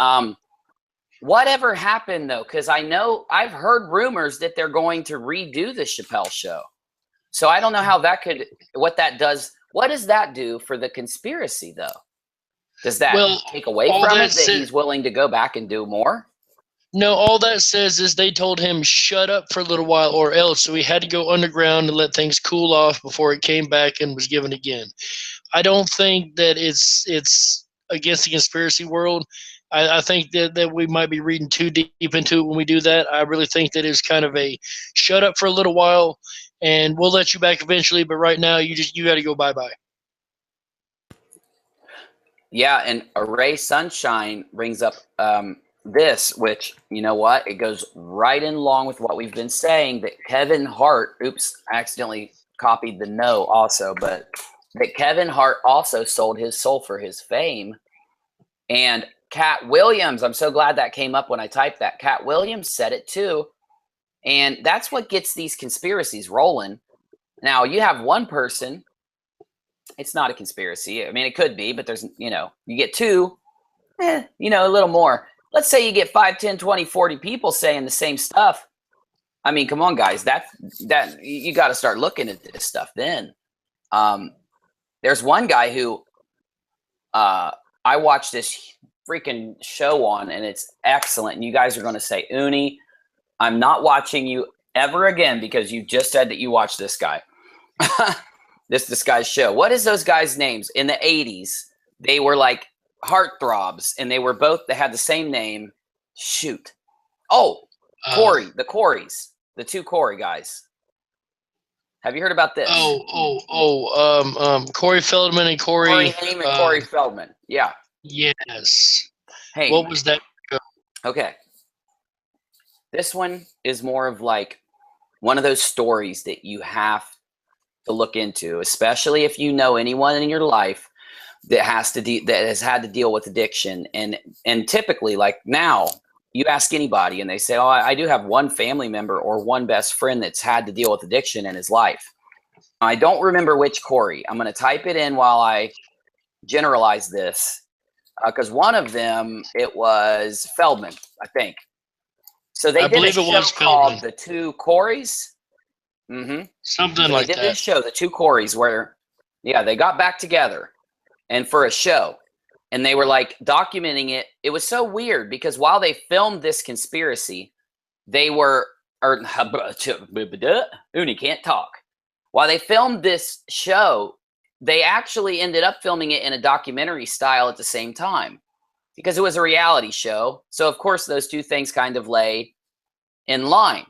Whatever happened though? Because I know I've heard rumors that they're going to redo the Chappelle show. So I don't know how that could, what that does. What does that do for the conspiracy though? Does that take away from it that he's willing to go back and do more? No, all that says is they told him shut up for a little while or else. So he had to go underground and let things cool off before it came back and was given again. I don't think that it's against the conspiracy world. I think that we might be reading too deep into it when we do that. I really think that it's kind of a shut up for a little while and we'll let you back eventually. But right now you got to go bye-bye. Yeah, and Array Sunshine brings up this, which, you know what? It goes right in along with what we've been saying, that Kevin Hart, oops, I accidentally copied the no also, but that Kevin Hart also sold his soul for his fame. And Cat Williams, I'm so glad that came up when I typed that. Cat Williams said it too. And that's what gets these conspiracies rolling. Now, you have one person. It's not a conspiracy. I mean, it could be, but there's, you know, you get two, you know, a little more. Let's say you get 5, 10, 20, 40 people saying the same stuff. I mean, come on, guys. That you got to start looking at this stuff then. There's one guy who I watched this freaking show on, and it's excellent. And you guys are going to say, Uni, I'm not watching you ever again because you just said that you watched this guy. This guy's show. What is those guys' names? In the 80s, they were like heartthrobs, and they had the same name. Shoot. Oh, Corey, the Coreys, the two Corey guys. Have you heard about this? Corey Feldman and Corey Haim and Corey Feldman. Yeah. Yes. Hey. What was that? Okay. This one is more of like one of those stories that you have to look into, especially if you know anyone in your life that has had to deal with addiction. And typically, like now, you ask anybody and they say, oh, I do have one family member or one best friend that's had to deal with addiction in his life. I don't remember which Corey. I'm going to type it in while I generalize this, because one of them, it was Feldman, I think. So they did a show called The Two Coreys. Mm-hmm. Something like that. They did this show, The Two Coreys, where, yeah, they got back together and for a show. And they were like documenting it. It was so weird because while they filmed this conspiracy, they were, Uni can't talk. While they filmed this show, they actually ended up filming it in a documentary style at the same time because it was a reality show. So, of course, those two things kind of lay in line.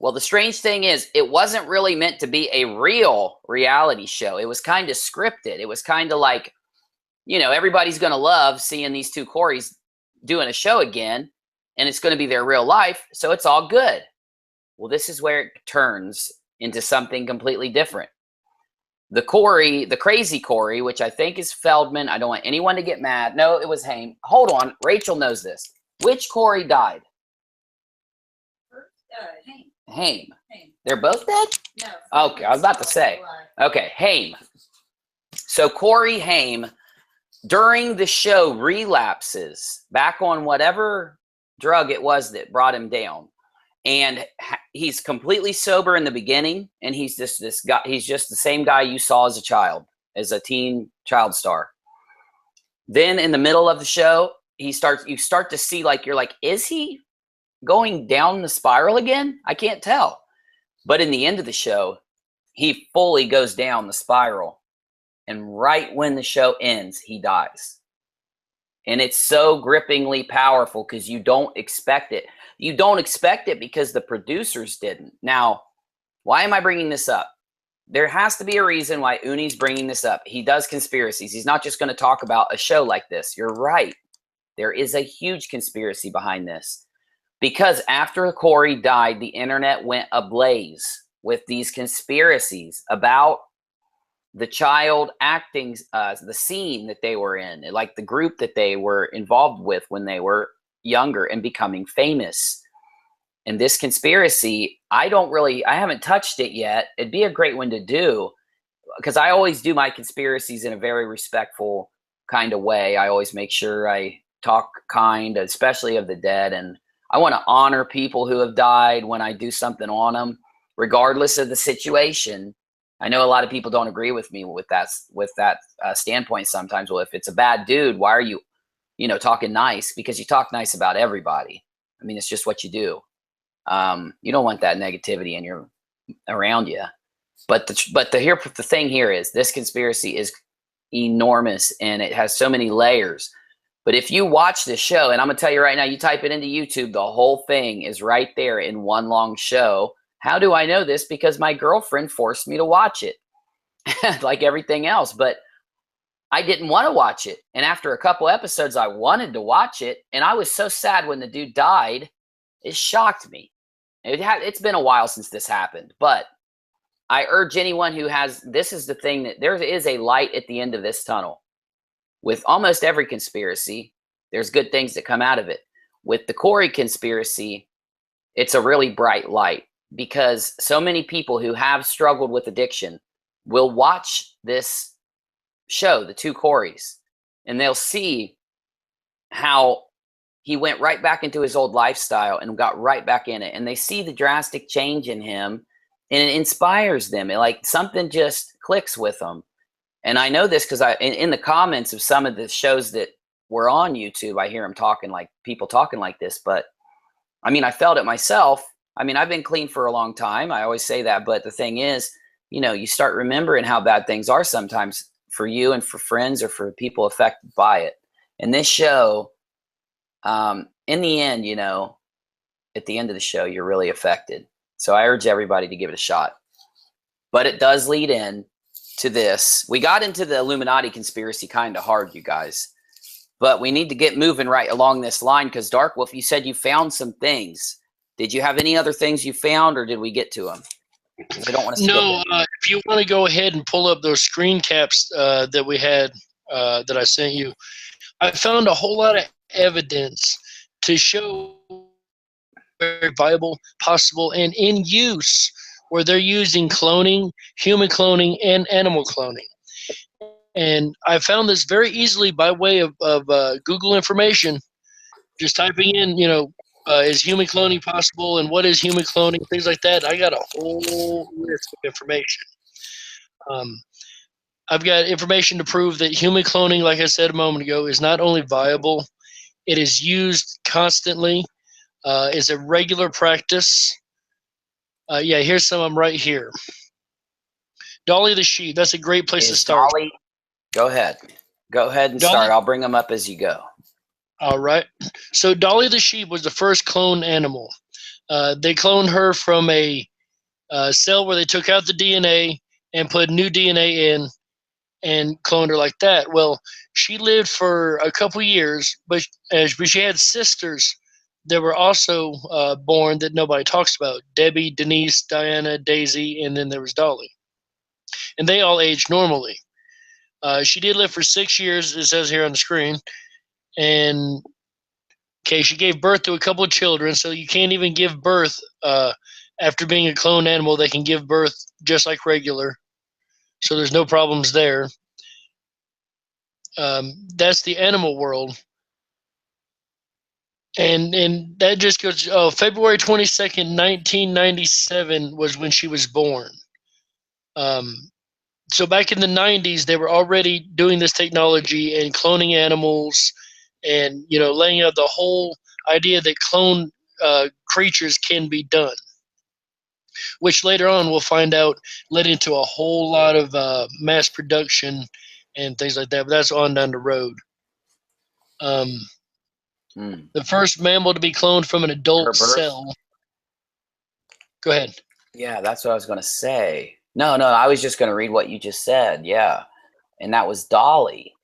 Well, the strange thing is it wasn't really meant to be a real reality show. It was kind of scripted. It was kind of like, you know, everybody's going to love seeing these two Coreys doing a show again, and it's going to be their real life, so it's all good. Well, this is where it turns into something completely different. The crazy Corey, which I think is Feldman. I don't want anyone to get mad. No, it was Haim. Hold on. Rachel knows this. Which Corey died? Haim. They're both dead? No. Okay, I was about to say. Okay, Haim. So Corey Haim, during the show, relapses back on whatever drug it was that brought him down. And he's completely sober in the beginning, and he's just this guy. He's just the same guy you saw as a child, as a teen child star. Then in the middle of the show, you start to see, like, you're like, is he going down the spiral again? I can't tell. But in the end of the show, he fully goes down the spiral. And right when the show ends, he dies. And it's so grippingly powerful because you don't expect it. You don't expect it because the producers didn't. Now, why am I bringing this up? there has to be a reason why Uni's bringing this up. He does conspiracies. He's not just going to talk about a show like this. You're right. There is a huge conspiracy behind this. Because after Corey died, the internet went ablaze with these conspiracies about the child acting, the scene that they were in, like the group that they were involved with when they were younger and becoming famous. And this conspiracy, I haven't touched it yet. It'd be a great one to do, because I always do my conspiracies in a very respectful kind of way. I always make sure I talk kind, especially of the dead. And I want to honor people who have died when I do something on them, regardless of the situation. I know a lot of people don't agree with me with that standpoint sometimes. Well, if it's a bad dude, why are you, talking nice? Because you talk nice about everybody. I mean, it's just what you do. You don't want that negativity around you. But the thing here is, this conspiracy is enormous and it has so many layers. But if you watch this show, and I'm going to tell you right now, you type it into YouTube, the whole thing is right there in one long show. How do I know this? Because my girlfriend forced me to watch it, like everything else. But I didn't want to watch it. And after a couple episodes, I wanted to watch it. And I was so sad when the dude died. It shocked me. It's been a while since this happened. But I urge anyone who has, this is the thing, that there is a light at the end of this tunnel. With almost every conspiracy, there's good things that come out of it. With the Corey conspiracy, it's a really bright light, because so many people who have struggled with addiction will watch this show, The Two Coreys, and they'll see how he went right back into his old lifestyle and got right back in it. And they see the drastic change in him, and it inspires them. Like something just clicks with them. And I know this because in the comments of some of the shows that were on YouTube, I hear people talking like this. But I mean, I felt it myself. I mean, I've been clean for a long time. I always say that. But the thing is, you start remembering how bad things are sometimes for you and for friends or for people affected by it. And this show, in the end, at the end of the show, you're really affected. So I urge everybody to give it a shot. But it does lead in to this. We got into the Illuminati conspiracy kind of hard, you guys. But we need to get moving right along this line, because Darkwolf, you said you found some things. Did you have any other things you found, or did we get to them? I don't want to skip No, if you want to go ahead and pull up those screen caps that we had, that I sent you, I found a whole lot of evidence to show very viable, possible, and in use, where they're using cloning, human cloning, and animal cloning. And I found this very easily by way of Google information, just typing in, is human cloning possible and what is human cloning, things like that. I got a whole list of information. I've got information to prove that human cloning, like I said a moment ago, is not only viable, it is used constantly, is a regular practice. Yeah, here's some of them right here. Dolly the sheep, that's a great place to start. Dolly, go ahead and start. I'll bring them up as you go. All right. So Dolly the sheep was the first cloned animal. They cloned her from a cell where they took out the DNA and put new DNA in and cloned her like that. Well, she lived for a couple years, but she had sisters that were also born that nobody talks about. Debbie, Denise, Diana, Daisy, and then there was Dolly. And they all aged normally. She did live for 6 years, it says here on the screen. And, okay, she gave birth to a couple of children, so you can't even give birth after being a cloned animal. They can give birth just like regular. So there's no problems there. That's the animal world. And that just goes, February 22nd, 1997 was when she was born. So back in the 90s, they were already doing this technology and cloning animals and, laying out the whole idea that cloned creatures can be done, which later on we'll find out led into a whole lot of mass production and things like that. But that's on down the road. The first mammal to be cloned from an adult cell. Go ahead. Yeah, that's what I was going to say. No, I was just going to read what you just said. Yeah. And that was Dolly.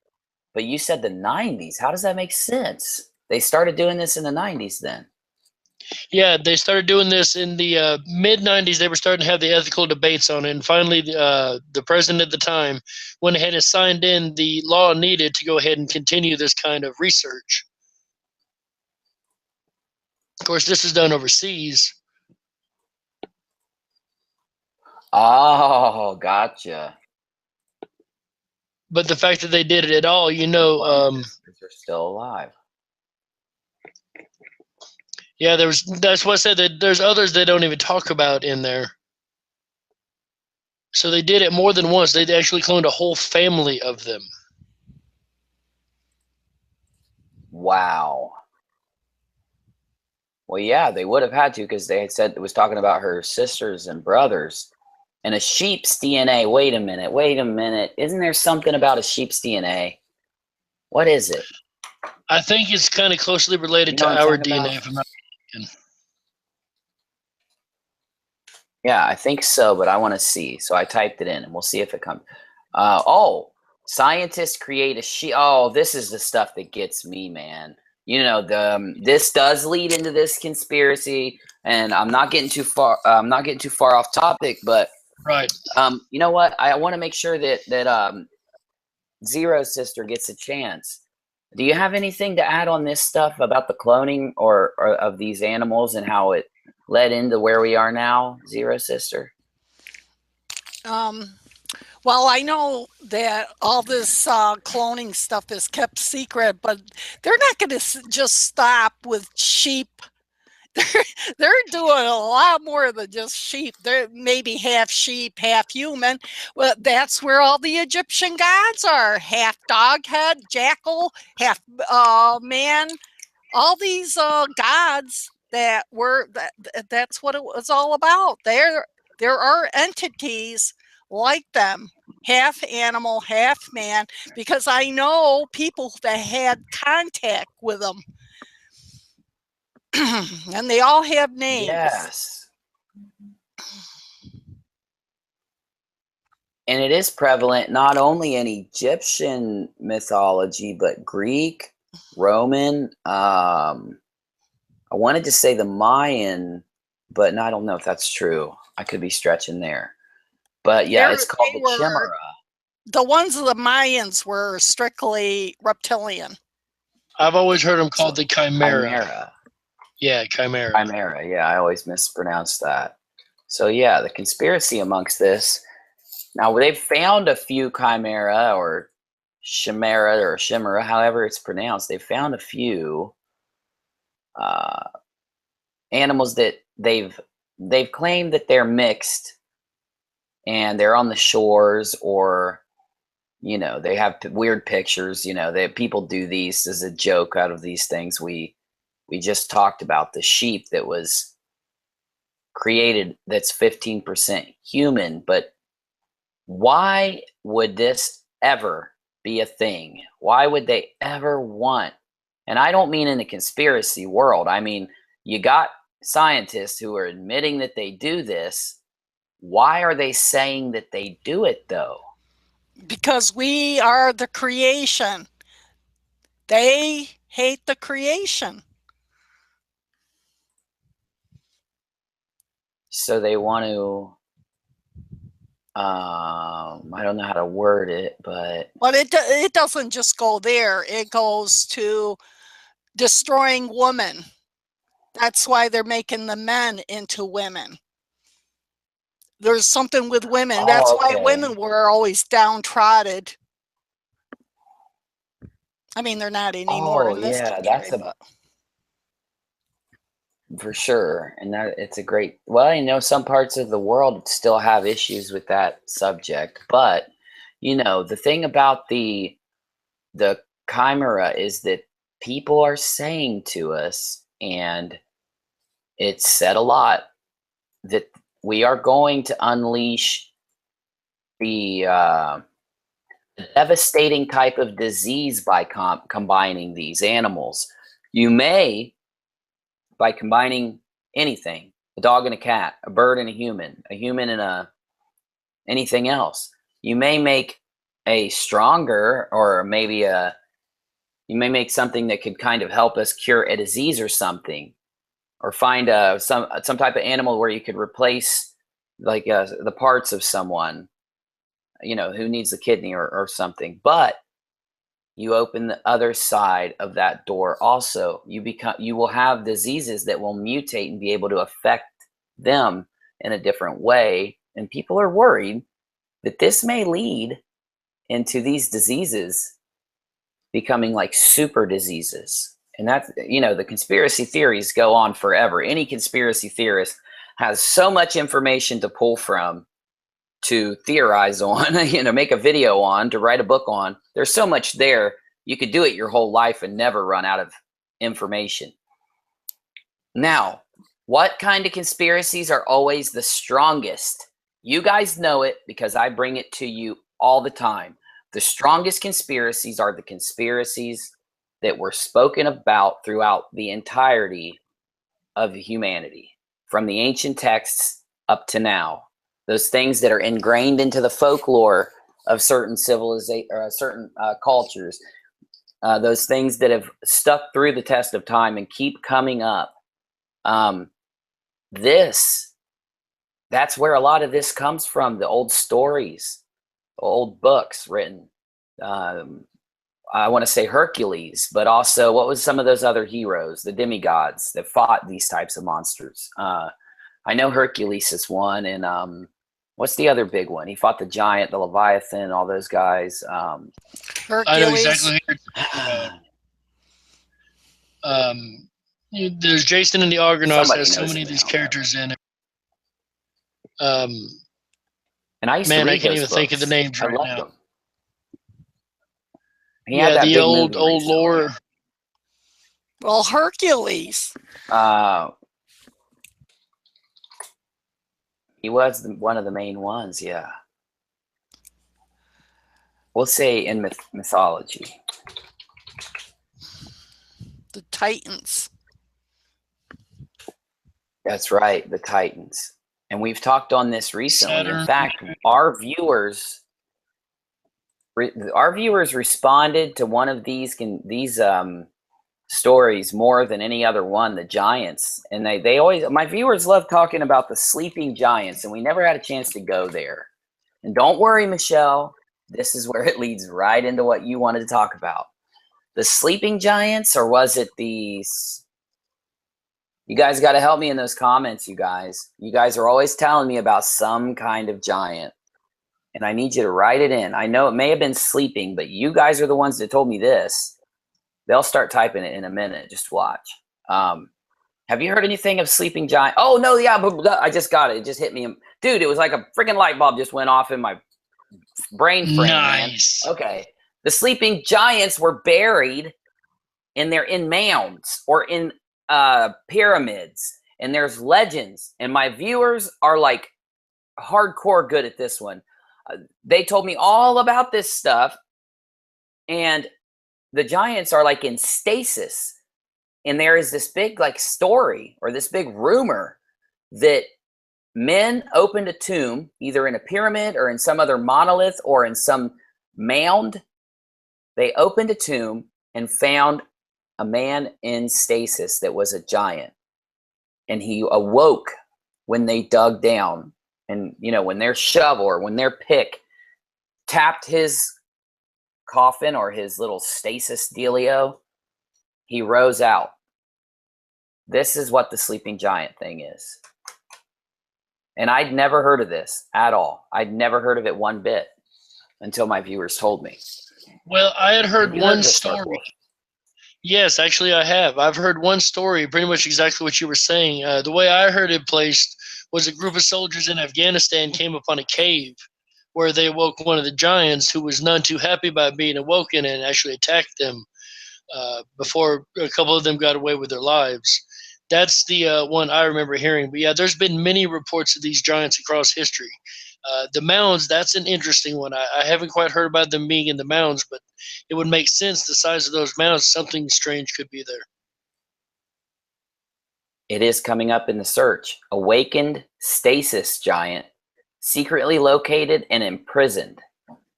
But you said the 90s. How does that make sense? They started doing this in the 90s then. Yeah, they started doing this in the mid 90s. They were starting to have the ethical debates on it. And finally, the president at the time went ahead and signed in the law needed to go ahead and continue this kind of research. Of course, this is done overseas. Oh, gotcha. But the fact that they did it at all, you know, they're still alive. Yeah, that's what I said, that there's others they don't even talk about in there. So they did it more than once. They actually cloned a whole family of them. Wow. Well, yeah, they would have had to, because they had said it was talking about her sisters and brothers. And a sheep's DNA. Wait a minute. Isn't there something about a sheep's DNA? What is it? I think it's kind of closely related to our DNA, if I'm not mistaken. Yeah, I think so, but I want to see. So I typed it in, and we'll see if it comes. Oh, scientists create a sheep. Oh, this is the stuff that gets me, man. You know, this does lead into this conspiracy, and I'm not getting too far. I'm not getting too far off topic, but right. You know what? I want to make sure that ZeroSister gets a chance. Do you have anything to add on this stuff about the cloning or of these animals and how it led into where we are now, ZeroSister? Well, I know that all this cloning stuff is kept secret, but they're not going to just stop with sheep. They're doing a lot more than just sheep. They're maybe half sheep, half human. Well, that's where all the Egyptian gods are. Half dog head, jackal, half man. All these gods that were, that's what it was all about. There are entities like them, half animal, half man, because I know people that had contact with them. And they all have names. Yes. And it is prevalent not only in Egyptian mythology, but Greek, Roman. I wanted to say the Mayan, but I don't know if that's true. I could be stretching there. But yeah, it's called the Chimera. The ones of the Mayans were strictly reptilian. I've always heard them called the Chimera. Chimera. Yeah, Chimera. Chimera. Yeah, I always mispronounce that. So yeah, the conspiracy amongst this. Now they've found a few Chimera or Chimera, however it's pronounced. They've found a few animals that they've claimed that they're mixed, and they're on the shores, or you know, they have weird pictures. You know, people do these as a joke out of these things. We just talked about the sheep that was created that's 15% human, but why would this ever be a thing? Why would they ever want? And I don't mean in the conspiracy world. I mean, you got scientists who are admitting that they do this. Why are they saying that they do it, though? Because we are the creation. They hate the creation. So they want to, I don't know how to word it, but it doesn't just go there. It goes to destroying women. That's why they're making the men into women. There's something with women. That's why women were always downtrodden. I mean, they're not anymore in this country. That's for sure. And that it's a great, well, I know some parts of the world still have issues with that subject, but you know, the thing about the Chimera is that people are saying to us, and it's said a lot, that we are going to unleash the devastating type of disease by combining these animals. You may, by combining anything, a dog and a cat, a bird and a human and anything else. You may make a stronger, or maybe you may make something that could kind of help us cure a disease or something, or find some type of animal where you could replace like the parts of someone, who needs a kidney or something. But you open the other side of that door also. You will have diseases that will mutate and be able to affect them in a different way. And people are worried that this may lead into these diseases becoming like super diseases. And that's, the conspiracy theories go on forever. Any conspiracy theorist has so much information to pull from, to theorize on, make a video on, to write a book on. There's so much there. You could do it your whole life and never run out of information. Now, what kind of conspiracies are always the strongest? You guys know it because I bring it to you all the time. The strongest conspiracies are the conspiracies that were spoken about throughout the entirety of humanity, from the ancient texts up to now. Those things that are ingrained into the folklore of certain civilizations, or certain cultures. Those things that have stuck through the test of time and keep coming up. That's where a lot of this comes from. The old stories, old books written. I want to say Hercules, but also what was some of those other heroes, the demigods that fought these types of monsters. I know Hercules is one, and what's the other big one? He fought the giant, the Leviathan, all those guys. Hercules. I know exactly who you're talking about. There's Jason and the Argonauts. Has so many of these characters in it. And I used to read I can't those even think of the names right now. Them. Yeah, the old lore. Well, Hercules. He was one of the main ones, yeah. We'll say in mythology. The Titans. That's right, the Titans. And we've talked on this recently. Saturn. In fact, our viewers responded to one of these stories more than any other one, the giants. And they always, my viewers love talking about the sleeping giants, and we never had a chance to go there. And don't worry, Michelle, this is where it leads right into what you wanted to talk about. The sleeping giants, or was it these? You guys got to help me in those comments, you guys. You guys are always telling me about some kind of giant, and I need you to write it in. I know it may have been sleeping, but you guys are the ones that told me this. They'll start typing it in a minute. Just watch. Have you heard anything of sleeping giant? Oh, no, yeah, I just got it. It just hit me. Dude, it was like a freaking light bulb just went off in my brain frame, Nice. man. Okay. The sleeping giants were buried, and they're in mounds or in pyramids, and there's legends. And my viewers are like hardcore good at this one. They told me all about this stuff, and the giants are like in stasis. And there is this big like story, or this big rumor, that men opened a tomb, either in a pyramid or in some other monolith or in some mound. They opened a tomb and found a man in stasis that was a giant. And he awoke when they dug down. And, when their shovel or when their pick tapped his coffin or his little stasis dealio, he rose out. This is what the sleeping giant thing is. And I'd never heard of this at all. I'd never heard of it one bit until my viewers told me. Well, I had heard one story. Darkwolf? Yes, actually I have. I've heard one story, pretty much exactly what you were saying. The way I heard it placed was a group of soldiers in Afghanistan came upon a cave where they awoke one of the giants, who was none too happy about being awoken, and actually attacked them before a couple of them got away with their lives. That's the one I remember hearing. But yeah, there's been many reports of these giants across history. The mounds, that's an interesting one. I haven't quite heard about them being in the mounds, but it would make sense, the size of those mounds, something strange could be there. It is coming up in the search. Awakened stasis giant secretly located and imprisoned.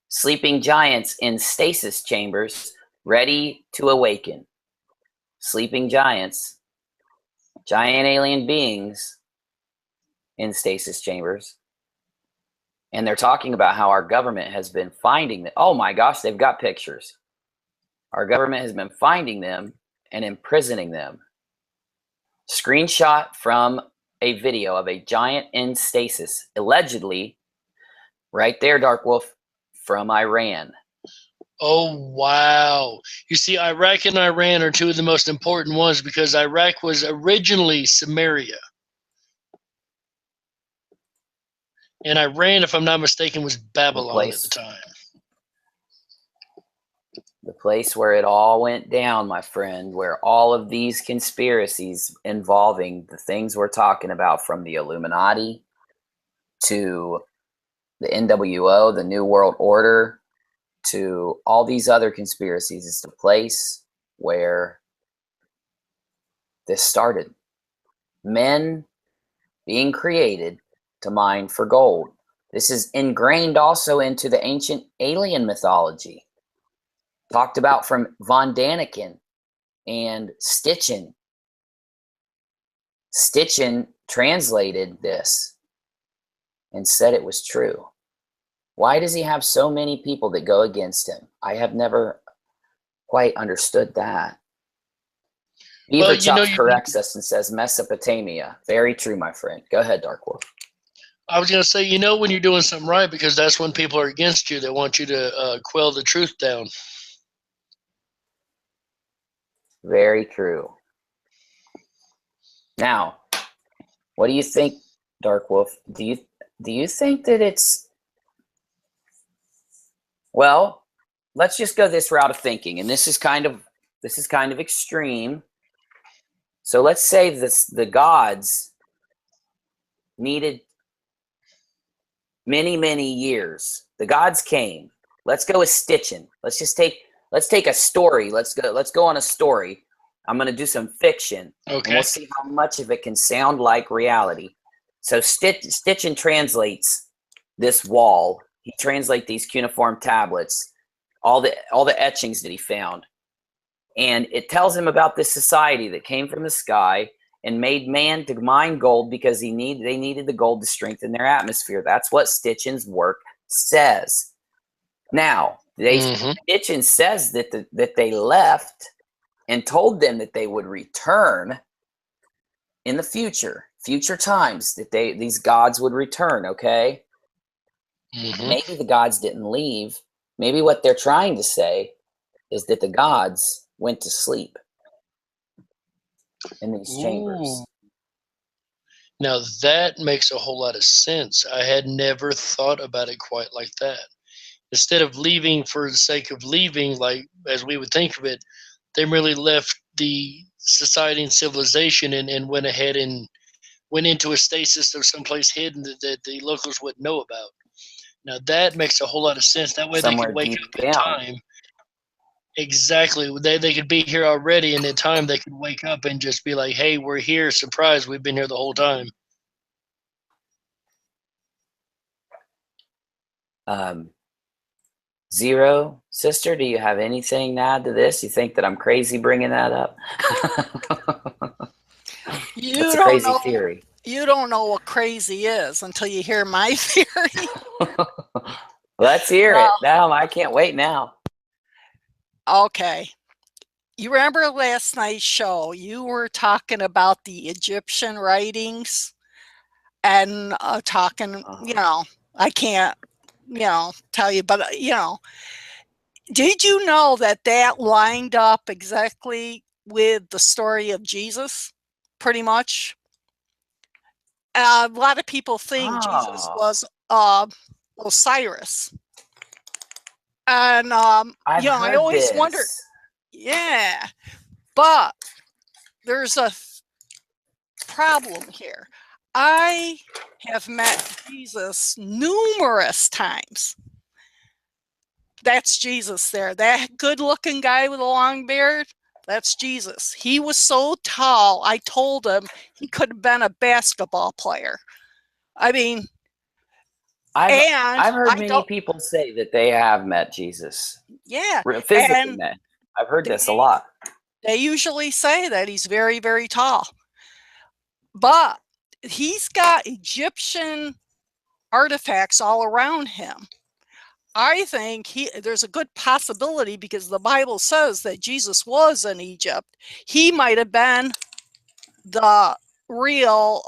Sleeping giants in stasis chambers ready to awaken. Sleeping giants, giant alien beings in stasis chambers. And they're talking about how our government has been finding them. Oh my gosh, they've got pictures. Our government has been finding them and imprisoning them. Screenshot from a video of a giant in stasis, allegedly, right there, Darkwolf, from Iran. Oh, wow. You see, Iraq and Iran are two of the most important ones because Iraq was originally Samaria. And Iran, if I'm not mistaken, was Babylon at the time. The place where it all went down, my friend, where all of these conspiracies involving the things we're talking about, from the Illuminati to the NWO, the New World Order, to all these other conspiracies, is the place where this started. Men being created to mine for gold. This is ingrained also into the ancient alien mythology. Talked about from Von Daniken and Stitchin. Stitchin translated this and said it was true. Why does he have so many people that go against him? I have never quite understood that. Beaver Chops corrects us and says Mesopotamia. Very true, my friend. Go ahead, Darkwolf. I was going to say, you know when you're doing something right, because that's when people are against you. They want you to quell the truth down. Very true. Now, what do you think, Darkwolf? Do you think that it's... Well, let's just go this route of thinking, and this is kind of extreme. So let's say the gods needed many, many years. The gods came. Let's go with Stitchin. Let's take a story. Let's go on a story. I'm going to do some fiction. Okay. And we'll see how much of it can sound like reality. So Stitchin translates this wall. He translates these cuneiform tablets, all the etchings that he found. And it tells him about this society that came from the sky and made man to mine gold because they needed the gold to strengthen their atmosphere. That's what Stitchin's work says. Now, Stitchin says that they left and told them that they would return in the future times, that these gods would return, okay? Maybe the gods didn't leave. Maybe what they're trying to say is that the gods went to sleep in these chambers. Now that makes a whole lot of sense. I had never thought about it quite like that. Instead of leaving for the sake of leaving, like as we would think of it, they merely left the society and civilization and went ahead and went into a stasis or someplace hidden that the locals wouldn't know about. Now that makes a whole lot of sense. That way Somewhere they could wake deep up in time. Exactly. They could be here already, and in time they could wake up and just be like, hey, we're here. Surprise, we've been here the whole time. ZeroSister, do you have anything to add to this? You think that I'm crazy bringing that up? That's a crazy theory. You don't know what crazy is until you hear my theory. Let's hear it. Now, I can't wait now. Okay. You remember last night's show, you were talking about the Egyptian writings and talking, I can't, tell you, but, did you know that lined up exactly with the story of Jesus, pretty much? A lot of people think Jesus was Osiris. And, I always wondered, yeah, but there's a problem here. I have met Jesus numerous times. That's Jesus there. That good-looking guy with a long beard, that's Jesus. He was so tall, I told him he could have been a basketball player. I mean, I've heard many people say that they have met Jesus. Yeah. Physically met. I've heard this a lot. They usually say that he's very, very tall. But he's got Egyptian artifacts all around him. I think there's a good possibility, because the Bible says that Jesus was in Egypt. He might have been the real,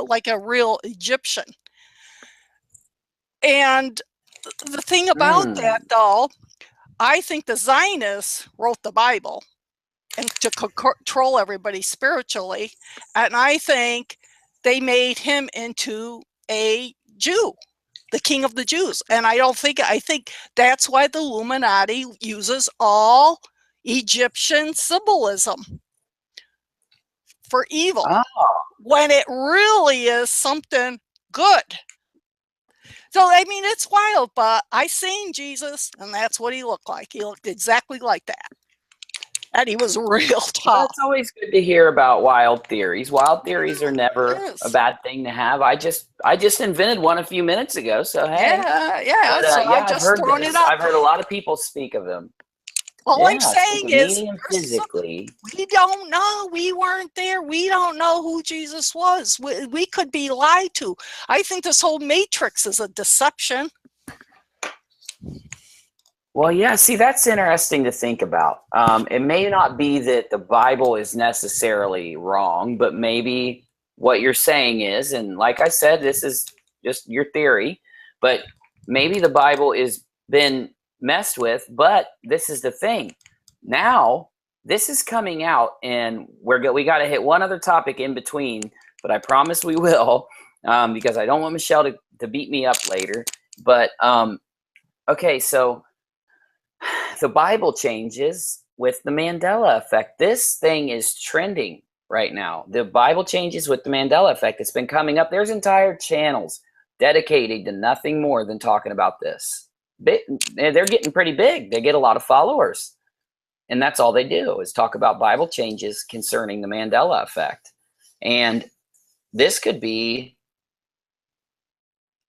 like a real Egyptian. And the thing about that, though, I think the Zionists wrote the Bible and to control everybody spiritually. And I think they made him into a Jew, the king of the Jews. And I think that's why the Illuminati uses all Egyptian symbolism for evil, when it really is something good. So, I mean, it's wild, but I seen Jesus, and that's what he looked like. He looked exactly like that. And he was real tall. Well, it's always good to hear about wild theories. Wild theories are never a bad thing to have. I just invented one a few minutes ago, so hey. Yeah. So I just thrown it up. I've heard a lot of people speak of them. All I'm saying is, physically, we don't know. We weren't there. We don't know who Jesus was. We could be lied to. I think this whole Matrix is a deception. Well, yeah, see, that's interesting to think about. It may not be that the Bible is necessarily wrong, but maybe what you're saying is, and like I said, this is just your theory, but maybe the Bible is been messed with. But this is the thing. Now, this is coming out, and we got to hit one other topic in between, but I promise we will, because I don't want Michelle to beat me up later. But, okay, so the Bible changes with the Mandela effect. This thing is trending right now. The Bible changes with the Mandela effect. It's been coming up. There's entire channels dedicated to nothing more than talking about this. They're getting pretty big. They get a lot of followers. And that's all they do is talk about Bible changes concerning the Mandela effect. And this could be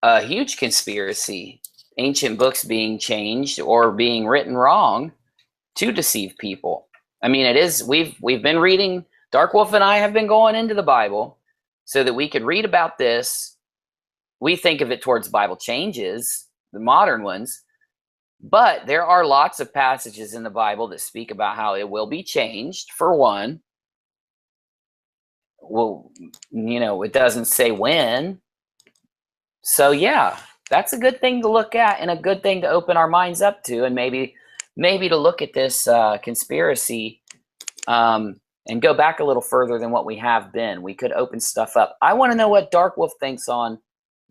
a huge conspiracy. Ancient books being changed or being written wrong to deceive people. I mean, it is, we've been reading, Darkwolf and I have been going into the Bible so that we could read about this. We think of it towards Bible changes, the modern ones, but there are lots of passages in the Bible that speak about how it will be changed, for one. Well, you know, it doesn't say when. So yeah, that's a good thing to look at and a good thing to open our minds up to, and maybe to look at this conspiracy and go back a little further than what we have been. We could open stuff up. I want to know what Darkwolf thinks on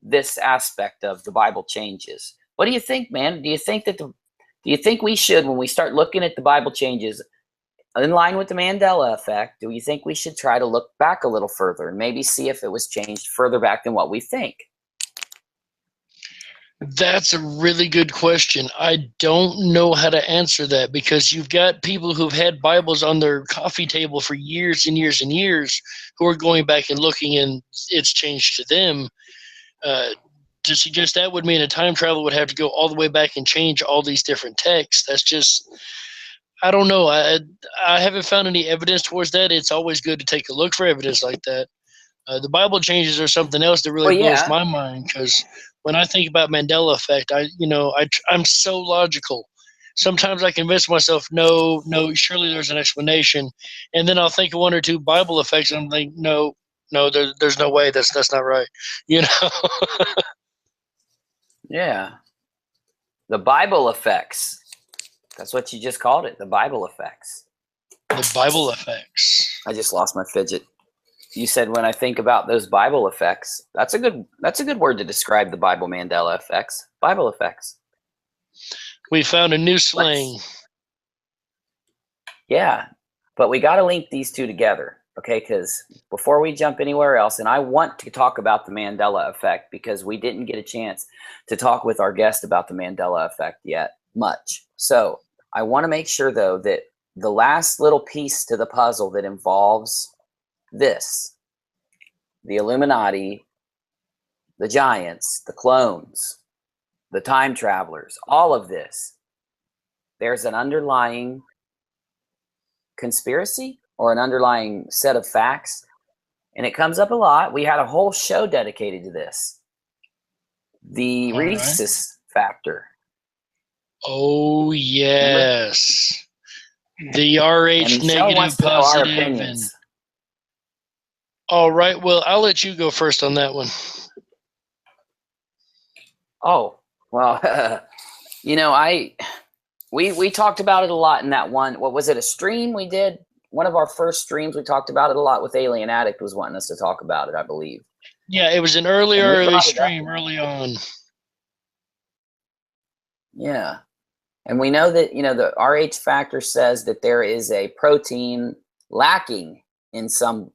this aspect of the Bible changes. What do you think, man? Do you think we should, when we start looking at the Bible changes in line with the Mandela effect, do you think we should try to look back a little further and maybe see if it was changed further back than what we think? That's a really good question. I don't know how to answer that, because you've got people who've had Bibles on their coffee table for years and years and years who are going back and looking, and it's changed to them. To suggest that would mean a time travel would have to go all the way back and change all these different texts. That's just, I don't know. I haven't found any evidence towards that. It's always good to take a look for evidence like that. The Bible changes are something else that really blows my mind, because when I think about Mandela effect, I'm so logical. Sometimes I convince myself, no, surely there's an explanation, and then I'll think of one or two Bible effects, and I'm like, no, there's no way. That's not right. You know. Yeah. The Bible effects. That's what you just called it. The Bible effects. The Bible effects. I just lost my fidget. You said when I think about those Bible effects. That's a good word to describe the Bible Mandela effects. Bible effects. We found a new slang. Yeah, but we got to link these two together, okay? Because before we jump anywhere else, and I want to talk about the Mandela effect because we didn't get a chance to talk with our guest about the Mandela effect yet much. So I want to make sure, though, that the last little piece to the puzzle that involves this, the Illuminati, the giants, the clones, the time travelers, all of this, there's an underlying conspiracy or an underlying set of facts. And it comes up a lot. We had a whole show dedicated to this. The rhesus factor. Oh, yes. The RH negative, positive. And... All right. Well, I'll let you go first on that one. Oh, well, you know, we talked about it a lot in that one. What was it, a stream we did? One of our first streams, we talked about it a lot with Alien Addict was wanting us to talk about it, I believe. Yeah, it was an early stream early on. Yeah. And we know that, you know, the RH factor says that there is a protein lacking in some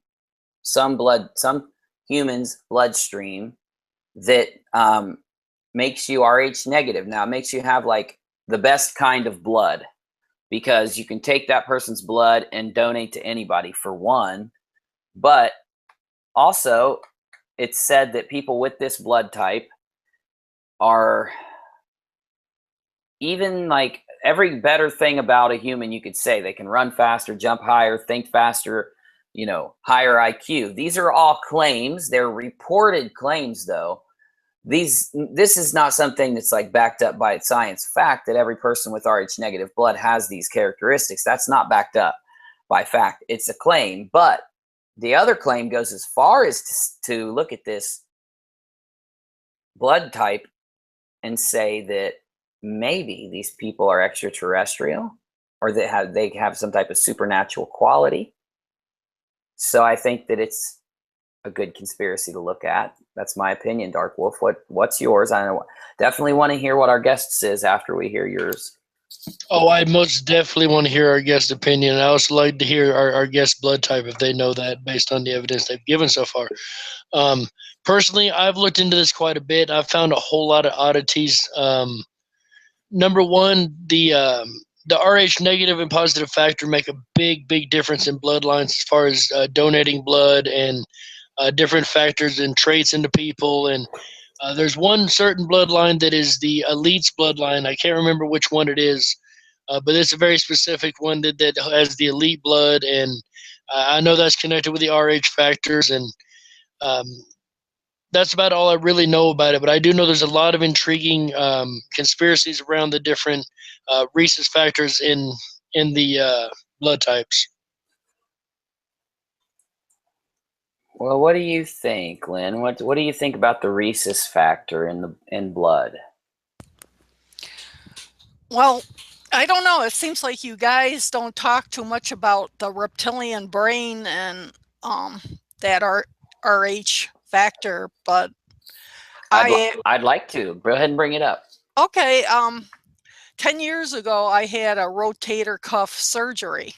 humans' bloodstream that makes you RH negative. Now, it makes you have like the best kind of blood because you can take that person's blood and donate to anybody for one. But also, it's said that people with this blood type are even like every better thing about a human you could say. They can run faster, jump higher, think faster, you know, higher IQ. These are all claims. They're reported claims, though. This is not something that's like backed up by science fact that every person with RH negative blood has these characteristics. That's not backed up by fact. It's a claim. But the other claim goes as far as to look at this blood type and say that maybe these people are extraterrestrial or they have some type of supernatural quality. So I think that it's a good conspiracy to look at. That's my opinion, Darkwolf. What's yours? I definitely want to hear what our guest says after we hear yours. Oh, I most definitely want to hear our guest opinion. I also like to hear our guest blood type if they know that based on the evidence they've given so far. Personally, I've looked into this quite a bit. I've found a whole lot of oddities. Number one, the RH negative and positive factor make a big difference in bloodlines as far as donating blood and different factors and traits into people. And there's one certain bloodline that is the elite's bloodline. I can't remember which one it is, but it's a very specific one that has the elite blood. And I know that's connected with the RH factors. And that's about all I really know about it. But I do know there's a lot of intriguing conspiracies around the different rhesus factors in the blood types. Well, what do you think, Lynn? What do you think about the rhesus factor in blood? Well, I don't know. It seems like you guys don't talk too much about the reptilian brain and that RH factor, but I'd like to. Go ahead and bring it up. Okay. 10 years ago, I had a rotator cuff surgery.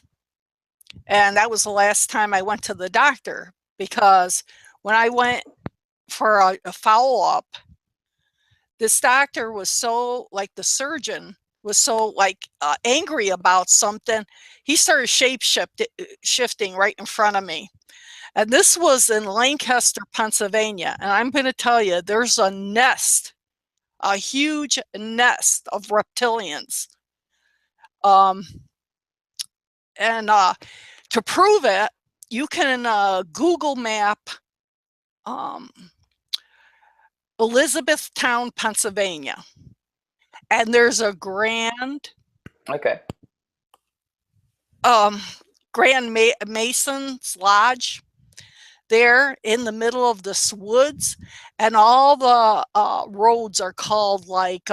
And that was the last time I went to the doctor, because when I went for a follow-up, this doctor was so, like, the surgeon was so, like, angry about something. He started shifting right in front of me. And this was in Lancaster, Pennsylvania. And I'm going to tell you, there's a nest, a huge nest of reptilians. To prove it, you can Google map Elizabethtown, Pennsylvania. And there's a grand Mason's Lodge there in the middle of this woods, and all the roads are called like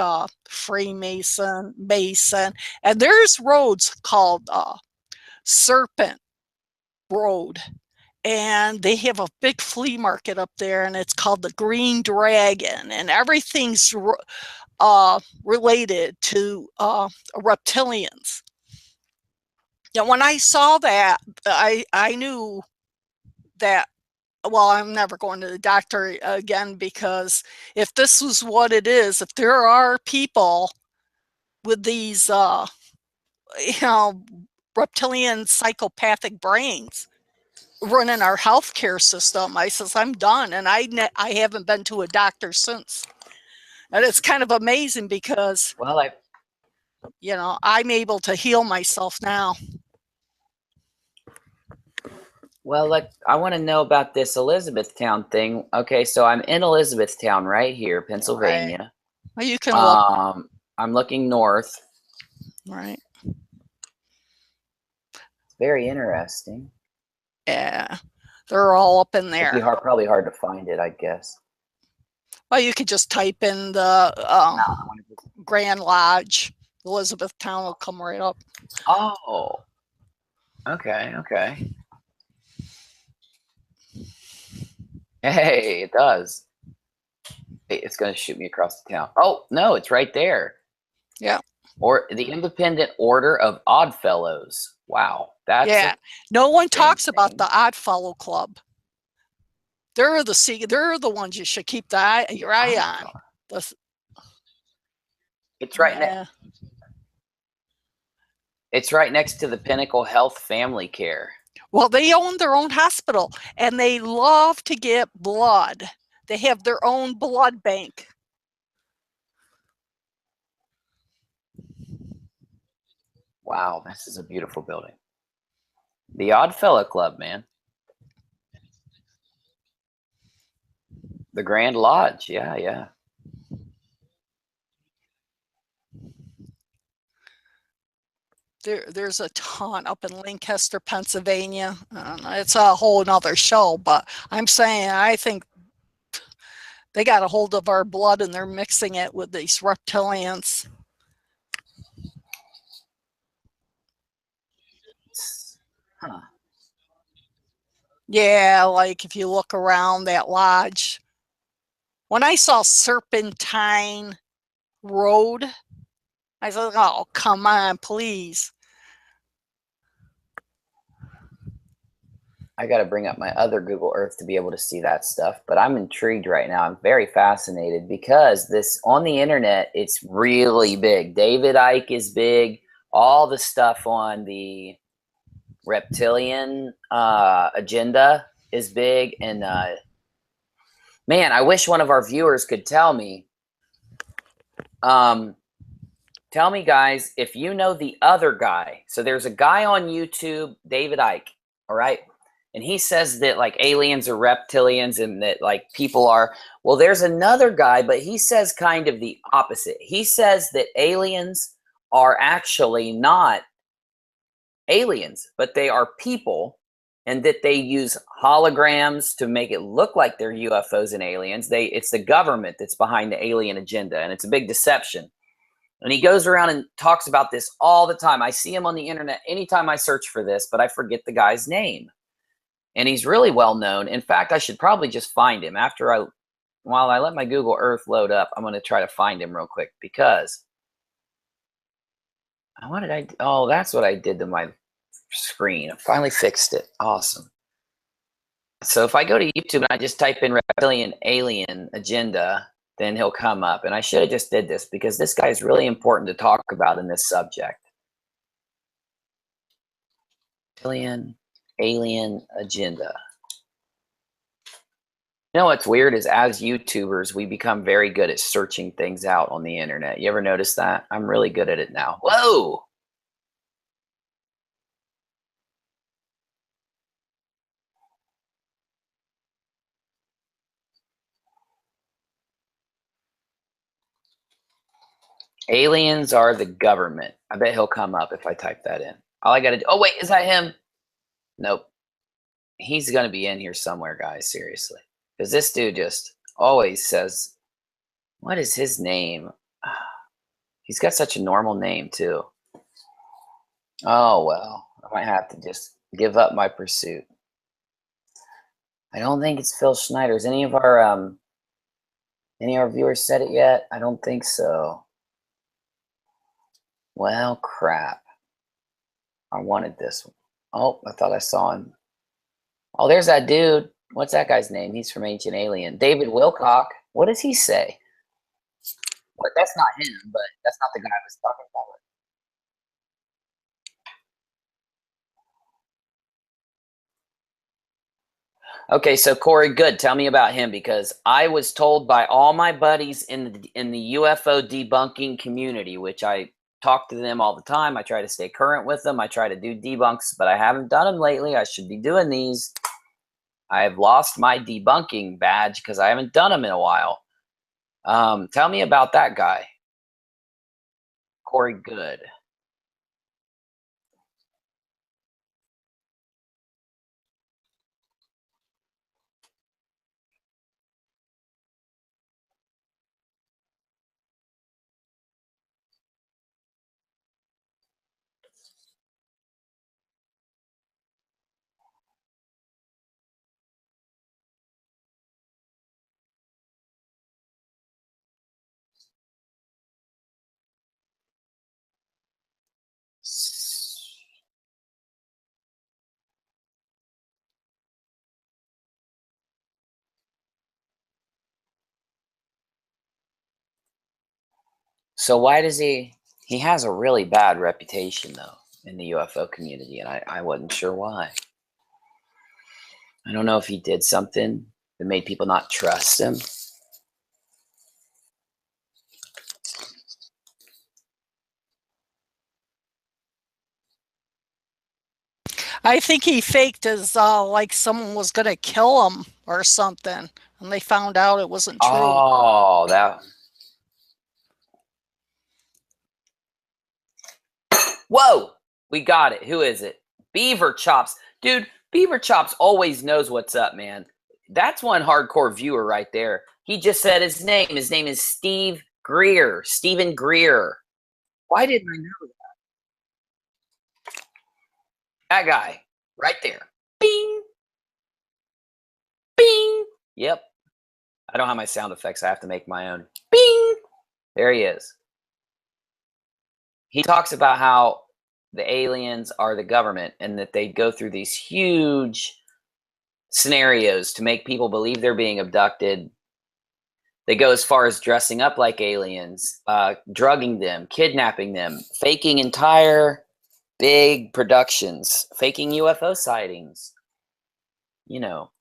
Freemason, Mason, and there's roads called Serpent Road, and they have a big flea market up there, and it's called the Green Dragon, and everything's related to reptilians. And when I saw that, I knew that, well, I'm never going to the doctor again, because if this was what it is, if there are people with these, reptilian psychopathic brains running our healthcare system, I says, I'm done. And I haven't been to a doctor since. And it's kind of amazing because, Well, I'm able to heal myself now. Well, I want to know about this Elizabethtown thing. Okay, so I'm in Elizabethtown right here, Pennsylvania. Right. Well, you can look. I'm looking north. Right. It's very interesting. Yeah. They're all up in there. It'd be probably hard to find it, I guess. Well, you could just type in the Grand Lodge. Elizabethtown will come right up. Oh. Okay, okay. Hey, it does. Hey, it's going to shoot me across the town. Oh, no, it's right there. Yeah. Or the Independent Order of Oddfellows. Wow. That's no one talks about the Oddfellow Club. They're the ones you should keep your eye on. It's right It's right next to the Pinnacle Health Family Care. Well, they own their own hospital, and they love to get blood. They have their own blood bank. Wow, this is a beautiful building. The Oddfellow Club, man. The Grand Lodge, yeah. There's a ton up in Lancaster, Pennsylvania. It's a whole nother show, but I'm saying I think they got a hold of our blood and they're mixing it with these reptilians. Huh. Yeah, like if you look around that lodge. When I saw Serpentine Road, I said, oh, come on, please. I got to bring up my other Google Earth to be able to see that stuff. But I'm intrigued right now. I'm very fascinated because this on the internet, it's really big. David Icke is big. All the stuff on the reptilian agenda is big. And man, I wish one of our viewers could tell me. Tell me, guys, if you know the other guy. So there's a guy on YouTube, David Icke, all right? And he says that like aliens are reptilians and that like people are. Well, there's another guy, but he says kind of the opposite. He says that aliens are actually not aliens, but they are people, and that they use holograms to make it look like they're UFOs and aliens. It's the government that's behind the alien agenda, and it's a big deception. And he goes around and talks about this all the time. I see him on the internet anytime I search for this, but I forget the guy's name. And he's really well known. In fact, I should probably just find him while I let my Google Earth load up. I'm going to try to find him real quick because oh, that's what I did to my screen. I finally fixed it. Awesome. So if I go to YouTube and I just type in reptilian alien agenda, then he'll come up. And I should have just did this because this guy is really important to talk about in this subject. Reptilian alien agenda. You know what's weird is as YouTubers, we become very good at searching things out on the internet. You ever notice that? I'm really good at it now. Whoa! Aliens are the government. I bet he'll come up if I type that in. All I got to do. Oh, wait, is that him? Nope. He's going to be in here somewhere, guys. Seriously. Because this dude just always says, what is his name? He's got such a normal name, too. Oh, well. I might have to just give up my pursuit. I don't think it's Phil Schneider. Has any of our viewers said it yet? I don't think so. Well, crap. I wanted this one. Oh, I thought I saw him. Oh, there's that dude. What's that guy's name? He's from Ancient Alien. David Wilcock. What does he say? But that's not him, but that's not the guy I was talking about. Okay, so Corey, good. Tell me about him, because I was told by all my buddies in the UFO debunking community, which I talk to them all the time. I try to stay current with them. I try to do debunks, but I haven't done them lately. I should be doing these. I have lost my debunking badge because I haven't done them in a while. Tell me about that guy, Corey Good. So why does he has a really bad reputation, though, in the UFO community, and I wasn't sure why. I don't know if he did something that made people not trust him. I think he faked as like someone was going to kill him or something, and they found out it wasn't true. Oh, that. Whoa, we got it. Who is it? Beaver Chops. Dude, Beaver Chops always knows what's up, man. That's one hardcore viewer right there. He just said his name. His name is Steve Greer. Stephen Greer. Why didn't I know that? That guy right there. Bing. Bing. Yep. I don't have my sound effects. I have to make my own. Bing. There he is. He talks about how the aliens are the government and that they go through these huge scenarios to make people believe they're being abducted. They go as far as dressing up like aliens, drugging them, kidnapping them, faking entire big productions, faking UFO sightings. You know,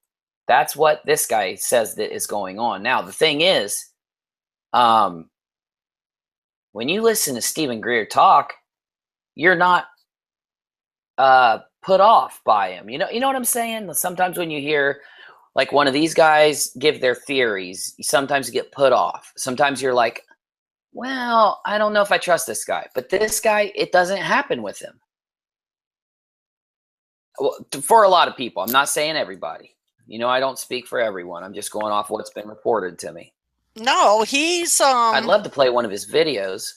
that's what this guy says that is going on. Now, the thing is, when you listen to Stephen Greer talk, you're not put off by him. You know what I'm saying? Sometimes when you hear like one of these guys give their theories, you sometimes get put off. Sometimes you're like, well, I don't know if I trust this guy. But this guy, it doesn't happen with him. Well, for a lot of people. I'm not saying everybody. You know, I don't speak for everyone. I'm just going off what's been reported to me. No, he's I'd love to play one of his videos.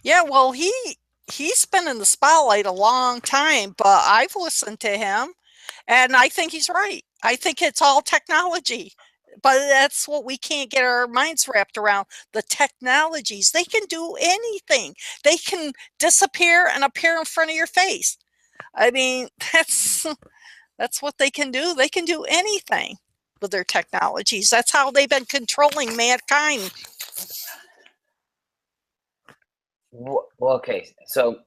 Yeah, well, he's been in the spotlight a long time, but I've listened to him, and I think he's right. I think it's all technology, but that's what we can't get our minds wrapped around. The technologies, they can do anything. They can disappear and appear in front of your face. I mean, that's what they can do. They can do anything with their technologies. That's how they've been controlling mankind. Well, okay, so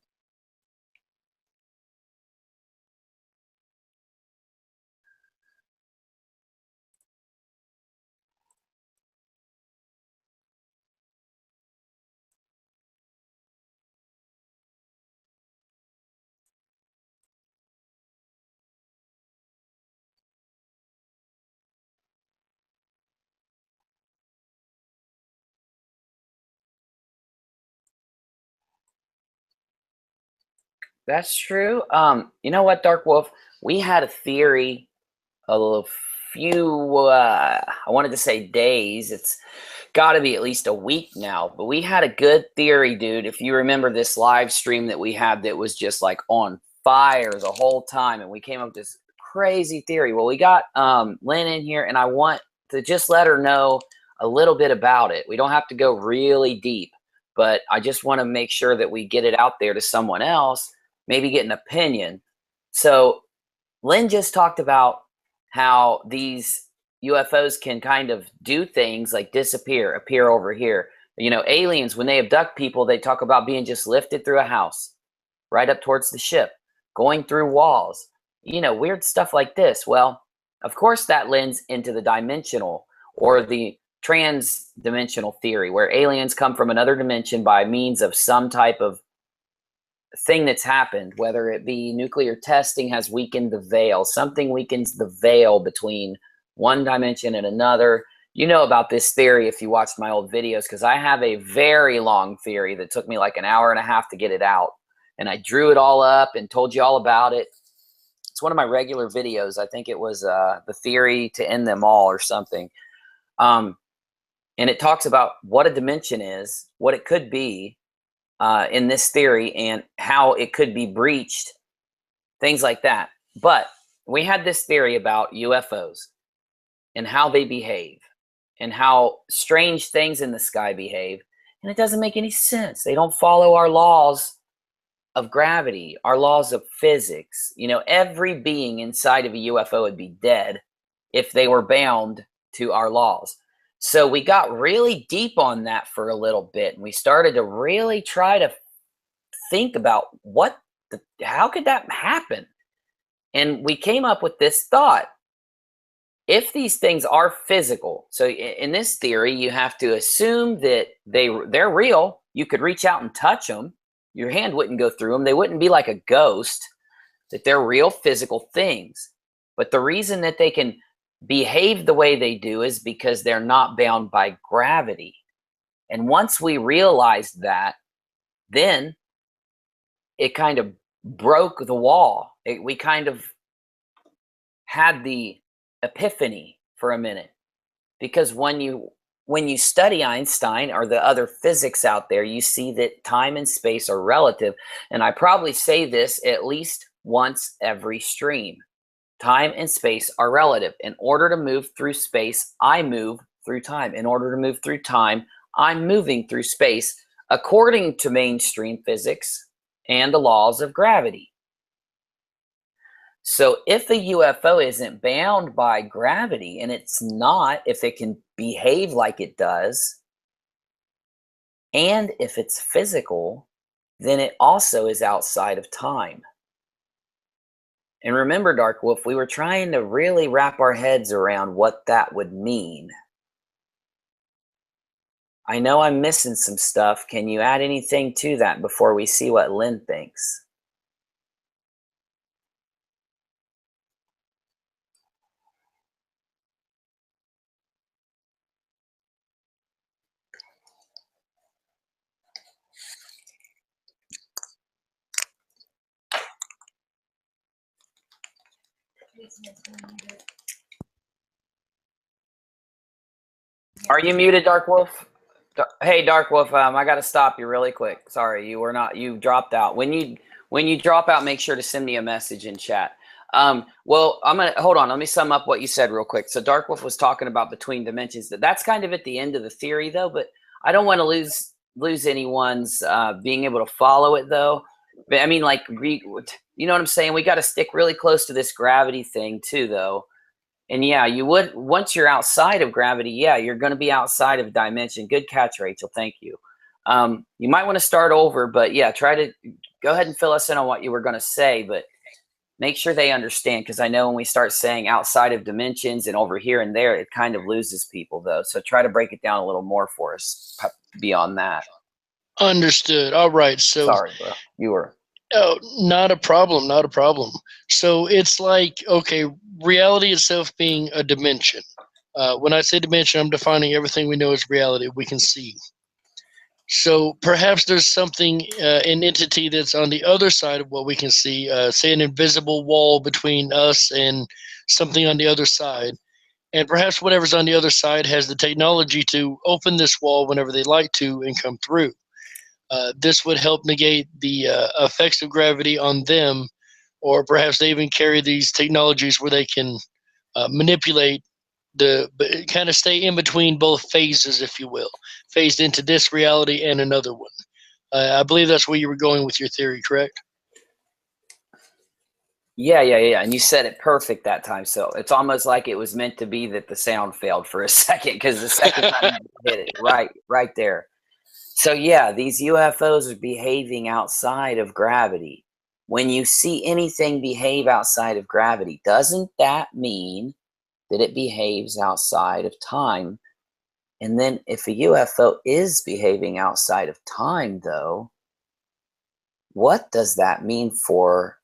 that's true. You know what, Dark Wolf? We had a theory a few, I wanted to say days. It's got to be at least a week now. But we had a good theory, dude. If you remember this live stream that we had that was just like on fire the whole time. And we came up with this crazy theory. Well, we got Lynn in here, and I want to just let her know a little bit about it. We don't have to go really deep, but I just want to make sure that we get it out there to someone else, maybe get an opinion. So Lynn just talked about how these UFOs can kind of do things like disappear, appear over here. You know, aliens, when they abduct people, they talk about being just lifted through a house, right up towards the ship, going through walls, you know, weird stuff like this. Well, Of course, that lends into the dimensional or the trans-dimensional theory, where aliens come from another dimension by means of some type of thing that's happened, whether it be nuclear testing has weakened the veil, something weakens the veil between one dimension and another. You know about this theory if you watched my old videos, because I have a very long theory that took me like an hour and a half to get it out. And I drew it all up and told you all about it. It's one of my regular videos. I think it was the theory to end them all or something. And it talks about what a dimension is, what it could be in this theory, and how it could be breached, things like that. But we had this theory about UFOs and how they behave and how strange things in the sky behave. And it doesn't make any sense. They don't follow our laws of gravity, our laws of physics. You know, every being inside of a UFO would be dead if they were bound to our laws. So we got really deep on that for a little bit, and we started to really try to think about how could that happen? And we came up with this thought. If these things are physical, so in this theory, you have to assume that they're real. You could reach out and touch them. Your hand wouldn't go through them. They wouldn't be like a ghost, that they're real physical things. But the reason that they can behave the way they do is because they're not bound by gravity. And once we realized that, then it kind of broke the wall. We kind of had the epiphany for a minute, because when you study Einstein or the other physics out there, you see that time and space are relative. And I probably say this at least once every stream. Time and space are relative. In order to move through space, I move through time. In order to move through time, I'm moving through space according to mainstream physics and the laws of gravity. So if a UFO isn't bound by gravity, and it's not, if it can behave like it does, and if it's physical, then it also is outside of time. And remember, Darkwolf, we were trying to really wrap our heads around what that would mean. I know I'm missing some stuff. Can you add anything to that before we see what Lynn thinks? Are you muted, Darkwolf? Hey, Darkwolf, I got to stop you really quick. Sorry, you were not. You dropped out. When you drop out, make sure to send me a message in chat. Well, I'm gonna hold on. Let me sum up what you said real quick. So Darkwolf was talking about between dimensions. That's kind of at the end of the theory, though. But I don't want to lose anyone's being able to follow it, though. But I mean, like, you know what I'm saying? We got to stick really close to this gravity thing, too, though. And yeah, you would, once you're outside of gravity, yeah, you're going to be outside of dimension. Good catch, Rachel. Thank you. You might want to start over, but yeah, try to go ahead and fill us in on what you were going to say, but make sure they understand, because I know when we start saying outside of dimensions and over here and there, it kind of loses people, though. So try to break it down a little more for us beyond that. Understood. All right. So sorry, bro. You were. Oh, not a problem. Not a problem. So it's like, okay, reality itself being a dimension. When I say dimension, I'm defining everything we know as reality we can see. So perhaps there's something, an entity that's on the other side of what we can see, say an invisible wall between us and something on the other side. And perhaps whatever's on the other side has the technology to open this wall whenever they like to and come through. This would help negate the effects of gravity on them, or perhaps they even carry these technologies where they can manipulate kind of stay in between both phases, if you will, phased into this reality and another one. I believe that's where you were going with your theory, correct? Yeah. And you said it perfect that time. So it's almost like it was meant to be that the sound failed for a second, because the second time you hit it right there. So yeah, these UFOs are behaving outside of gravity. When you see anything behave outside of gravity, doesn't that mean that it behaves outside of time. And then if a UFO is behaving outside of time, though, what does that mean for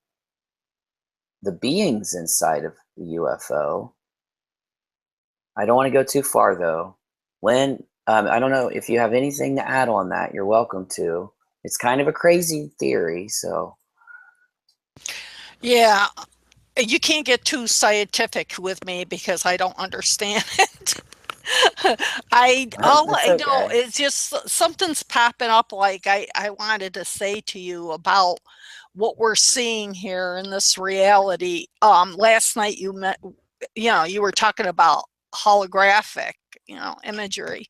the beings inside of the UFO? I don't want to go too far, though. When I don't know if you have anything to add on that, you're welcome to. It's kind of a crazy theory, so. Yeah, you can't get too scientific with me because I don't understand it. All That's I know okay. is just something's popping up. Like I wanted to say to you about what we're seeing here in this reality. Last night you were talking about holographic, imagery,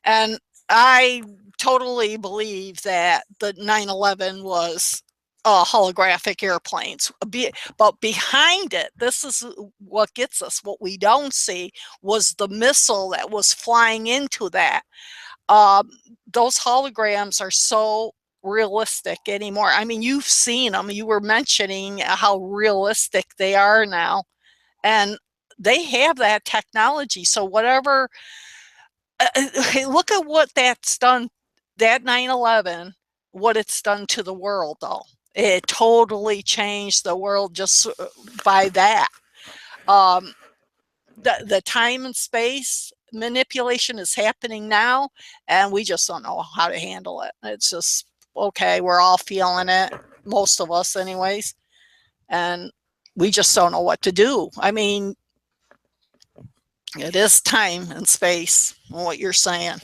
and I totally believe that the 9/11 was holographic airplanes. But behind it, this is what gets us. What we don't see was the missile that was flying into that. Those holograms are so realistic anymore. I mean, you've seen them. You were mentioning how realistic they are now. And they have that technology. So whatever, look at what that's done, that 9/11, what it's done to the world, though. It totally changed the world just by that. The time and space manipulation is happening now, and we just don't know how to handle it. It's just, okay, we're all feeling it, most of us anyways, and we just don't know what to do. I mean, it is time and space, what you're saying.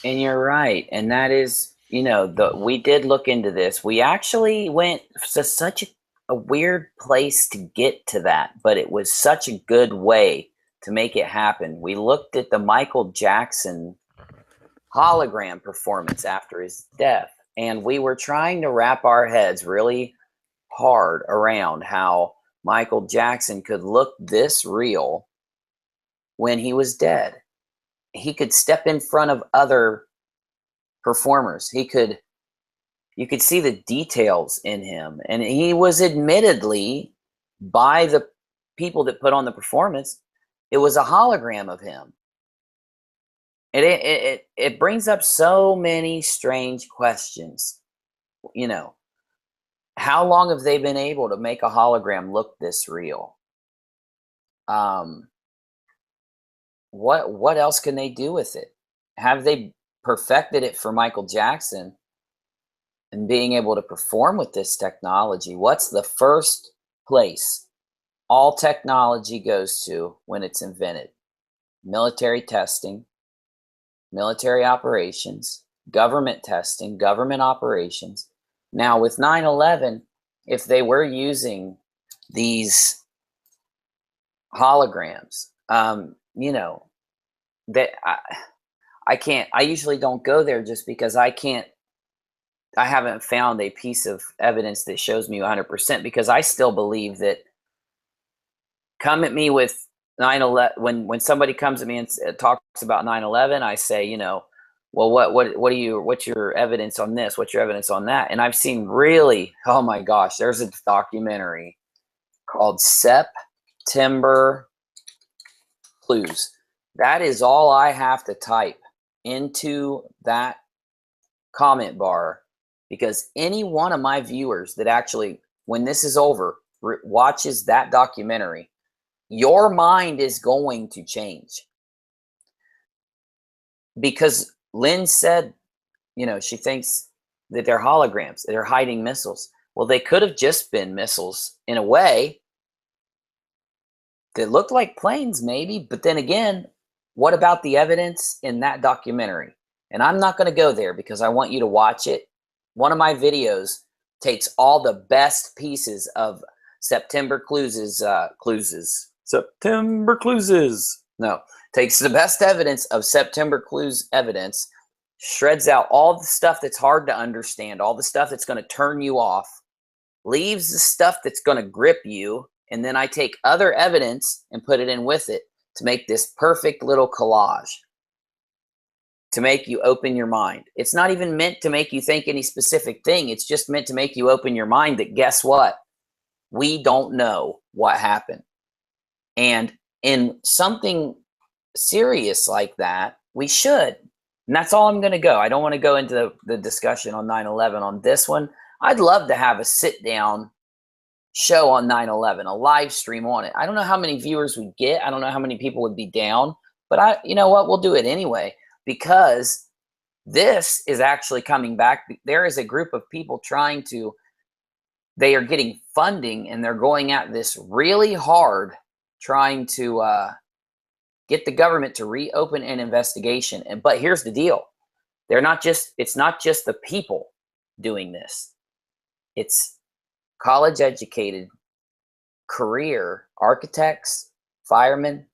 And you're right. And that is, we did look into this. We actually went to such a weird place to get to that, but it was such a good way to make it happen. We looked at the Michael Jackson hologram performance after his death, and we were trying to wrap our heads really hard around how Michael Jackson could look this real when he was dead. He could step in front of other performers. You could see the details in him. And he was admittedly, by the people that put on the performance, it was a hologram of him. It brings up so many strange questions. How long have they been able to make a hologram look this real? What else can they do with it? Have they perfected it for Michael Jackson and being able to perform with this technology? What's the first place all technology goes to when it's invented? Military testing, military operations, government testing, government operations. Now with 9/11, if they were using these holograms, that I can't, I usually don't go there just because I haven't found a piece of evidence that shows me 100%, because I still believe that, come at me with 9/11, when somebody comes at me and talks about 9/11, I say, well, what's your evidence on this? What's your evidence on that? And I've seen really, oh my gosh, there's a documentary called September Clues. That is all I have to type into that comment bar, because any one of my viewers that actually, when this is over, watches that documentary, your mind is going to change. Because Lynn said, she thinks that they're holograms, that they're hiding missiles. Well, they could have just been missiles in a way that looked like planes, maybe. But then again, what about the evidence in that documentary? And I'm not going to go there because I want you to watch it. One of my videos takes all the best pieces of September Clues. September Clues. No, takes the best evidence of September Clues evidence, shreds out all the stuff that's hard to understand, all the stuff that's going to turn you off, leaves the stuff that's going to grip you, and then I take other evidence and put it in with it to make this perfect little collage to make you open your mind. It's not even meant to make you think any specific thing. It's just meant to make you open your mind that, guess what? We don't know what happened. And in something serious like that, we should. And that's all I'm going to go. I don't want to go into the discussion on 9/11 on this one. I'd love to have a sit-down show on 9/11, a live stream on it. I don't know how many viewers we'd get. I don't know how many people would be down. But you know what? We'll do it anyway, because this is actually coming back. There is a group of people they are getting funding, and they're going at this really hard, trying to get the government to reopen an investigation. But here's the deal. It's not just the people doing this. It's college educated, career architects, firemen,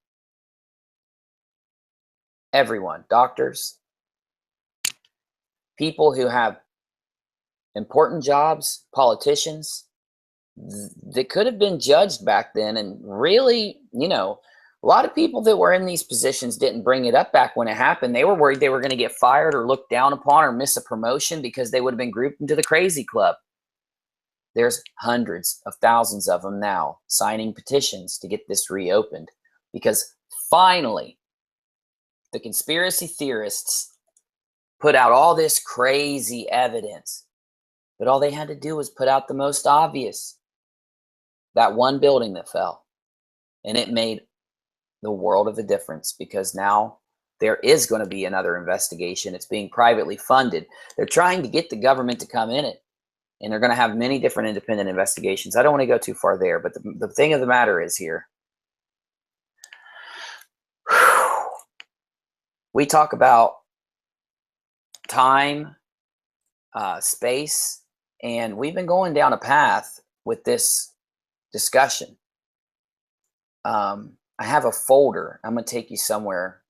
everyone, doctors, people who have important jobs, politicians that could have been judged back then. And really, a lot of people that were in these positions didn't bring it up back when it happened. They were worried they were going to get fired or looked down upon or miss a promotion because they would have been grouped into the crazy club. There's hundreds of thousands of them now signing petitions to get this reopened, because finally the conspiracy theorists put out all this crazy evidence, but all they had to do was put out the most obvious, that one building that fell. And it made the world of a difference, because now there is going to be another investigation. It's being privately funded. They're trying to get the government to come in it, and they're going to have many different independent investigations. I don't want to go too far there, but the thing of the matter is here, we talk about time, space, and we've been going down a path with this discussion. I have a folder. I'm going to take you somewhere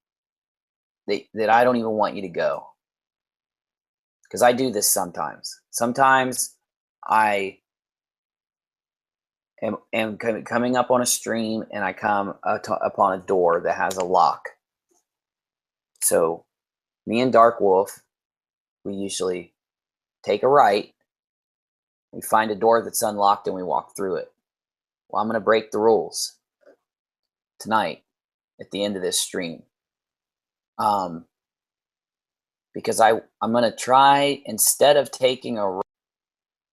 that I don't even want you to go, because I do this sometimes. Sometimes I am coming up on a stream and I come upon a door that has a lock. So me and Darkwolf, we usually take a right, we find a door that's unlocked, and we walk through it. Well, I'm going to break the rules tonight at the end of this stream, because I'm going to try, instead of taking a,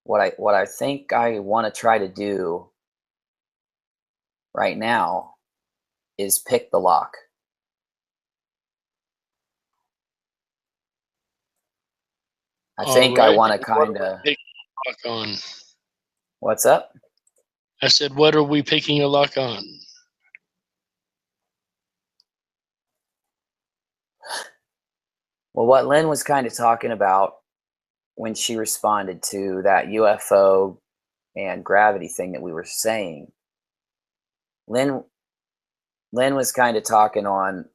what I think I want to try to do right now is pick the lock. I think I want to kind of. What's up? I said, what are we picking a lock on? Well, what Lynn was kind of talking about when she responded to that UFO and gravity thing that we were saying, Lynn was kind of talking on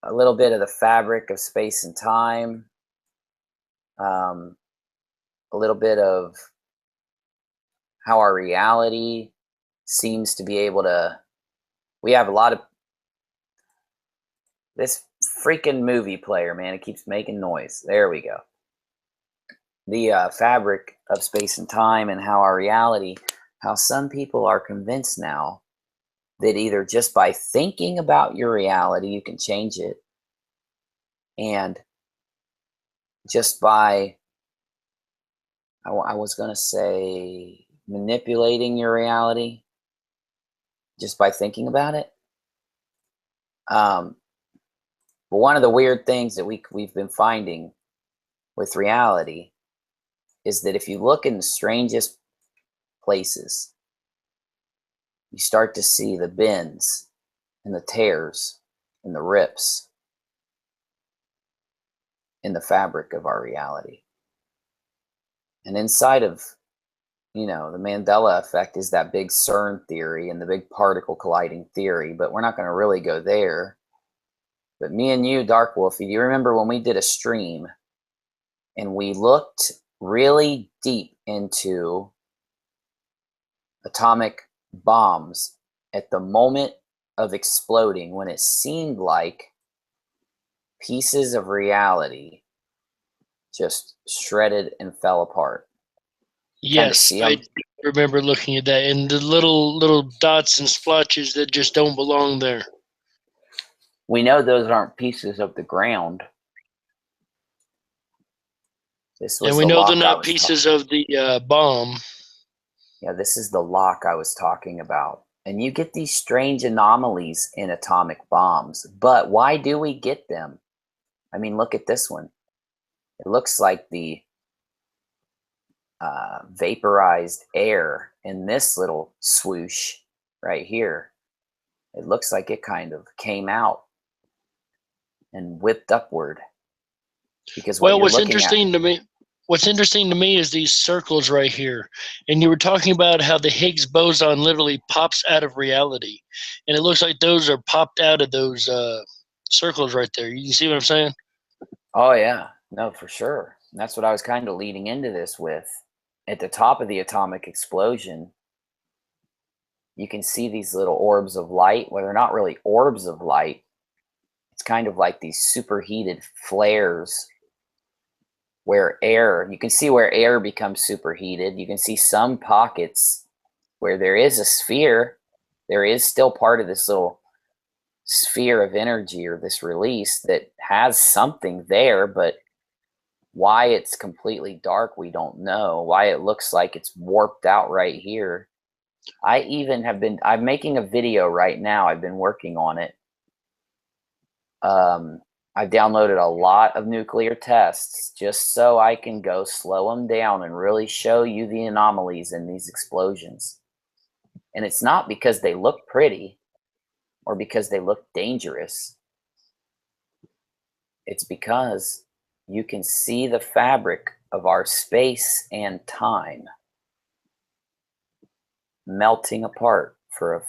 a little bit of the fabric of space and time, a little bit of how our reality seems to be able to, we have a lot of, this freaking movie player, man, it keeps making noise. There we go. The fabric of space and time, and how our reality, how some people are convinced now that either just by thinking about your reality, you can change it, and just by, I was going to say, manipulating your reality just by thinking about it. But one of the weird things that we've been finding with reality is that if you look in the strangest places, you start to see the bends and the tears and the rips in the fabric of our reality. And inside of, the Mandela effect is that big CERN theory and the big particle colliding theory, but we're not going to really go there. But me and you, Darkwolf, do you remember when we did a stream and we looked really deep into atomic bombs at the moment of exploding, when it seemed like pieces of reality just shredded and fell apart? Yes, see I 'em? remember looking at that, and the little dots and splotches that just don't belong there. We know those aren't pieces of the ground. This was And we the know lock they're I not was pieces of the bomb. Yeah, this is the lock I was talking about. And you get these strange anomalies in atomic bombs. But why do we get them? I mean, look at this one. It looks like the vaporized air in this little swoosh right here. It looks like it kind of came out and whipped upward. Because what Well, you're looking at, what's interesting to me is these circles right here. And you were talking about how the Higgs boson literally pops out of reality, and it looks like those are popped out of those circles right there. You see what I'm saying? oh yeah, no, for sure. And that's what I was kind of leading into this with. At the top of the atomic explosion, you can see these little orbs of light. Well, they're not really orbs of light. It's kind of like these superheated flares where air, you can see where air becomes superheated. You can see some pockets where there is a sphere. There is still part of this little sphere of energy or this release that has something there, but why it's completely dark, we don't know. Why it looks like it's warped out right here. I'm making a video right now. I've been working on it. I've downloaded a lot of nuclear tests just so I can go slow them down and really show you the anomalies in these explosions. And it's not because they look pretty or because they look dangerous. It's because you can see the fabric of our space and time melting apart for a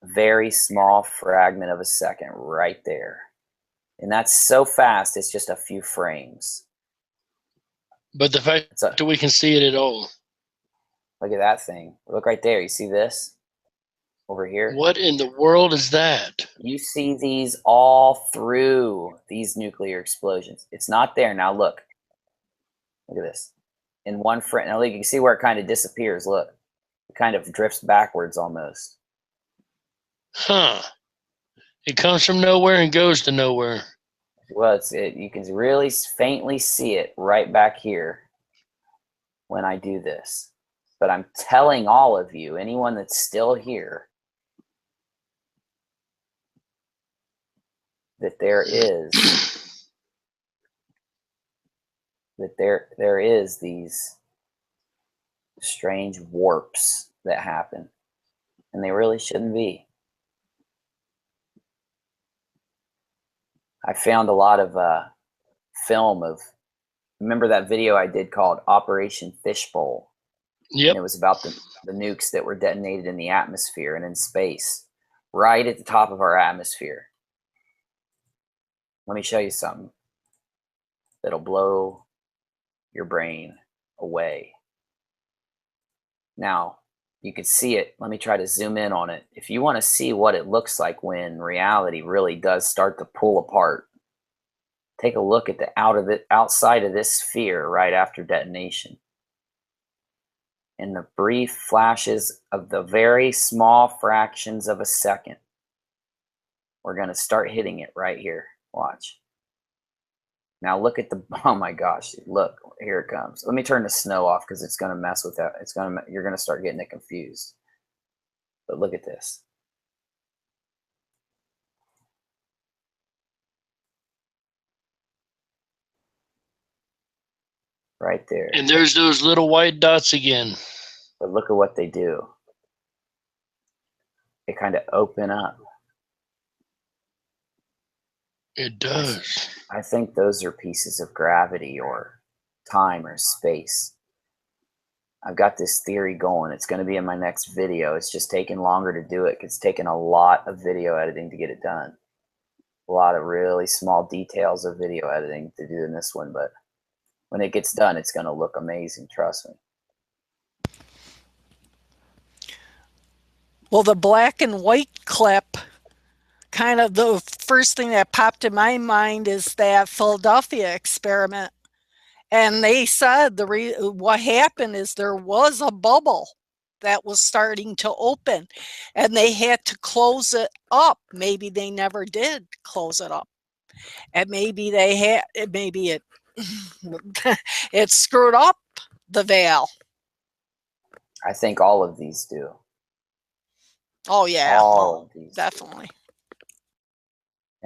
very small fragment of a second right there. And that's so fast, it's just a few frames. But the fact that we can see it at all. Look at that thing. Look right there. You see this? Over here? What in the world is that? You see these all through these nuclear explosions. It's not there. Now look. Look at this. In one frame. Now look, you can see where it kind of disappears. Look. It kind of drifts backwards almost. Huh. It comes from nowhere and goes to nowhere. Well, you can really faintly see it right back here when I do this. But I'm telling all of you, anyone that's still here, that there is these strange warps that happen, and they really shouldn't be. I found a lot of film of, remember that video I did called Operation Fishbowl? Yep. And it was about the nukes that were detonated in the atmosphere and in space, right at the top of our atmosphere. Let me show you something that'll blow your brain away. Now, you can see it. Let me try to zoom in on it. If you want to see what it looks like when reality really does start to pull apart, take a look at the outside of this sphere right after detonation. In the brief flashes of the very small fractions of a second, we're going to start hitting it right here. Watch. Now look at the, oh my gosh, look, here it comes. Let me turn the snow off because it's going to mess with that. You're going to start getting it confused. But look at this. Right there. And there's those little white dots again. But look at what they do. They kind of open up. It does. I think those are pieces of gravity or time or space. I've got this theory going. It's going to be in my next video. It's just taking longer to do it. It's taken a lot of video editing to get it done. A lot of really small details of video editing to do in this one, but when it gets done, it's going to look amazing. Trust me. Well, the black and white clip, kind of the first thing that popped in my mind is that Philadelphia experiment. And they said what happened is there was a bubble that was starting to open, and they had to close it up. Maybe they never did close it up, and maybe they had. Maybe it it screwed up the veil. I think all of these do. Oh yeah, All of these definitely. do.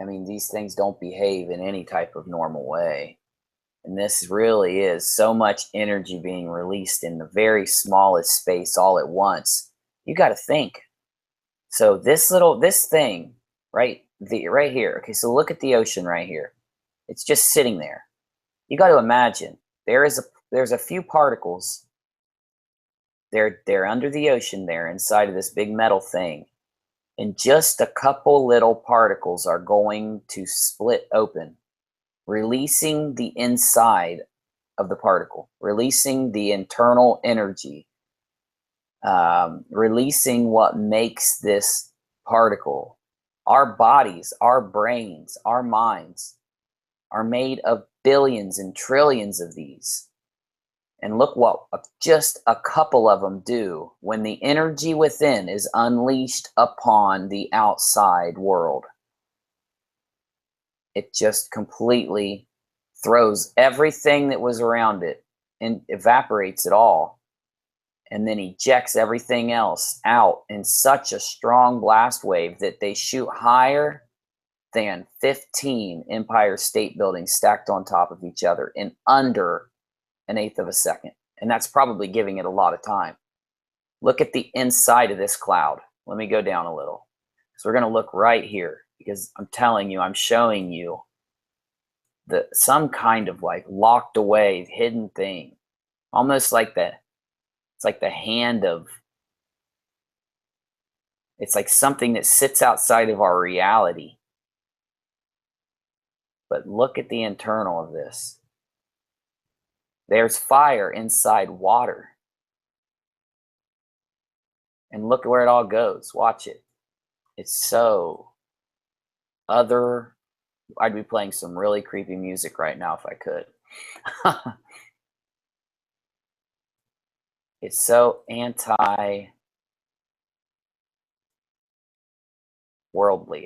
I mean, these things don't behave in any type of normal way. And this really is so much energy being released in the very smallest space all at once. You got to think. So this thing right here. Okay, so look at the ocean right here. It's just sitting there. You got to imagine there's a few particles. They're under the ocean there inside of this big metal thing. And just a couple little particles are going to split open, releasing the inside of the particle, releasing the internal energy, releasing what makes this particle. Our bodies, our brains, our minds are made of billions and trillions of these. And look what just a couple of them do when the energy within is unleashed upon the outside world. It just completely throws everything that was around it and evaporates it all, and then ejects everything else out in such a strong blast wave that they shoot higher than 15 Empire State Buildings stacked on top of each other in under an eighth of a second. And that's probably giving it a lot of time. Look at the inside of this cloud. Let me go down a little. So we're going to look right here, because I'm telling you, I'm showing you some kind of like locked away hidden thing, almost like it's like the hand of, it's like something that sits outside of our reality. But look at the internal of this. There's fire inside water. And look at where it all goes. Watch it. It's so other. I'd be playing some really creepy music right now if I could. It's so anti-worldly.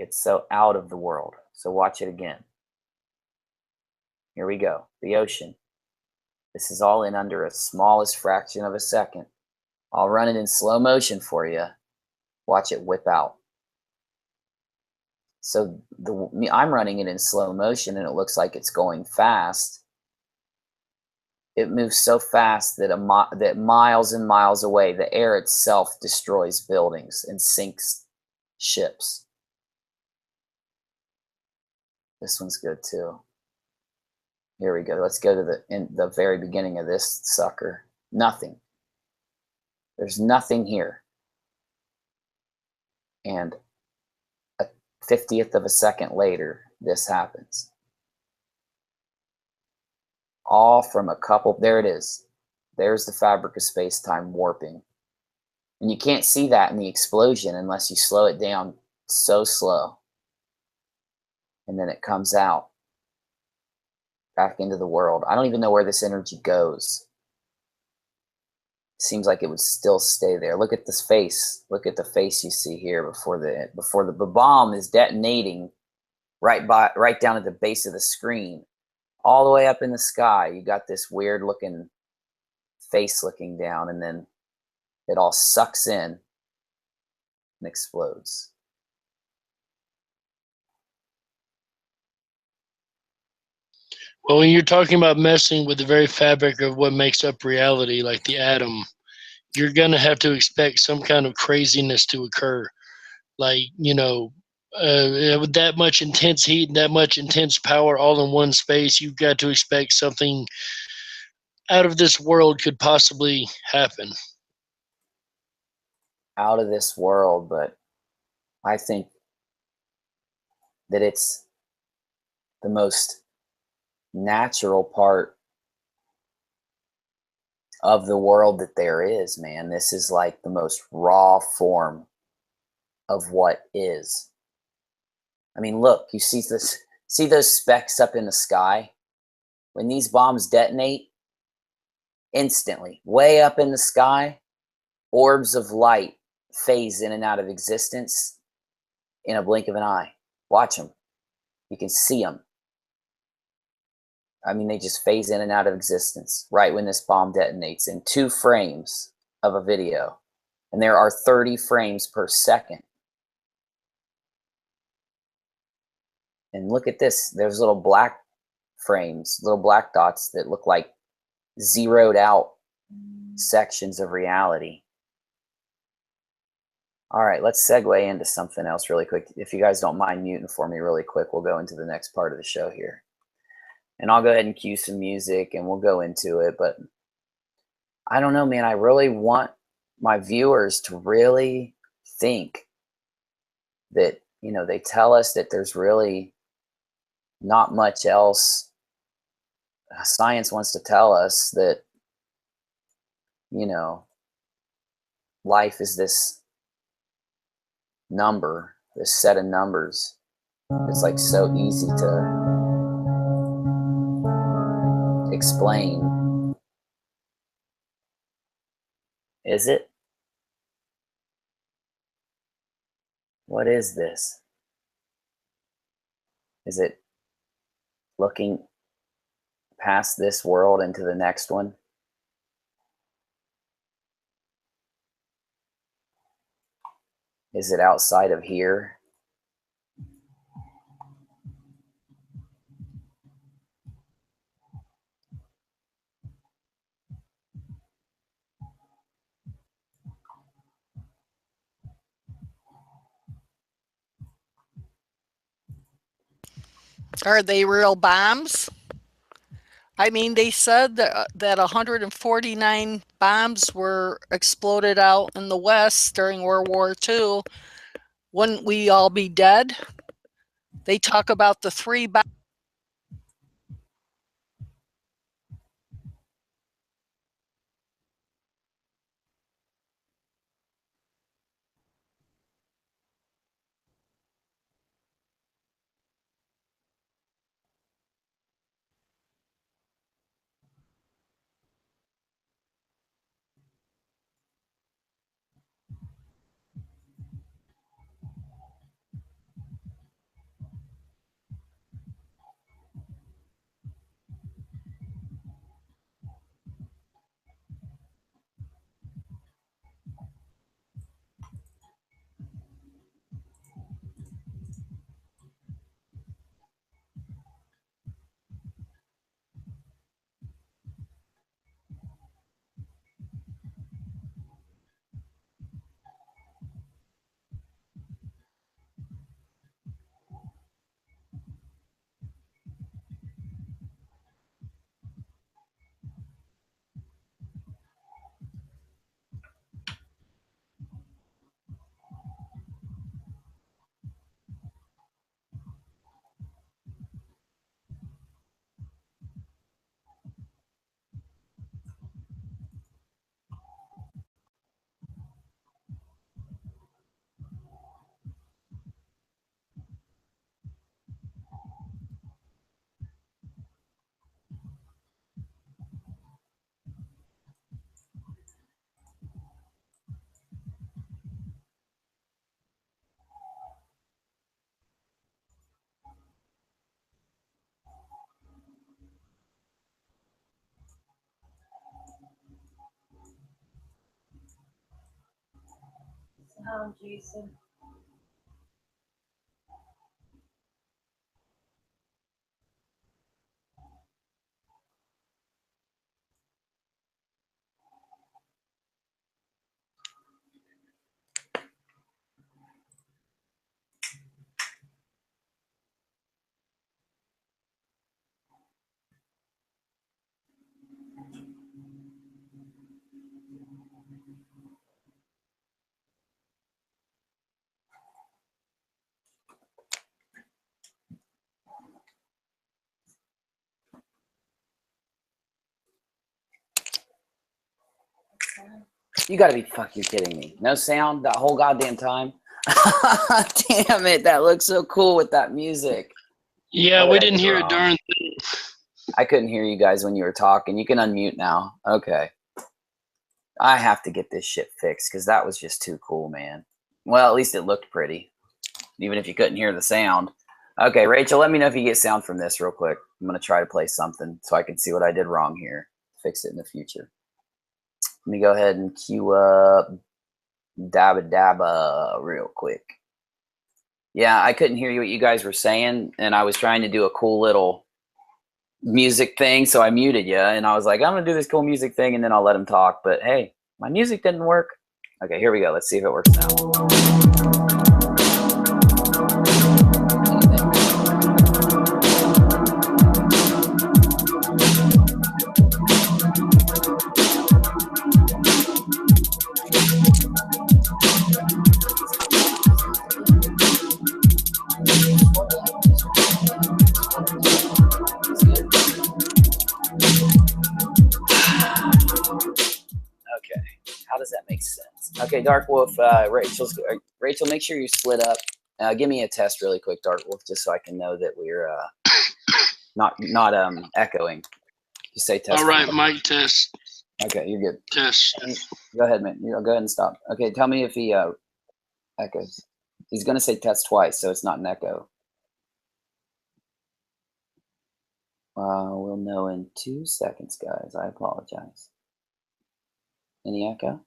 It's so out of the world. So watch it again. Here we go. The ocean. This is all in under a smallest fraction of a second. I'll run it in slow motion for you. Watch it whip out. So I'm running it in slow motion, and it looks like it's going fast. It moves so fast that that miles and miles away, the air itself destroys buildings and sinks ships. This one's good too. Here we go. Let's go to the very beginning of this sucker. Nothing. There's nothing here. And a 50th of a second later, this happens. All from a couple. There it is. There's the fabric of space-time warping. And you can't see that in the explosion unless you slow it down so slow. And then it comes out back into the world. I don't even know where this energy goes. Seems like it would still stay there. Look at this face. Look at the face you see here before the bomb is detonating right down at the base of the screen. All the way up in the sky, you got this weird looking face looking down, and then it all sucks in and explodes. Well, when you're talking about messing with the very fabric of what makes up reality, like the atom, you're going to have to expect some kind of craziness to occur. Like, with that much intense heat and that much intense power all in one space, you've got to expect something out of this world could possibly happen. Out of this world, but I think that it's the most natural part of the world that there is, man. This is like the most raw form of what is. I mean, look, you see those specks up in the sky? when these bombs detonate, instantly, way up in the sky, orbs of light phase in and out of existence in a blink of an eye. Watch them. You can see them. I mean, they just phase in and out of existence right when this bomb detonates in 2 frames of a video. And there are 30 frames per second. And look at this. There's little black frames, little black dots that look like zeroed out sections of reality. All right, let's segue into something else really quick. If you guys don't mind muting for me really quick, we'll go into the next part of the show here. And I'll go ahead and cue some music and we'll go into it. But I don't know, man. I really want my viewers to really think that, you know, they tell us that there's really not much else. Science wants to tell us that, you know, life is this number, this set of numbers. It's like so easy to explain. Is it? What is this? Is it looking past this world into the next one? Is it outside of here? Are they real bombs? I mean, they said that 149 bombs were exploded out in the West during World War II. Wouldn't we all be dead? They talk about the 3 bombs. Jason. You gotta be fucking kidding me. No sound that whole goddamn time? Damn it, that looks so cool with that music. Yeah, How we did I didn't get hear a wrong? darn thing. I couldn't hear you guys when you were talking. You can unmute now. Okay. I have to get this shit fixed because that was just too cool, man. Well, at least it looked pretty, even if you couldn't hear the sound. Okay, Rachel, let me know if you get sound from this real quick. I'm going to try to play something so I can see what I did wrong here. Fix it in the future. Let me go ahead and cue up Dabba Dabba real quick. Yeah, I couldn't hear you what you guys were saying, and I was trying to do a cool little music thing, so I muted you, and I was like, I'm going to do this cool music thing, and then I'll let him talk. But hey, my music didn't work. Okay, here we go. Let's see if it works now. How does that make sense? Okay, Darkwolf, Rachel, make sure you split up. Give me a test really quick, Darkwolf, just so I can know that we're not echoing. Just say test. All right, mic test. Okay, you're good. Test. Go ahead, man. Go ahead and stop. Okay, tell me if he echoes. He's going to say test twice, so it's not an echo. We'll know in 2 seconds, guys. I apologize. Any echo?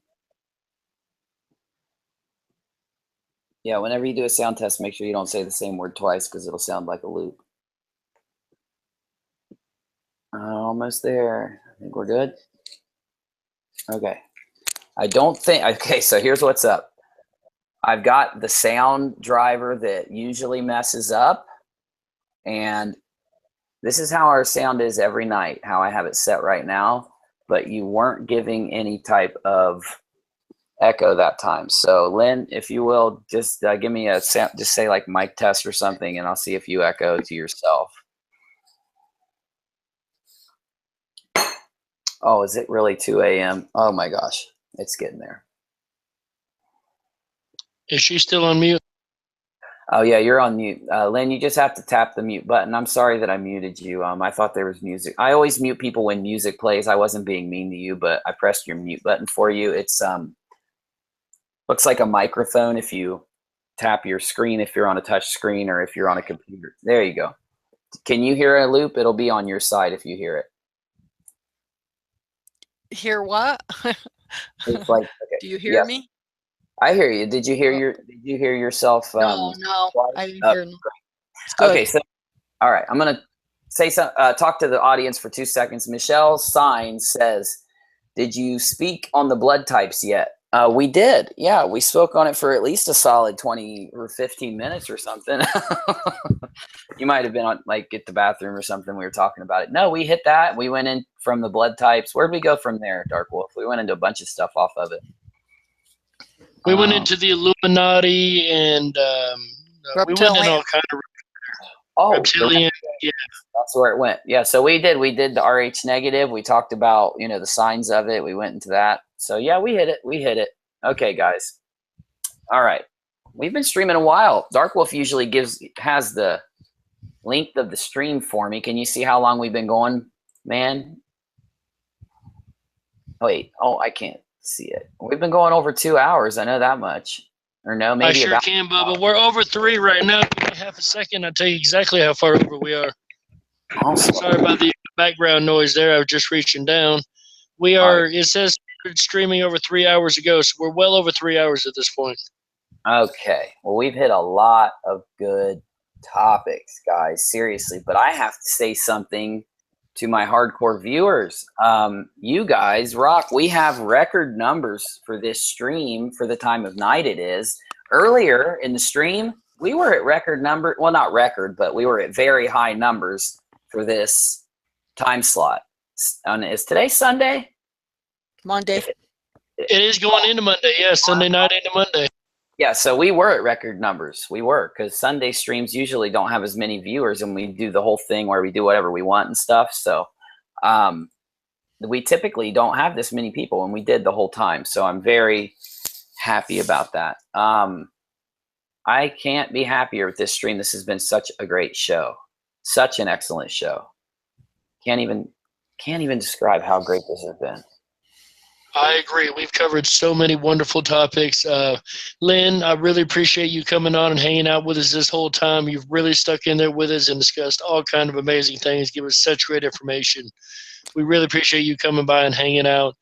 Yeah, whenever you do a sound test, make sure you don't say the same word twice because it'll sound like a loop. Almost there. I think we're good. Okay. I don't think, okay, so here's what's up. I've got the sound driver that usually messes up, and this is how our sound is every night, how I have it set right now, but you weren't giving any type of echo that time. So Lynn, if you will, just give me a sound, just say like mic test or something, and I'll see if you echo to yourself. Oh, is it really 2 a.m.? Oh my gosh, it's getting there. Is she still on mute? Oh yeah, you're on mute. Lynn, you just have to tap the mute button. I'm sorry that I muted you. I thought there was music. I always mute people when music plays. I wasn't being mean to you, but I pressed your mute button for you. It's looks like a microphone if you tap your screen, if you're on a touch screen or if you're on a computer. There you go. Can you hear a loop? It'll be on your side if you hear it. Hear what? It's like, okay. Do you hear me? I hear you. Did you hear yourself? No, I didn't hear. It's good. Okay, so all right, I'm gonna say some. Talk to the audience for 2 seconds. Michelle Signs says, "Did you speak on the blood types yet?" We did. Yeah, we spoke on it for at least a solid 20 or 15 minutes or something. You might have been on like at the bathroom or something. We were talking about it. No, we hit that. We went in from the blood types. Where'd we go from there, Darkwolf? We went into a bunch of stuff off of it. We went into the Illuminati and we went in all kind of reptilian. Yeah, that's where it went. Yeah, so we did the RH negative. We talked about the signs of it. We went into that. So yeah, we hit it. Okay, guys. All right, we've been streaming a while. Darkwolf usually has the length of the stream for me. Can you see how long we've been going, man? Wait, I can't see it. We've been going over 2 hours. I know that much. Or no, maybe I sure can, Bubba. We're over 3 right now. Give me half a second. I'll tell you exactly how far over we are. Awesome. Sorry about the background noise there. I was just reaching down. We are, it says streaming over 3 hours ago, so we're well over 3 hours at this point. Okay. Well, we've hit a lot of good topics, guys. Seriously. But I have to say something to my hardcore viewers. You guys rock. We have record numbers for this stream for the time of night it is. Earlier in the stream, we were at record number. Well, not record, but we were at very high numbers for this time slot. Is today Sunday? Monday. It is going into Monday. Yeah, Sunday night into Monday. Yeah, so we were at record numbers. We were, because Sunday streams usually don't have as many viewers, and we do the whole thing where we do whatever we want and stuff. So we typically don't have this many people, and we did the whole time. So I'm very happy about that. I can't be happier with this stream. This has been such a great show. Such an excellent show. can't even describe how great this has been. I agree. We've covered so many wonderful topics. Lynn, I really appreciate you coming on and hanging out with us this whole time. You've really stuck in there with us and discussed all kind of amazing things, give us such great information. We really appreciate you coming by and hanging out.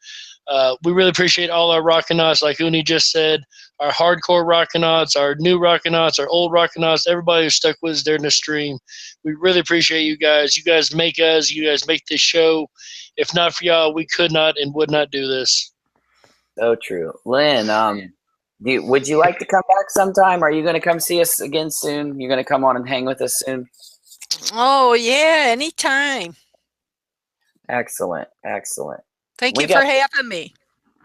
We really appreciate all our Rockinauts, like Uni just said, our hardcore Rockinauts, our new Rockinauts, our old Rockinauts, everybody who's stuck with us during the stream. We really appreciate you guys. You guys make us. You guys make this show. If not for y'all, we could not and would not do this. So true. Lynn, would you like to come back sometime? Are you going to come see us again soon? You're going to come on and hang with us soon? Oh, yeah, anytime. Excellent. Excellent. Thank you for having me.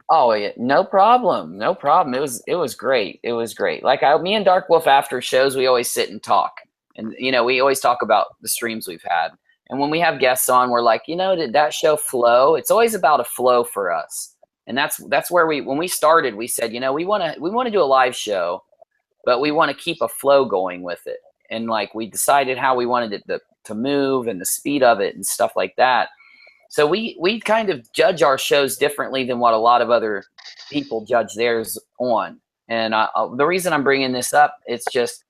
Oh, yeah, no problem. No problem. It was great. It was great. Like me and Darkwolf after shows, we always sit and talk. And, you know, we always talk about the streams we've had. And when we have guests on, we're like, you know, did that show flow? It's always about a flow for us. And that's where when we started, we said, you know, we want to do a live show, but we want to keep a flow going with it. And like we decided how we wanted it to move and the speed of it and stuff like that. So we kind of judge our shows differently than what a lot of other people judge theirs on. And the reason I'm bringing this up, it's just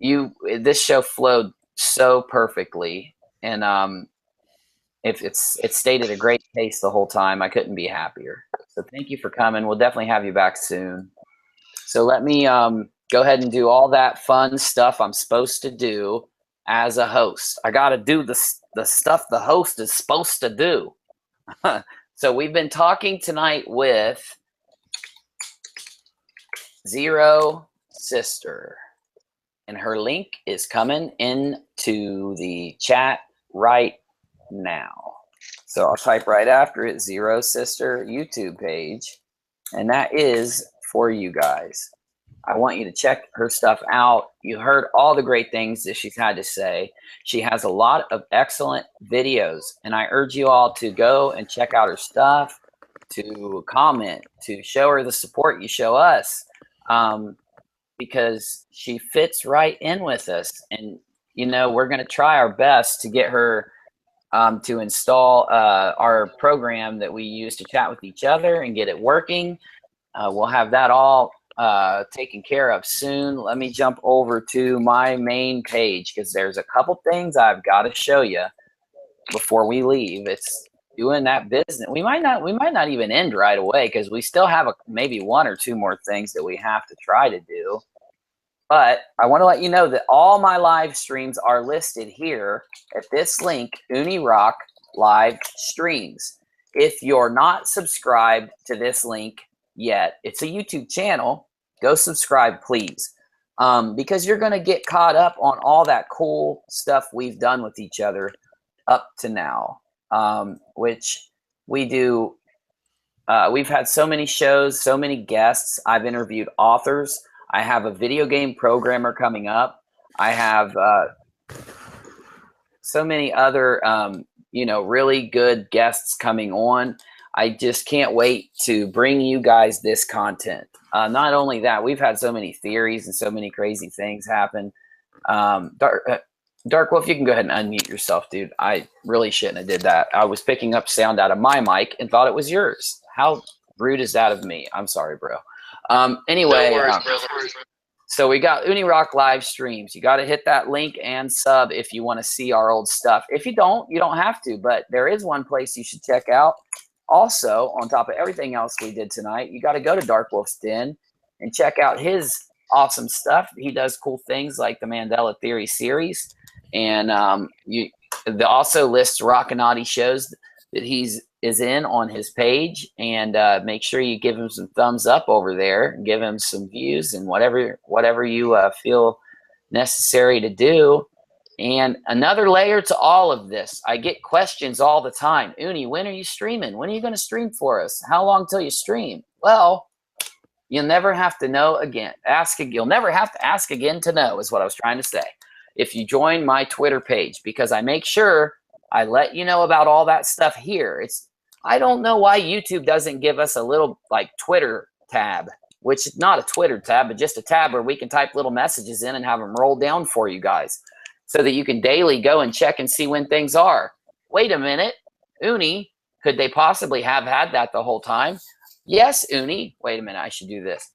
this show flowed so perfectly. And it's stayed at a great pace the whole time. I couldn't be happier. So thank you for coming. We'll definitely have you back soon. So let me go ahead and do all that fun stuff I'm supposed to do as a host. I got to do the stuff the host is supposed to do. So we've been talking tonight with ZeroSister. And her link is coming into the chat right now. So I'll type right after it, ZeroSister YouTube page. And that is for you guys. I want you to check her stuff out. You heard all the great things that she's had to say. She has a lot of excellent videos. And I urge you all to go and check out her stuff, to comment, to show her the support you show us. Because she fits right in with us. And, you know, we're going to try our best to get her to install our program that we use to chat with each other and get it working. We'll have that all taken care of soon. Let me jump over to my main page because there's a couple things I've got to show you before we leave. It's doing that business. We might not even end right away because we still have maybe one or two more things that we have to try to do. But I want to let you know that all my live streams are listed here at this link, Unirock Live Streams. If you're not subscribed to this link yet, it's a YouTube channel. Go subscribe, please, because you're going to get caught up on all that cool stuff we've done with each other up to now, which we do. We've had so many shows, so many guests. I've interviewed authors. I have a video game programmer coming up. I have so many other, you know, really good guests coming on. I just can't wait to bring you guys this content. Not only that, we've had so many theories and so many crazy things happen. Darkwolf, you can go ahead and unmute yourself, dude. I really shouldn't have did that. I was picking up sound out of my mic and thought it was yours. How rude is that of me? I'm sorry, bro. Anyway, so we got Unirock live streams. You got to hit that link and sub if you want to see our old stuff. If you don't have to, but there is one place you should check out. Also, on top of everything else we did tonight, you got to go to Darkwolf's Den and check out his awesome stuff. He does cool things like the Mandela Theory series, and also lists Rockinati shows that is in on his page, and make sure you give him some thumbs up over there, give him some views and whatever you feel necessary to do. And another layer to all of this, I get questions all the time. Uni, when are you streaming? When are you going to stream for us? How long till you stream? Well, you'll never have to know again. You'll never have to ask again to know is what I was trying to say. If you join my Twitter page, because I make sure I let you know about all that stuff here. I don't know why YouTube doesn't give us a little like Twitter tab, which is not a Twitter tab, but just a tab where we can type little messages in and have them roll down for you guys so that you can daily go and check and see when things are. wait a minute, Uni, could they possibly have had that the whole time? Yes, Uni. Wait a minute, I should do this.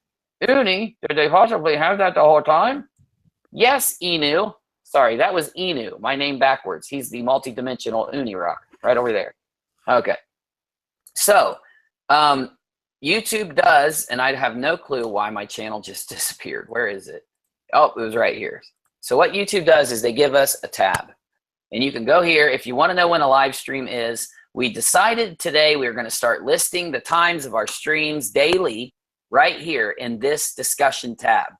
Uni, did they possibly have that the whole time? Yes, Inu. Sorry, that was Inu, my name backwards. He's the multi-dimensional Unirock, right over there. Okay. So, YouTube does, and I have no clue why my channel just disappeared. Where is it? Oh, it was right here. So what YouTube does is they give us a tab. And you can go here if you want to know when a live stream is. We decided today we are going to start listing the times of our streams daily right here in this discussion tab.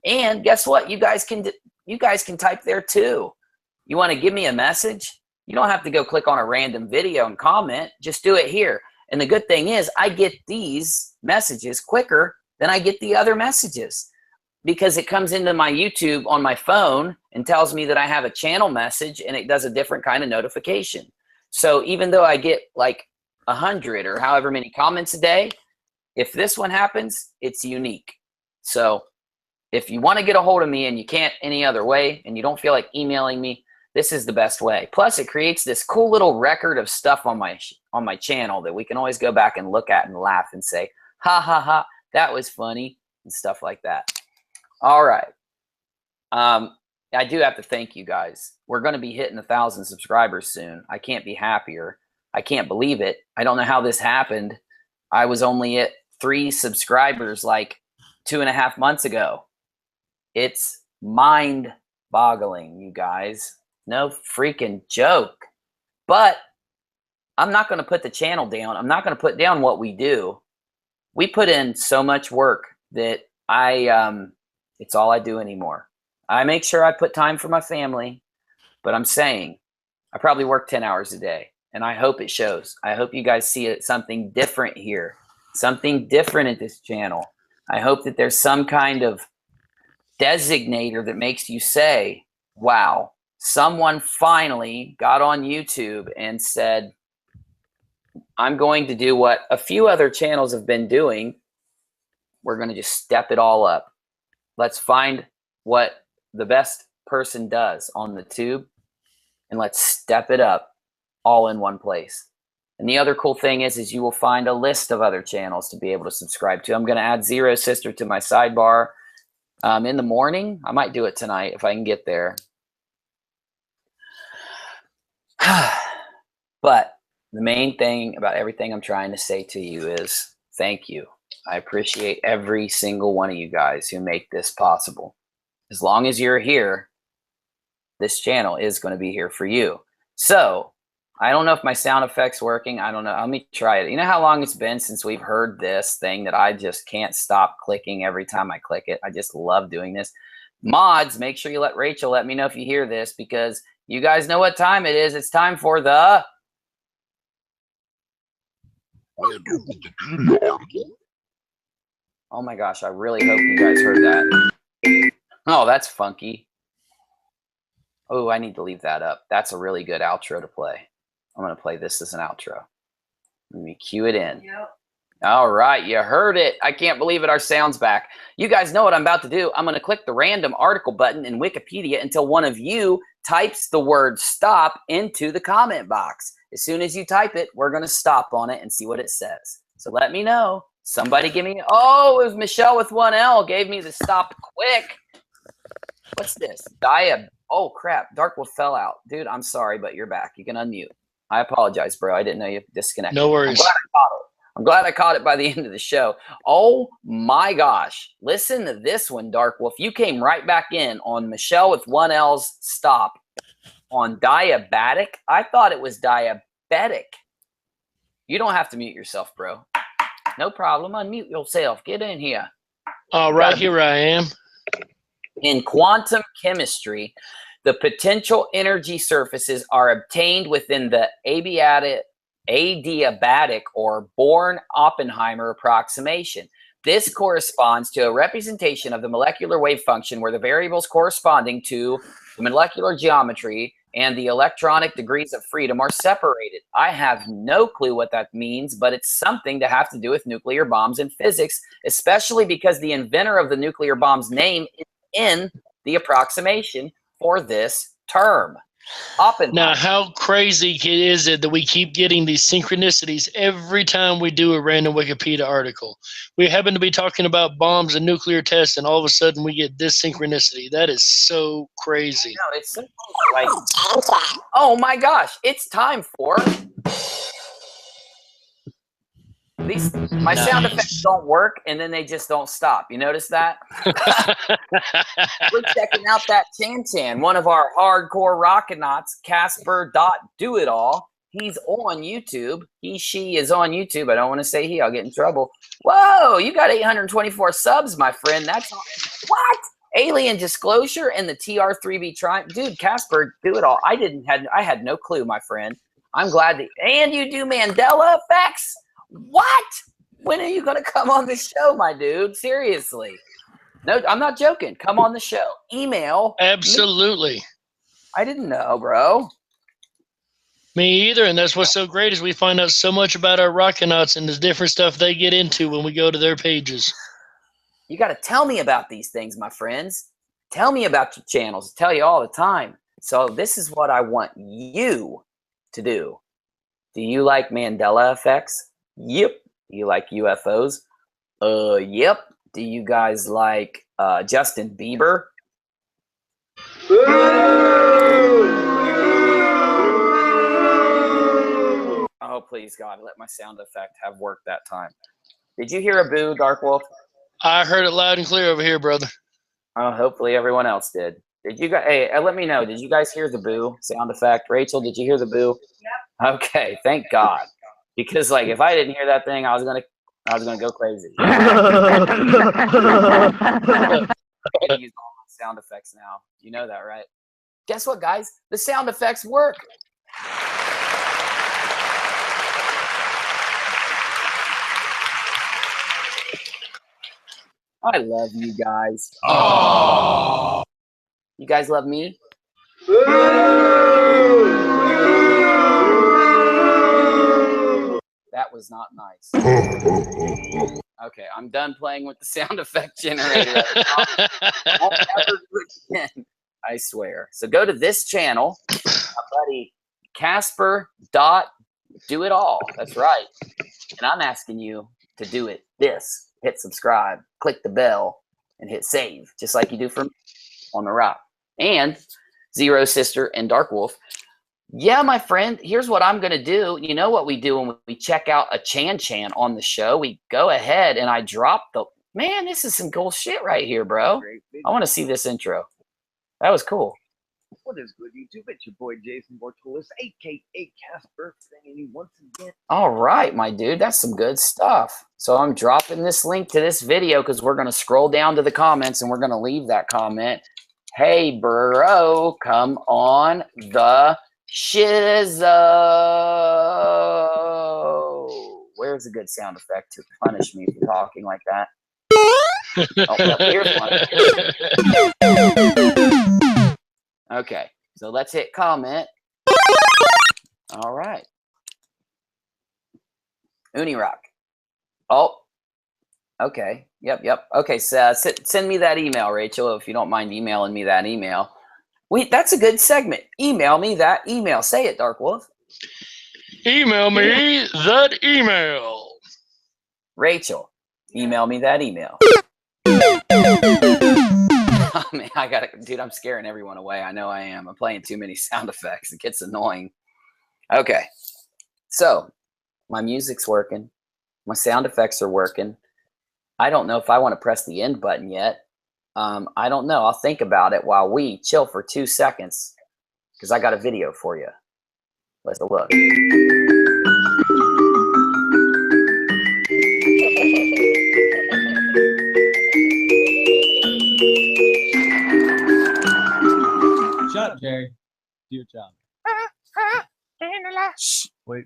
And guess what? You guys can type there too. You want to give me a message? You don't have to go click on a random video and comment. Just do it here. And the good thing is I get these messages quicker than I get the other messages, because it comes into my YouTube on my phone and tells me that I have a channel message, and it does a different kind of notification. So even though I get like 100 or however many comments a day, if this one happens, it's unique. So if you want to get a hold of me and you can't any other way, and you don't feel like emailing me, this is the best way. Plus, it creates this cool little record of stuff on my channel that we can always go back and look at and laugh and say, ha, ha, ha, that was funny, and stuff like that. All right. I do have to thank you guys. We're going to be hitting 1,000 subscribers soon. I can't be happier. I can't believe it. I don't know how this happened. I was only at 3 subscribers like 2.5 months ago. It's mind-boggling, you guys. No freaking joke. But I'm not going to put the channel down. I'm not going to put down what we do. We put in so much work that it's all I do anymore. I make sure I put time for my family, but I'm saying I probably work 10 hours a day, and I hope it shows. I hope you guys see it, something different here, something different at this channel. I hope that there's some kind of designator that makes you say, wow, someone finally got on YouTube and said, I'm going to do what a few other channels have been doing. We're going to just step it all up. Let's find what the best person does on the tube, and let's step it up all in one place. And the other cool thing is you will find a list of other channels to be able to subscribe to. I'm going to add ZeroSister to my sidebar in the morning. I might do it tonight if I can get there. But the main thing about everything I'm trying to say to you is thank you. I appreciate every single one of you guys who make this possible. As long as you're here, this channel is going to be here for you. So I don't know if my sound effect's working. I don't know. Let me try it. You know how long it's been since we've heard this thing that I just can't stop clicking every time I click it? I just love doing this. Mods, make sure you let Rachel let me know if you hear this, because you guys know what time it is. It's time for the... Oh my gosh, I really hope you guys heard that. Oh, that's funky. Oh, I need to leave that up. That's a really good outro to play. I'm going to play this as an outro. Let me cue it in. Yep. All right, you heard it. I can't believe it. Our sound's back. You guys know what I'm about to do. I'm going to click the random article button in Wikipedia until one of you types the word stop into the comment box. As soon as you type it, we're going to stop on it and see what it says. So let me know. Somebody give me... Oh, it was Michelle with 1L gave me the stop quick. What's this? Oh, crap. Darkwolf fell out. Dude, I'm sorry, but you're back. You can unmute. I apologize, bro. I didn't know you disconnected. No worries. I'm glad I caught it by the end of the show. Oh, my gosh. Listen to this one, Darkwolf. You came right back in on Michelle with 1L's stop on diabetic. I thought it was diabetic. You don't have to mute yourself, bro. No problem. Unmute yourself. Get in here. All right, here I am. In quantum chemistry, the potential energy surfaces are obtained within the adiabatic or Born-Oppenheimer approximation. This corresponds to a representation of the molecular wave function where the variables corresponding to the molecular geometry and the electronic degrees of freedom are separated. I have no clue what that means, but it's something to have to do with nuclear bombs and physics, especially because the inventor of the nuclear bomb's name is in the approximation for this term. Now, how crazy is it that we keep getting these synchronicities every time we do a random Wikipedia article? We happen to be talking about bombs and nuclear tests, and all of a sudden we get this synchronicity. That is so crazy. No, it's so like, oh my gosh, it's time for these. My sound effects don't work, and then they just don't stop. You notice that? We're checking out that Chan, one of our hardcore Rockinats, Casper.do-it-all. He's on YouTube. She is on YouTube. I don't want to say he. I'll get in trouble. Whoa, you got 824 subs, my friend. That's what? Alien Disclosure and the TR3B Triumph. Dude, Casper, do it all. I had no clue, my friend. I'm glad that. And you do Mandela effects? What? When are you going to come on the show, my dude? Seriously. No, I'm not joking. Come on the show. Email. Absolutely. Me. I didn't know, bro. Me either. And that's what's so great is we find out so much about our Rockinauts and the different stuff they get into when we go to their pages. You got to tell me about these things, my friends. Tell me about your channels. I tell you all the time. So this is what I want you to do. Do you like Mandela effects? Yep. Do you like UFOs? Yep. Do you guys like Justin Bieber? Oh, please, God, let my sound effect have worked that time. Did you hear a boo, Darkwolf? I heard it loud and clear over here, brother. Oh, hopefully everyone else did. Did you guys? Hey, let me know. Did you guys hear the boo sound effect? Rachel, did you hear the boo? Yep. Okay, thank God. Because like if I didn't hear that thing, I was gonna go crazy. I use all my sound effects now. You know that, right? Guess what, guys? The sound effects work. I love you guys. Oh. You guys love me? That was not nice. Okay, I'm done playing with the sound effect generator. I won't ever do it again, I swear. So go to this channel, my buddy Casper.do-it-all. That's right. And I'm asking you to do it. Hit subscribe, click the bell, and hit save, just like you do for me on the rock. And ZeroSister and Darkwolf. Yeah, my friend, here's what I'm going to do. You know what we do when we check out a Chan on the show? We go ahead and I drop the... Man, this is some cool shit right here, bro. I want to see this intro. That was cool. What is good, YouTube? It's your boy Jason Bortolis, a.k.a. Casper, thanking you once again. All right, my dude. That's some good stuff. So I'm dropping this link to this video because we're going to scroll down to the comments and we're going to leave that comment. Hey, bro, come on the shizzo. Where's a good sound effect to punish me for talking like that? Oh, well, here's one. Okay, so let's hit comment. All right. Unirock. Oh, okay. Yep. Okay, so send me that email, Rachel, if you don't mind emailing me that email. That's a good segment. Email me that email. Say it, Darkwolf. Email me that email. Rachel, email me that email. Oh, man, dude, I'm scaring everyone away. I know I am. I'm playing too many sound effects. It gets annoying. Okay. So, my music's working. My sound effects are working. I don't know if I want to press the end button yet. I don't know. I'll think about it while we chill for 2 seconds because I got a video for you. Let's look. Shut up, Jerry. Do your job. Shh. Wait.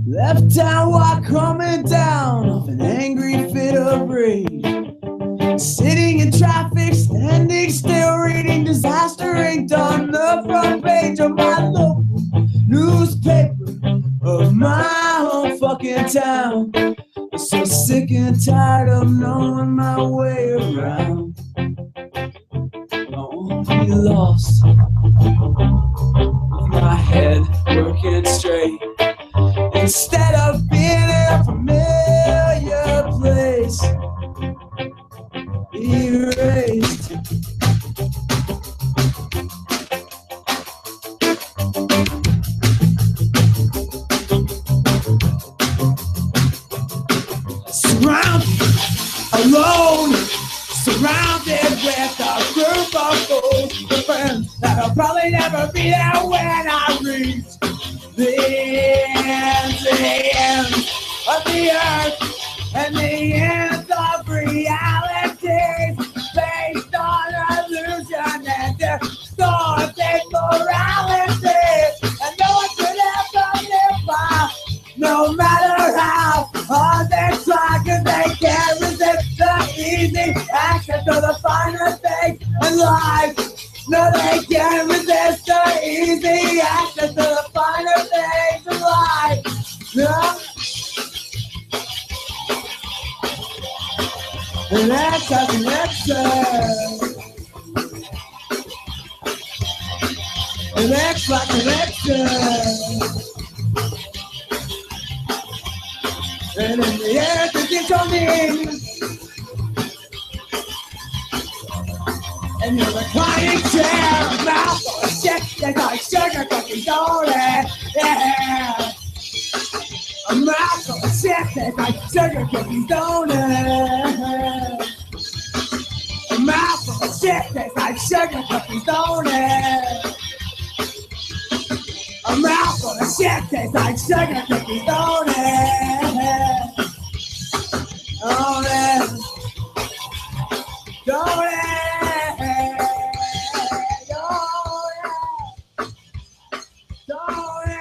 Left town while coming down off an angry fit of rage. Sitting in traffic, standing still, reading disaster inked on the front page of my local newspaper of my home fucking town. So sick and tired of knowing my way around. Oh. be lost with my head working straight instead of being in a familiar place. Erased. Surrounded, alone, surrounded with a group of fools, with friends that'll probably never be there when I reach the end of the earth and the end of reality, based on illusion and distorted morality, and no one could ever live by, no matter how hard they try, 'cause they can't resist the easy access to the finer things in life. No, they can't resist the easy access to the finer things in life. No. And access and access. And access and access. And in the air, it's on me. And you're reclining chair, a mouth full of shit that's like sugar cookies on it. Yeah. A mouth full of shit that's like sugar cookies on it. A mouth full of shit that's like sugar cookies on it. A mouthful of shit tastes like sugar cookies, don't it? Don't it? Don't it? Don't it?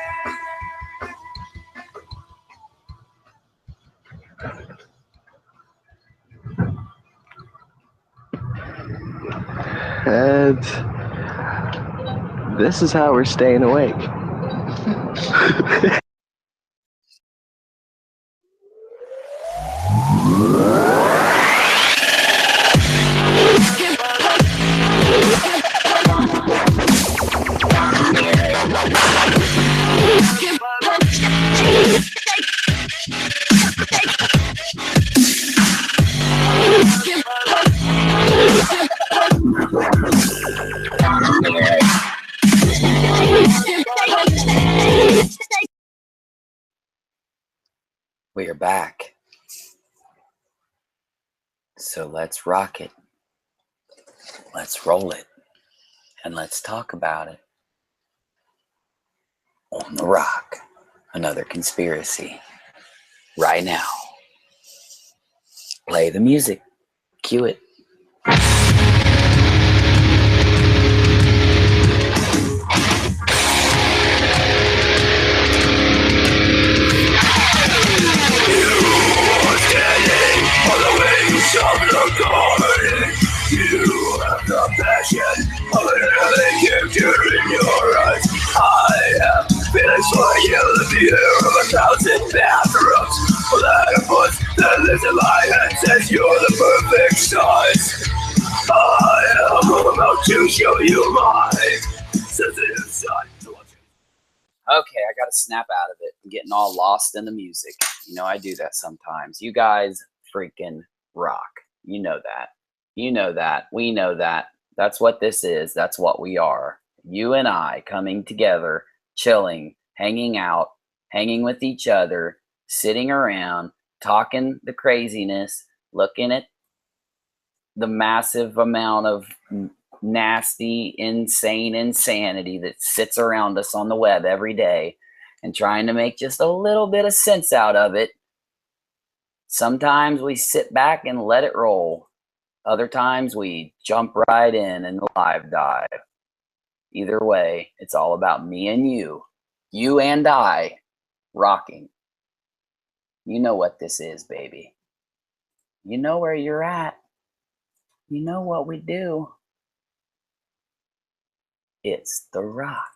And this is how we're staying awake. We are back. So let's rock it. Let's roll it. And let's talk about it. On the rock. Another conspiracy. Right now. Play the music. Cue it. You have the passion of an early character in your eyes. I have feelings for you, the fear of 1,000 bathrooms. That a voice that lives in my head says you're the perfect size. I am about to show you my sensitive side. Okay, I gotta snap out of it. I'm getting all lost in the music. You know, I do that sometimes. You guys freaking rock. You know that. You know that. We know that. That's what this is. That's what we are. You and I coming together, chilling, hanging out, hanging with each other, sitting around, talking the craziness, looking at the massive amount of nasty, insane insanity that sits around us on the web every day and trying to make just a little bit of sense out of it. Sometimes we sit back and let it roll. Other times we jump right in and live dive. Either way, it's all about me and you and I, rocking. You know what this is, baby. You know where you're at. You know what we do. It's the rock.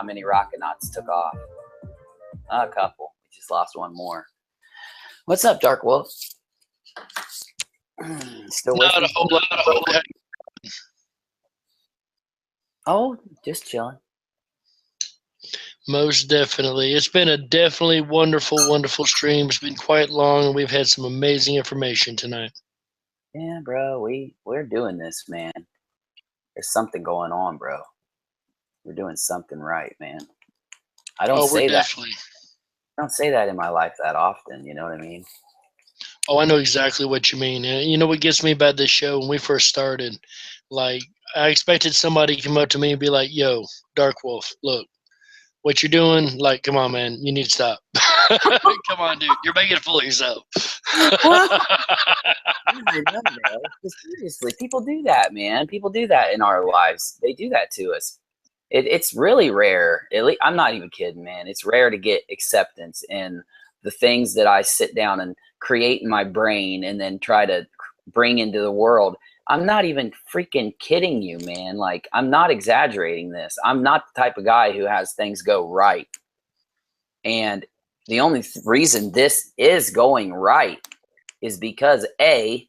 many Rockinats took off. A couple. We just lost one more. What's up, Darkwolf? Still with Not me? a whole lot. Oh, just chilling. Most definitely. It's been a definitely wonderful, wonderful stream. It's been quite long, and we've had some amazing information tonight. Yeah, bro, we're doing this, man. There's something going on, bro. We're doing something right, man. I don't say that. I don't say that in my life that often. You know what I mean? Oh, I know exactly what you mean. And you know what gets me about this show? When we first started, like, I expected somebody to come up to me and be like, "Yo, Darkwolf, look, what you're doing, like, come on, man, you need to stop." Come on, dude, you're making a fool of yourself. I know, bro. Seriously, people do that, man. People do that in our lives. They do that to us. It's really rare. I'm not even kidding, man. It's rare to get acceptance in the things that I sit down and create in my brain and then try to bring into the world. I'm not even freaking kidding you, man. Like, I'm not exaggerating this. I'm not the type of guy who has things go right. And the only reason this is going right is because A,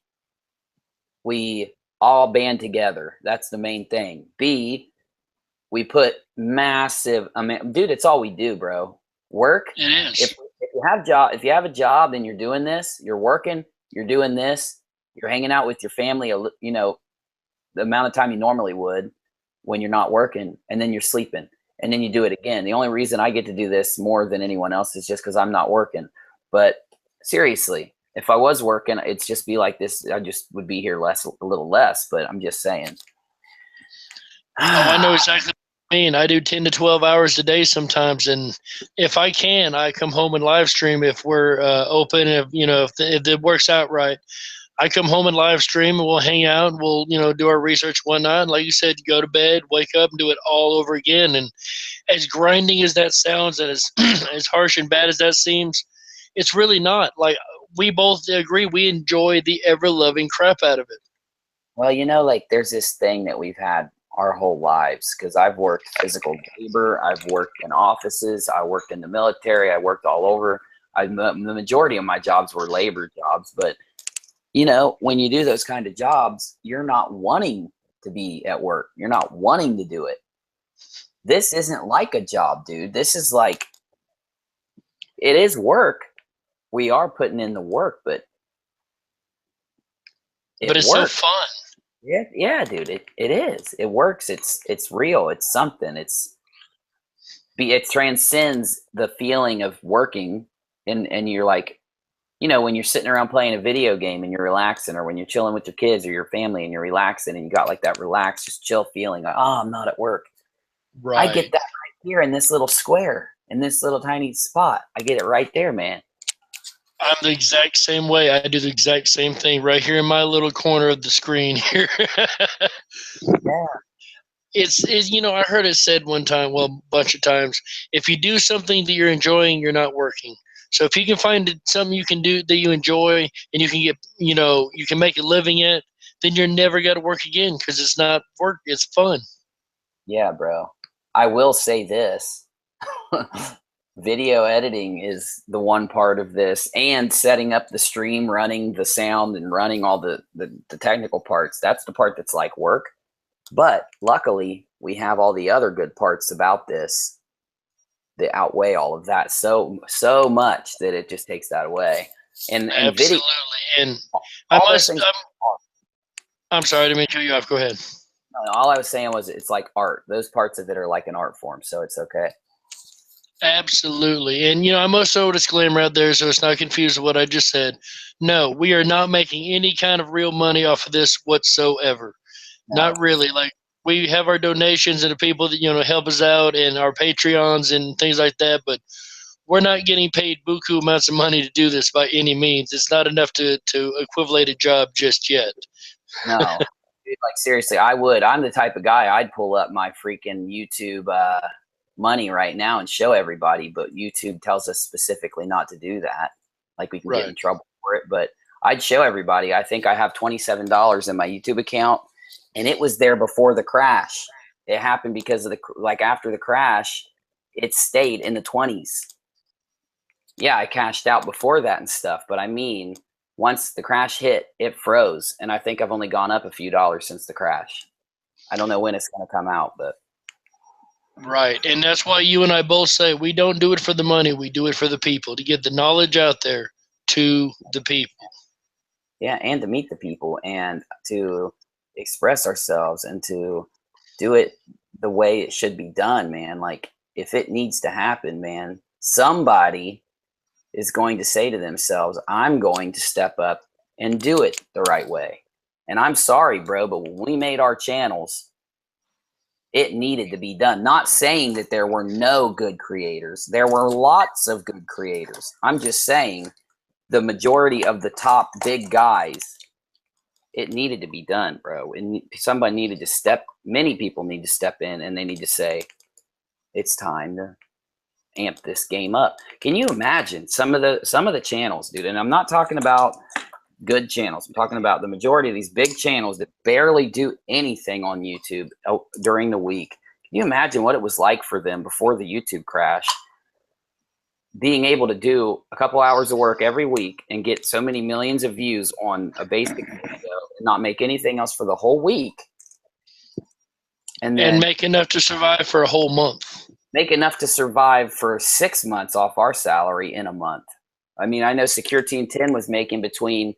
we all band together. That's the main thing. B, we put massive, dude, it's all we do, bro. Work. It is. If you have a job and you're doing this, you're working, you're doing this, you're hanging out with your family, you know, the amount of time you normally would when you're not working, and then you're sleeping, and then you do it again. The only reason I get to do this more than anyone else is just because I'm not working. But seriously, if I was working, it's just be like this. I just would be here a little less, but I'm just saying. Oh, I know exactly what you mean. I do 10 to 12 hours a day sometimes, and if I can, I come home and live stream if we're open. If it works out right, I come home and live stream, and we'll hang out, and we'll do our research, and whatnot. And like you said, go to bed, wake up, and do it all over again. And as grinding as that sounds, and as as harsh and bad as that seems, it's really not. Like, we both agree, we enjoy the ever-loving crap out of it. Well, like there's this thing that we've had our whole lives, because I've worked physical labor, I've worked in offices, I worked in the military, I worked all over. The majority of my jobs were labor jobs, but when you do those kind of jobs, you're not wanting to be at work. You're not wanting to do it. This isn't like a job, dude. This is like, it is work. We are putting in the work, but it's so fun. Yeah, dude. It is. It works. It's real. It's something. It transcends the feeling of working, and you're like, when you're sitting around playing a video game and you're relaxing, or when you're chilling with your kids or your family and you're relaxing, and you got like that relaxed, just chill feeling, like, oh, I'm not at work. Right. I get that right here in this little square, in this little tiny spot. I get it right there, man. I'm the exact same way. I do the exact same thing right here in my little corner of the screen here. Yeah. It's I heard it said one time, well, a bunch of times, if you do something that you're enjoying, you're not working. So if you can find something you can do that you enjoy, and you can get, you can make a living at, then you're never got to work again, because it's not work, it's fun. Yeah, bro. I will say this. Video editing is the one part of this, and setting up the stream, running the sound, and running all the technical parts. That's the part that's like work. But luckily, we have all the other good parts about this that outweigh all of that so much that it just takes that away. And absolutely. Video, and I'm sorry to make you off. Go ahead. No, all I was saying was it's like art. Those parts of it are like an art form, so it's okay. Absolutely. And, I must throw a disclaimer out there so it's not confused with what I just said. No, we are not making any kind of real money off of this whatsoever. No. Not really. Like, we have our donations and the people that, help us out, and our Patreons and things like that, but we're not getting paid buku amounts of money to do this by any means. It's not enough to equivalent a job just yet. No. Dude, like, seriously, I would. I'm the type of guy, I'd pull up my freaking YouTube money right now and show everybody, but YouTube tells us specifically not to do that. Like, we can get in trouble for it, but I'd show everybody. I think I have $27 in my YouTube account, and it was there before the crash. It happened because of after the crash, it stayed in the 20s. Yeah, I cashed out before that and stuff, but I mean, once the crash hit, it froze, and I think I've only gone up a few dollars since the crash. I don't know when it's going to come out, but Right, and that's why you and I both say we don't do it for the money. We do it for the people, to get the knowledge out there to the people. yeah, and to meet the people and to express ourselves and to do it the way it should be done, man. Like, if it needs to happen, man, somebody is going to say to themselves, I'm going to step up and do it the right way. And I'm sorry, bro, but when we made our channels, it needed to be done. Not saying that there were no good creators. There were lots of good creators. I'm just saying the majority of the top big guys, it needed to be done, bro. And somebody needed to many people need to step in, and they need to say, it's time to amp this game up. Can you imagine some of the channels, dude? And I'm not talking about good channels. I'm talking about the majority of these big channels that barely do anything on YouTube during the week. Can you imagine what it was like for them before the YouTube crash? Being able to do a couple hours of work every week and get so many millions of views on a basic video and not make anything else for the whole week. And make enough to survive for a whole month. Make enough to survive for 6 months off our salary in a month. I mean, I know Secure Team 10 was making between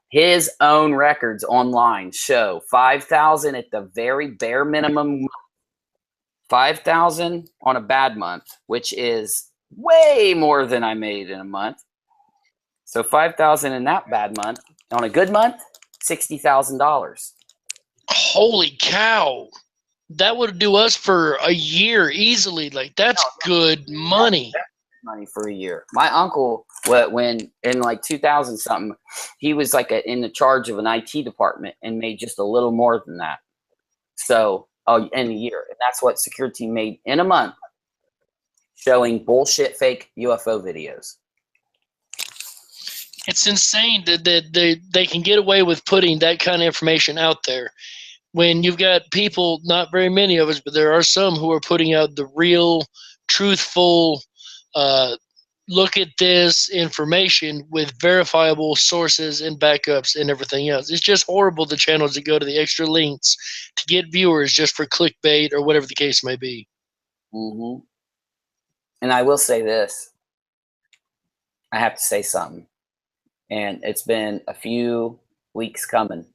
his own records online show $5,000 at the very bare minimum, $5,000 on a bad month, which is way more than I made in a month. So $5,000 in that bad month. On a good month, $60,000. Holy cow! That would do us for a year easily. Like, that's good money. Money for a year. My uncle, when in like 2000 something, he was like in the charge of an IT department and made just a little more than that. So in a year, and that's what Secure Team made in a month, showing bullshit fake UFO videos. It's insane that they can get away with putting that kind of information out there when you've got people, not very many of us, but there are some who are putting out the real, truthful, look at this information with verifiable sources and backups and everything else. It's just horrible, the channels that go to the extra links to get viewers just for clickbait or whatever the case may be. Mm-hmm. And I will say this. I have to say something. And it's been a few weeks coming,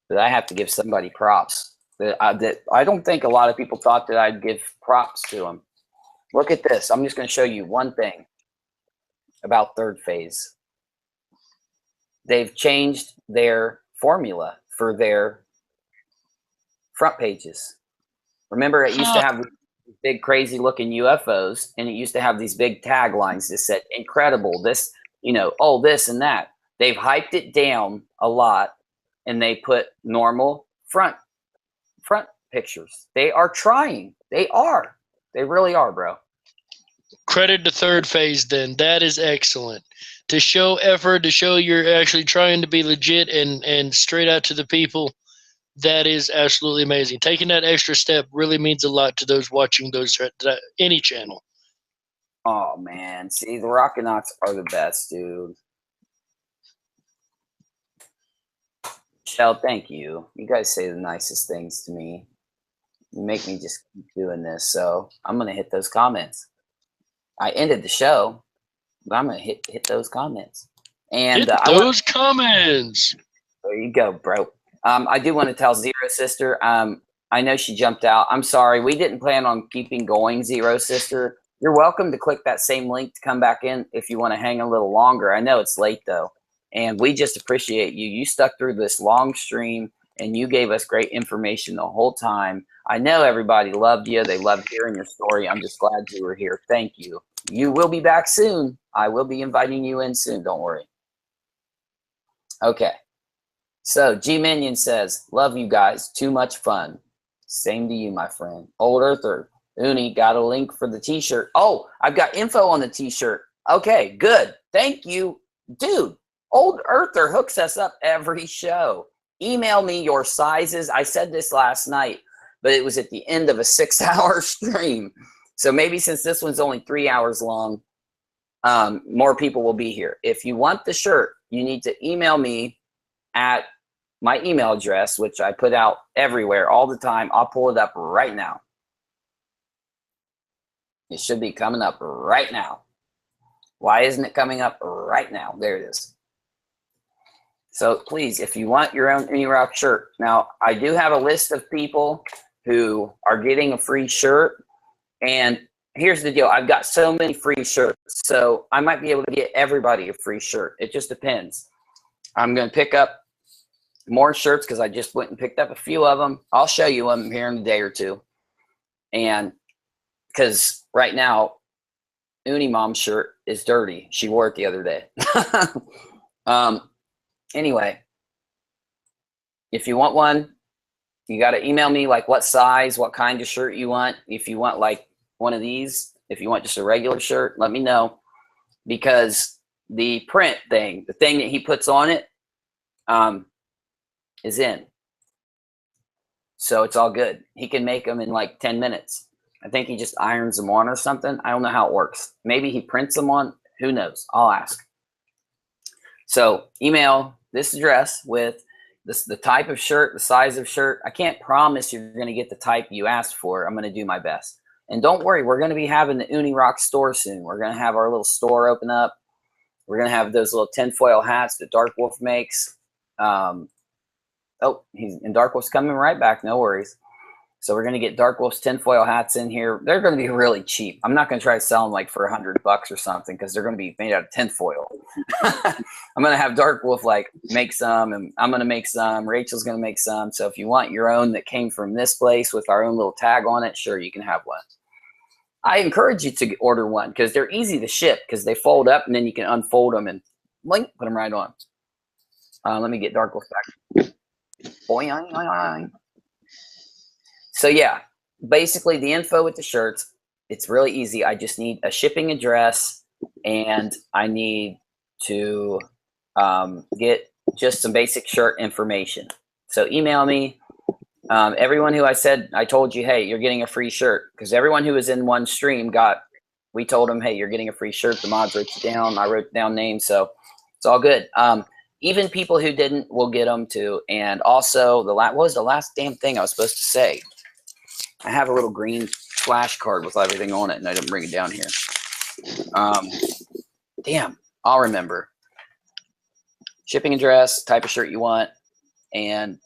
but I have to give somebody props. That I don't think a lot of people thought that I'd give props to them. Look at this. I'm just going to show you one thing about third phase. They've changed their formula for their front pages. Remember, it used to have big, crazy looking UFOs, and it used to have these big taglines that said incredible, this, oh, this and that. They've hyped it down a lot, and they put normal front pictures. They are trying. They really are, bro. Credit to third phase then. That is excellent. To show effort, to show you're actually trying to be legit and straight out to the people, that is absolutely amazing. Taking that extra step really means a lot to those watching any channel. Oh, man. See, the Rockinats are the best, dude. Michelle, thank you. You guys say the nicest things to me. You make me just keep doing this, so I'm going to hit those comments. I ended the show, but I'm going to hit those comments. And hit those comments. There you go, bro. I do want to tell ZeroSister, I know she jumped out. I'm sorry. We didn't plan on keeping going, ZeroSister. You're welcome to click that same link to come back in if you want to hang a little longer. I know it's late, though. And we just appreciate you. You stuck through this long stream, and you gave us great information the whole time. I know everybody loved you. They loved hearing your story. I'm just glad you were here. Thank you. You will be back soon. I will be inviting you in soon. Don't worry. Okay. So G Minion says, love you guys. Too much fun. Same to you, my friend. Old Earther. Uni, got a link for the t-shirt. Oh, I've got info on the t-shirt. Okay, good. Thank you. Dude, Old Earther hooks us up every show. Email me your sizes. I said this last night, but it was at the end of a 6-hour stream. So maybe since this one's only 3 hours long, more people will be here. If you want the shirt, you need to email me at my email address, which I put out everywhere all the time. I'll pull it up right now. It should be coming up right now. Why isn't it coming up right now? There it is. So please, if you want your own Unirock shirt. Now, I do have a list of people who are getting a free shirt. And here's the deal. I've got so many free shirts. So I might be able to get everybody a free shirt. It just depends. I'm going to pick up more shirts because I just went and picked up a few of them. I'll show you them here in a day or two. And because right now, Uni Mom's shirt is dirty. She wore it the other day. Anyway, if you want one, you got to email me like what size, what kind of shirt you want. If you want like one of these, if you want just a regular shirt, let me know. Because the print thing, the thing that he puts on it, is in. So it's all good. He can make them in like 10 minutes. I think he just irons them on or something. I don't know how it works. Maybe he prints them on. Who knows? I'll ask. So email this address with the type of shirt, the size of shirt. I can't promise you're going to get the type you asked for. I'm going to do my best. And don't worry, we're going to be having the Unirock store soon. We're going to have our little store open up. We're going to have those little tinfoil hats that Darkwolf makes. And Darkwolf's coming right back. No worries. So we're going to get Darkwolf's tinfoil hats in here. They're going to be really cheap. I'm not going to try to sell them like for $100 or something because they're going to be made out of tinfoil. I'm going to have Darkwolf like make some, and I'm going to make some. Rachel's going to make some. So if you want your own that came from this place with our own little tag on it, sure, you can have one. I encourage you to order one because they're easy to ship because they fold up and then you can unfold them and put them right on. Let me get Darkwolf back. Boing. So yeah, basically the info with the shirts, it's really easy. I just need a shipping address and I need to get just some basic shirt information. So email me. Everyone who I told you, hey, you're getting a free shirt, because everyone who was in one stream we told them, hey, you're getting a free shirt. The mods wrote you down. I wrote down names. So it's all good. Even people who didn't will get them too. And also what was the last damn thing I was supposed to say? I have a little green flash card with everything on it, and I didn't bring it down here. Damn, I'll remember. Shipping address, type of shirt you want, and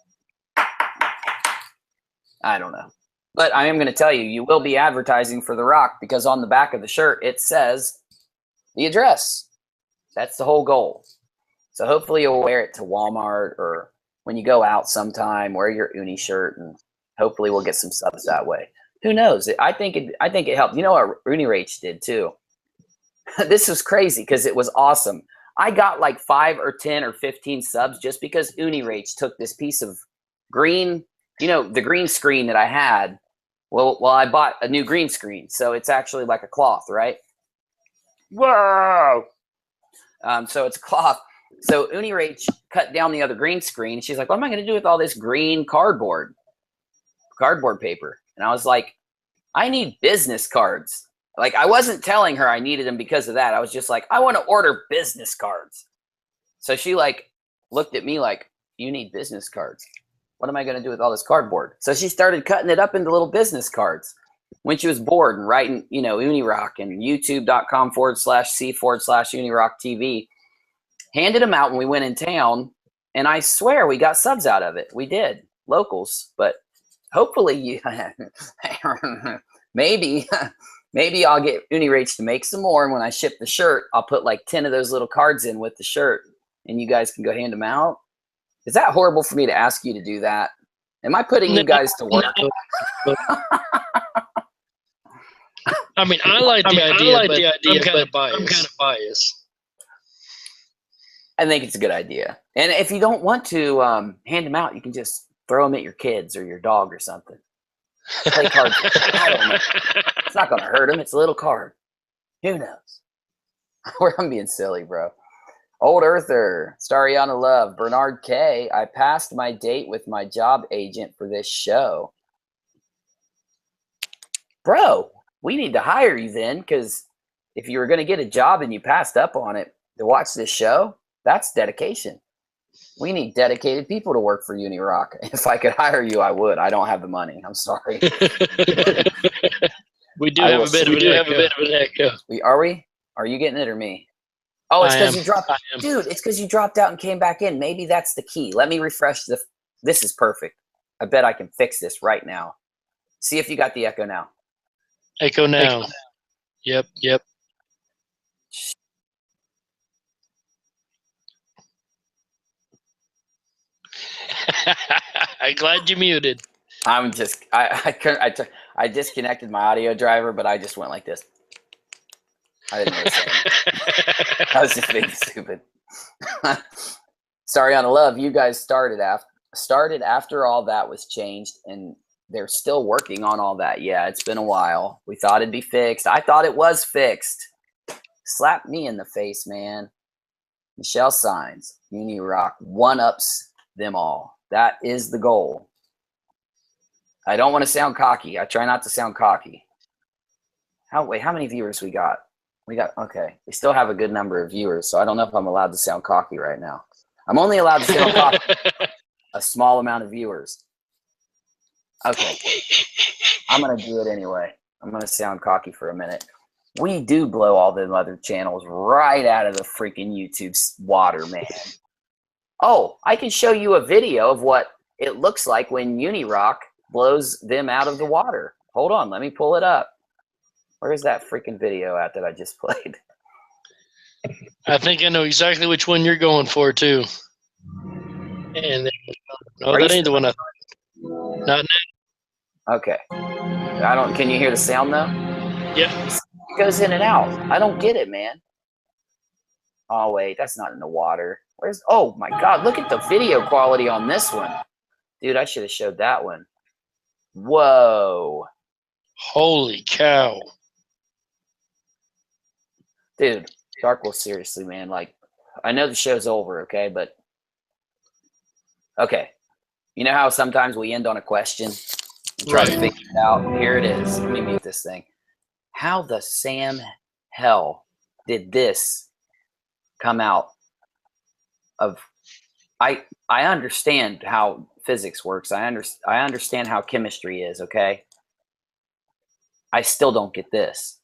I don't know. But I am going to tell you, you will be advertising for The Rock because on the back of the shirt, it says the address. That's the whole goal. So hopefully you'll wear it to Walmart or when you go out sometime, wear your Uni shirt, and hopefully we'll get some subs that way. Who knows? I think it helped. You know what Unirach did too? This was crazy because it was awesome. I got like 5 or 10 or 15 subs just because Unirach took this piece of green, the green screen that I had. Well, I bought a new green screen, so it's actually like a cloth, right? Whoa! So it's a cloth. So Unirach cut down the other green screen. She's like, what am I going to do with all this green cardboard paper? And I was like, I need business cards. Like, I wasn't telling her I needed them because of that. I was just like, I want to order business cards. So she like looked at me like, you need business cards. What am I going to do with all this cardboard? So she started cutting it up into little business cards when she was bored and writing, Unirock and youtube.com/c/Unirock TV. Handed them out when we went in town. And I swear we got subs out of it. We did. Locals. But hopefully maybe I'll get Unirach to make some more, and when I ship the shirt, I'll put like 10 of those little cards in with the shirt, and you guys can go hand them out. Is that horrible for me to ask you to do that? Am I putting you guys to work? I mean, I like the idea, I'm kind of biased. I think it's a good idea. And if you don't want to hand them out, you can just throw them at your kids or your dog or something. Play cards. I don't know. It's not going to hurt them. It's a little card. Who knows? I'm being silly, bro. Old Earther, Stariana Love, Bernard K. I passed my date with my job agent for this show. Bro, we need to hire you then, because if you were going to get a job and you passed up on it to watch this show, that's dedication. We need dedicated people to work for Unirock. If I could hire you, I would. I don't have the money. I'm sorry. We do have a bit of an echo. Are we? Are you getting it or me? Oh, it's because you dropped. Dude, it's because you dropped out and came back in. Maybe that's the key. Let me refresh the. This is perfect. I bet I can fix this right now. See if you got the echo now. Echo now. Yep. I'm glad you muted. I'm just. I disconnected my audio driver, but I just went like this. I didn't know what to say. I was just being stupid. Sorry on the love. You guys started after all that was changed, and they're still working on all that. Yeah, it's been a while. We thought it'd be fixed. I thought it was fixed. Slap me in the face, man. Michelle Signs, Unirock, one-ups them all. That is the goal. I don't want to sound cocky. I try not to sound cocky. How many viewers we got? Okay. We still have a good number of viewers, so I don't know if I'm allowed to sound cocky right now. I'm only allowed to sound cocky. A small amount of viewers. Okay. I'm going to do it anyway. I'm going to sound cocky for a minute. We do blow all them other channels right out of the freaking YouTube water, man. Oh, I can show you a video of what it looks like when Unirock blows them out of the water. Hold on. Let me pull it up. Where's that freaking video at that I just played? I think I know exactly which one you're going for, too. And that ain't the one I thought. Not now. Okay. Can you hear the sound, though? Yeah. It goes in and out. I don't get it, man. Oh, wait. That's not in the water. Oh, my God. Look at the video quality on this one. Dude, I should have showed that one. Whoa. Holy cow. Dude, Darkwolf, seriously, man. Like, I know the show's over, okay? But, okay. You know how sometimes we end on a question and try to figure it out? Here it is. Let me mute this thing. How the Sam hell did this come out of... I understand how physics works. I understand how chemistry is, okay? I still don't get this.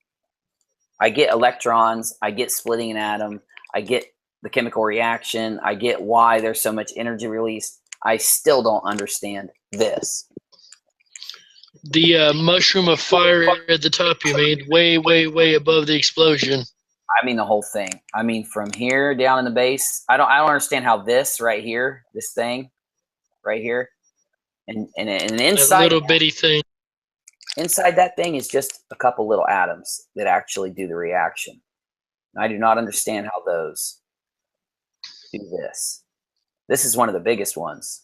I get electrons, I get splitting an atom, I get the chemical reaction, I get why there's so much energy released. I still don't understand this. The mushroom of fire at the top you made, way, way, way above the explosion. I mean the whole thing. I mean from here down in the base. I don't understand how this right here, this thing right here, and inside that little bitty thing. Inside that thing is just a couple little atoms that actually do the reaction. I do not understand how those do this. This is one of the biggest ones.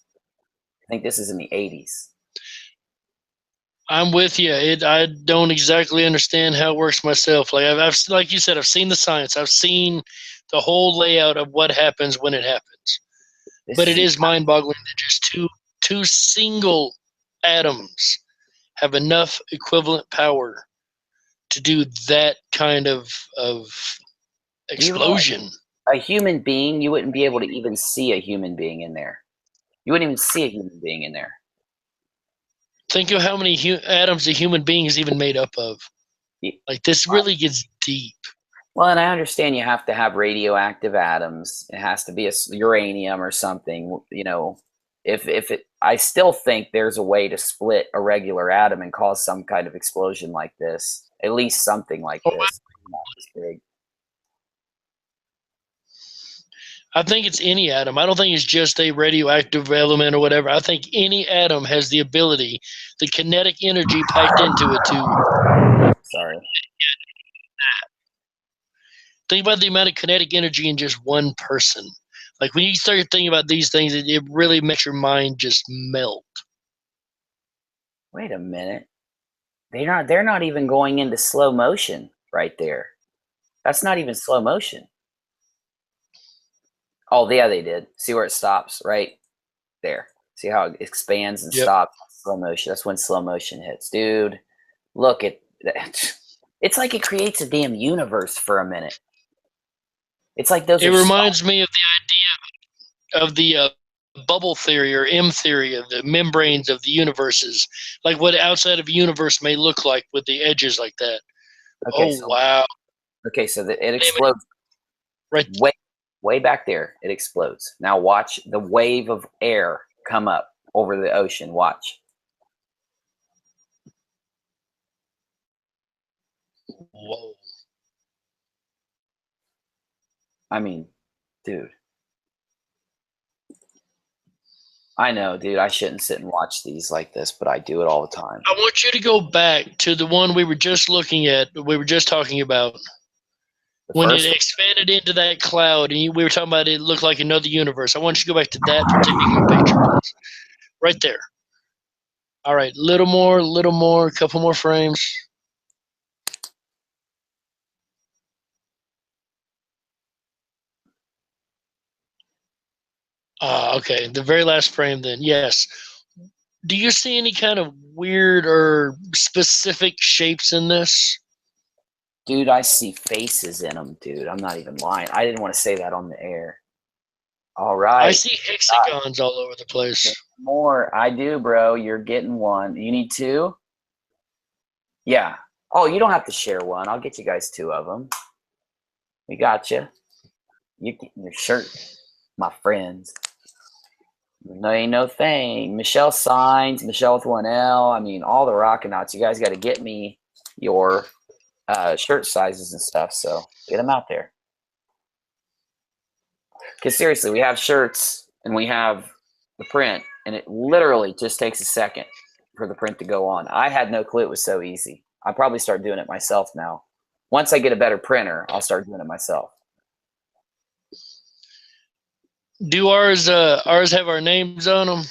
I think this is in the 80s. I'm with you. I don't exactly understand how it works myself. Like I've like you said, I've seen the science. I've seen the whole layout of what happens when it happens. But it is mind-boggling that just two single atoms have enough equivalent power to do that kind of explosion. A human being, you wouldn't be able to even see a human being in there. You wouldn't even see a human being in there. Think of how many atoms a human being is even made up of. Like, this really gets deep. Well, and I understand you have to have radioactive atoms. It has to be a uranium or something, you know. I still think there's a way to split a regular atom and cause some kind of explosion like this. At least something like this. Not this big. I think it's any atom. I don't think it's just a radioactive element or whatever. I think any atom has the ability, the kinetic energy packed into it to... Sorry. Think about the amount of kinetic energy in just one person. Like, when you start thinking about these things, it really makes your mind just melt. Wait a minute. They're not even going into slow motion right there. That's not even slow motion. Oh, yeah, they did. See where it stops? Right there. See how it expands and stops? Slow motion. That's when slow motion hits. Dude, look at that. It's like it creates a damn universe for a minute. It's like those. It reminds me of the idea of the bubble theory or M theory of the membranes of the universes, like what outside of a universe may look like with the edges like that. Okay, Wow! Okay, so it explodes Right. way back there. It explodes. Now watch the wave of air come up over the ocean. Watch. Whoa! I mean, dude. I know, dude. I shouldn't sit and watch these like this, but I do it all the time. I want you to go back to the one we were just looking at. We were just talking about when it expanded into that cloud, and we were talking about it looked like another universe. I want you to go back to that particular picture, please. Right there. All right, little more, a couple more frames. Okay, the very last frame then, yes. Do you see any kind of weird or specific shapes in this? Dude, I see faces in them, dude. I'm not even lying. I didn't want to say that on the air. All right. I see hexagons all over the place. More. I do, bro. You're getting one. You need two? Yeah. Oh, you don't have to share one. I'll get you guys two of them. We got you. You get your shirt, my friends. No, ain't no thing. Michelle signs, Michelle with 1L. I mean, all the Rockinats. You guys got to get me your shirt sizes and stuff. So get them out there. Because seriously, we have shirts and we have the print, and it literally just takes a second for the print to go on. I had no clue it was so easy. I'll probably start doing it myself now. Once I get a better printer, I'll start doing it myself. Do ours have our names on them?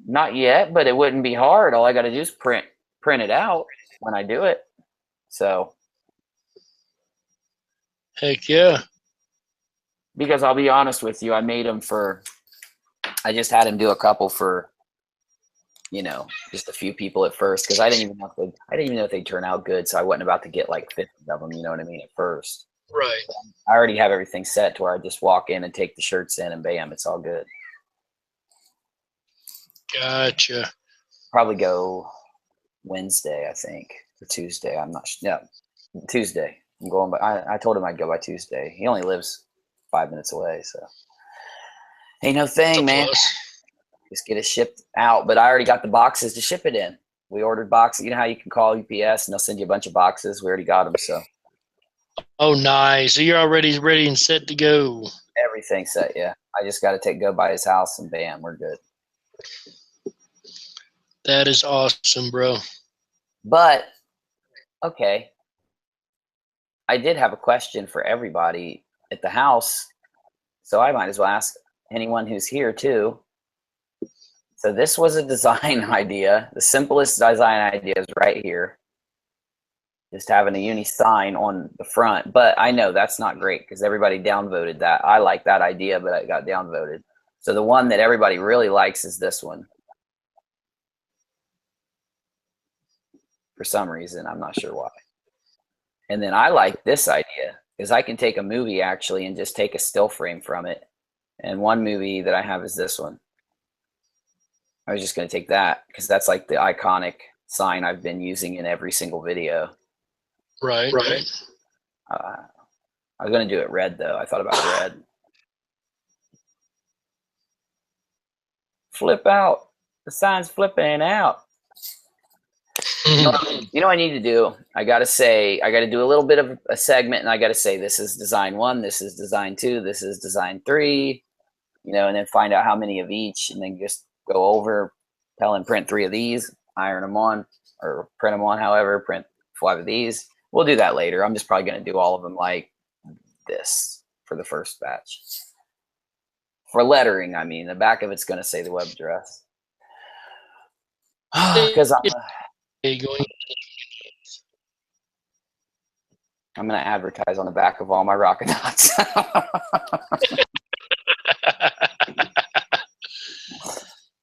Not yet, but it wouldn't be hard. All I got to do is print it out when I do it. So. Heck yeah. Because I'll be honest with you, I made them I just had him do a couple for, just a few people at first, because I didn't even know if they'd turn out good. So I wasn't about to get like 50 of them, you know what I mean, at first. Right. I already have everything set to where I just walk in and take the shirts in and bam, it's all good. Gotcha. Probably go Wednesday, I think, or Tuesday. I'm not sure. Yeah, Tuesday. I'm going by. I told him I'd go by Tuesday. He only lives 5 minutes away, so ain't no thing, man. Just get it shipped out. But I already got the boxes to ship it in. We ordered boxes. You know how you can call UPS and they'll send you a bunch of boxes? We already got them, so. Oh, nice. So you're already ready and set to go. Everything's set, yeah. I just got to go by his house and bam, we're good. That is awesome, bro. But, okay. I did have a question for everybody at the house, so I might as well ask anyone who's here too. So this was a design idea. The simplest design idea is right here. Just having a uni sign on the front. But I know that's not great because everybody downvoted that. I like that idea, but it got downvoted. So the one that everybody really likes is this one. For some reason, I'm not sure why. And then I like this idea because I can take a movie actually and just take a still frame from it. And one movie that I have is this one. I was just going to take that because that's like the iconic sign I've been using in every single video. Right. I was going to do it red though. I thought about red. Flip out. The sign's flipping out. You know what I need to do? I got to do a little bit of a segment and I got to say, this is design 1, this is design 2, this is design 3, and then find out how many of each and then just go over, tell him print 3 of these, iron them on or print them on, however, print 5 of these. We'll do that later. I'm just probably going to do all of them like this for the first batch. For lettering, I mean, the back of it's going to say the web address. Because I'm going to advertise on the back of all my Rockinats.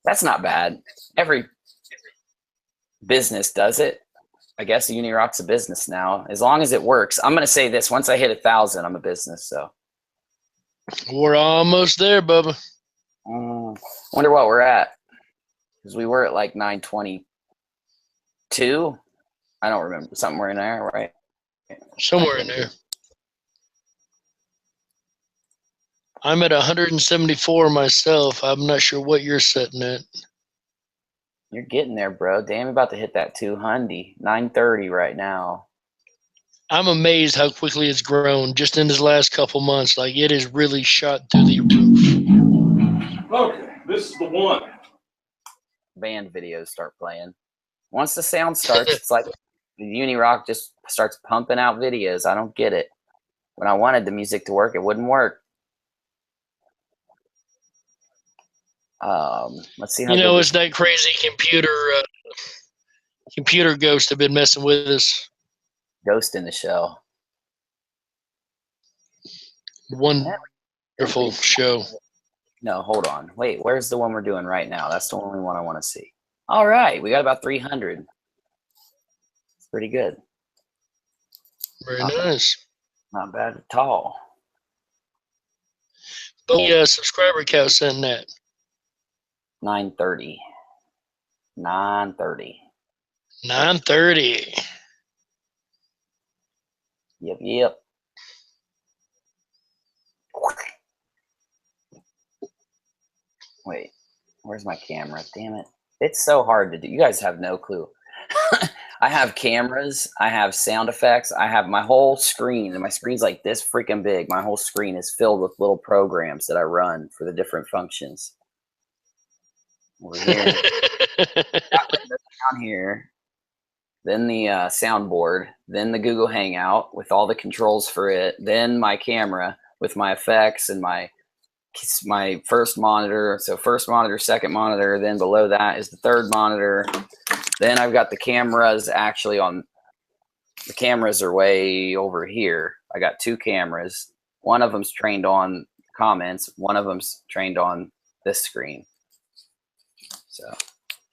That's not bad. Every business does it. I guess Unirock's a business now. As long as it works. I'm going to say this. Once I hit 1,000, I'm a business. So We're almost there, Bubba. wonder what we're at. Because we were at like 922. I don't remember. Somewhere in there, right? Somewhere in there. I'm at 174 myself. I'm not sure what you're setting at. You're getting there, bro. Damn, about to hit that 200. 930 right now. I'm amazed how quickly it's grown just in this last couple months. Like, it has really shot through the roof. Okay, this is the one. Band videos start playing. Once the sound starts, it's like the Unirock just starts pumping out videos. I don't get it. When I wanted the music to work, it wouldn't work. Let's see how You know, it's that crazy computer ghost have been messing with us. Ghost in the Shell. Wonderful show. No, hold on. Wait, where's the one we're doing right now? That's the only one I want to see. All right, we got about 300. It's pretty good. Very nice. Not bad at all. But the subscriber count sent that. 930. 930. 930. Yep. Wait, where's my camera? Damn it. It's so hard to do. You guys have no clue. I have cameras. I have sound effects. I have my whole screen, and my screen's like this freaking big. My whole screen is filled with little programs that I run for the different functions. Over here. Down here. Then the soundboard. Then the Google Hangout with all the controls for it. Then my camera with my effects and my first monitor. So first monitor, second monitor. Then below that is the third monitor. Then I've got the cameras actually on. The cameras are way over here. I got two cameras. One of them's trained on comments. One of them's trained on this screen. So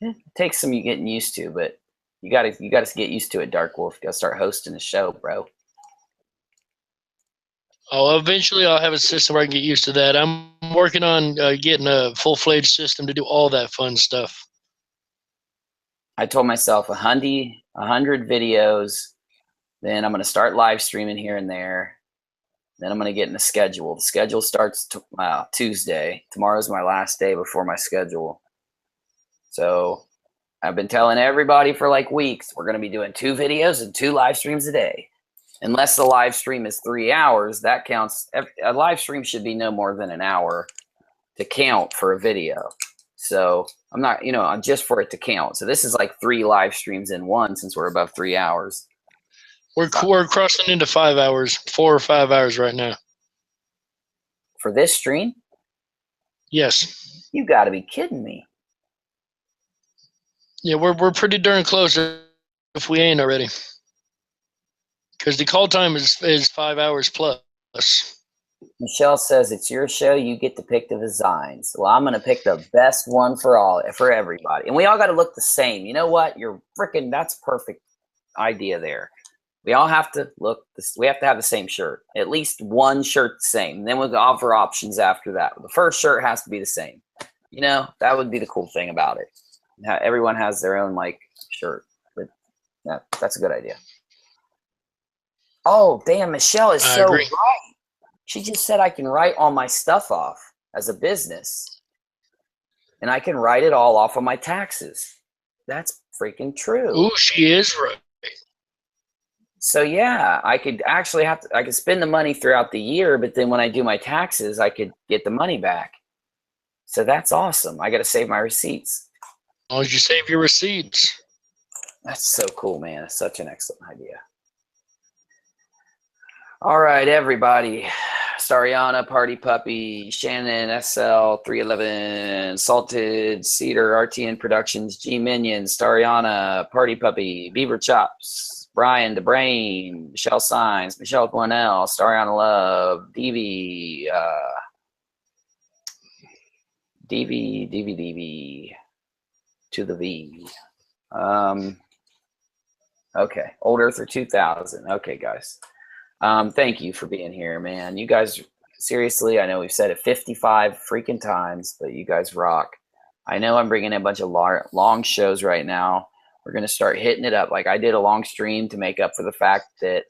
it takes some getting used to, but you gotta get used to it, Darkwolf. You gotta start hosting a show, bro. Oh, eventually I'll have a system where I can get used to that. I'm working on getting a full-fledged system to do all that fun stuff. I told myself 100 videos. Then I'm going to start live streaming here and there. Then I'm going to get in the schedule. The schedule starts Tuesday. Tomorrow's my last day before my schedule. So I've been telling everybody for like weeks, we're going to be doing 2 videos and 2 live streams a day. Unless the live stream is 3 hours, that counts. A live stream should be no more than an hour to count for a video. So I'm not, just for it to count. So this is like 3 live streams in one since we're above 3 hours. We're crossing into 5 hours, 4 or 5 hours right now. For this stream? Yes. You got to be kidding me. Yeah, we're pretty darn close if we ain't already. Because the call time is 5 hours plus. Michelle says it's your show. You get to pick the designs. Well, I'm going to pick the best one for everybody. And we all got to look the same. You know what? That's perfect idea there. We all have to we have to have the same shirt. At least one shirt the same. Then we'll offer options after that. The first shirt has to be the same. That would be the cool thing about it. Everyone has their own shirt. But yeah, that's a good idea. Oh, damn, Michelle is so right. She just said I can write all my stuff off as a business. And I can write it all off of my taxes. That's freaking true. Ooh, she is right. So yeah, I could actually I could spend the money throughout the year, but then when I do my taxes, I could get the money back. So that's awesome. I got to save my receipts. As long as you save your receipts. That's so cool, man. It's such an excellent idea. All right, everybody. Stariana, Party Puppy, Shannon, SL311, Salted, Cedar, RTN Productions, G Minion, Stariana, Party Puppy, Beaver Chops, Brian DeBrain, Michelle Signs, Michelle Cornell, Stariana Love, DV, DV to the V. Okay, Old Earther 2000. Okay, guys. Thank you for being here, man. You guys, seriously, I know we've said it 55 freaking times, but you guys rock. I know I'm bringing in a bunch of long shows right now. We're going to start hitting it up. Like I did a long stream to make up for the fact that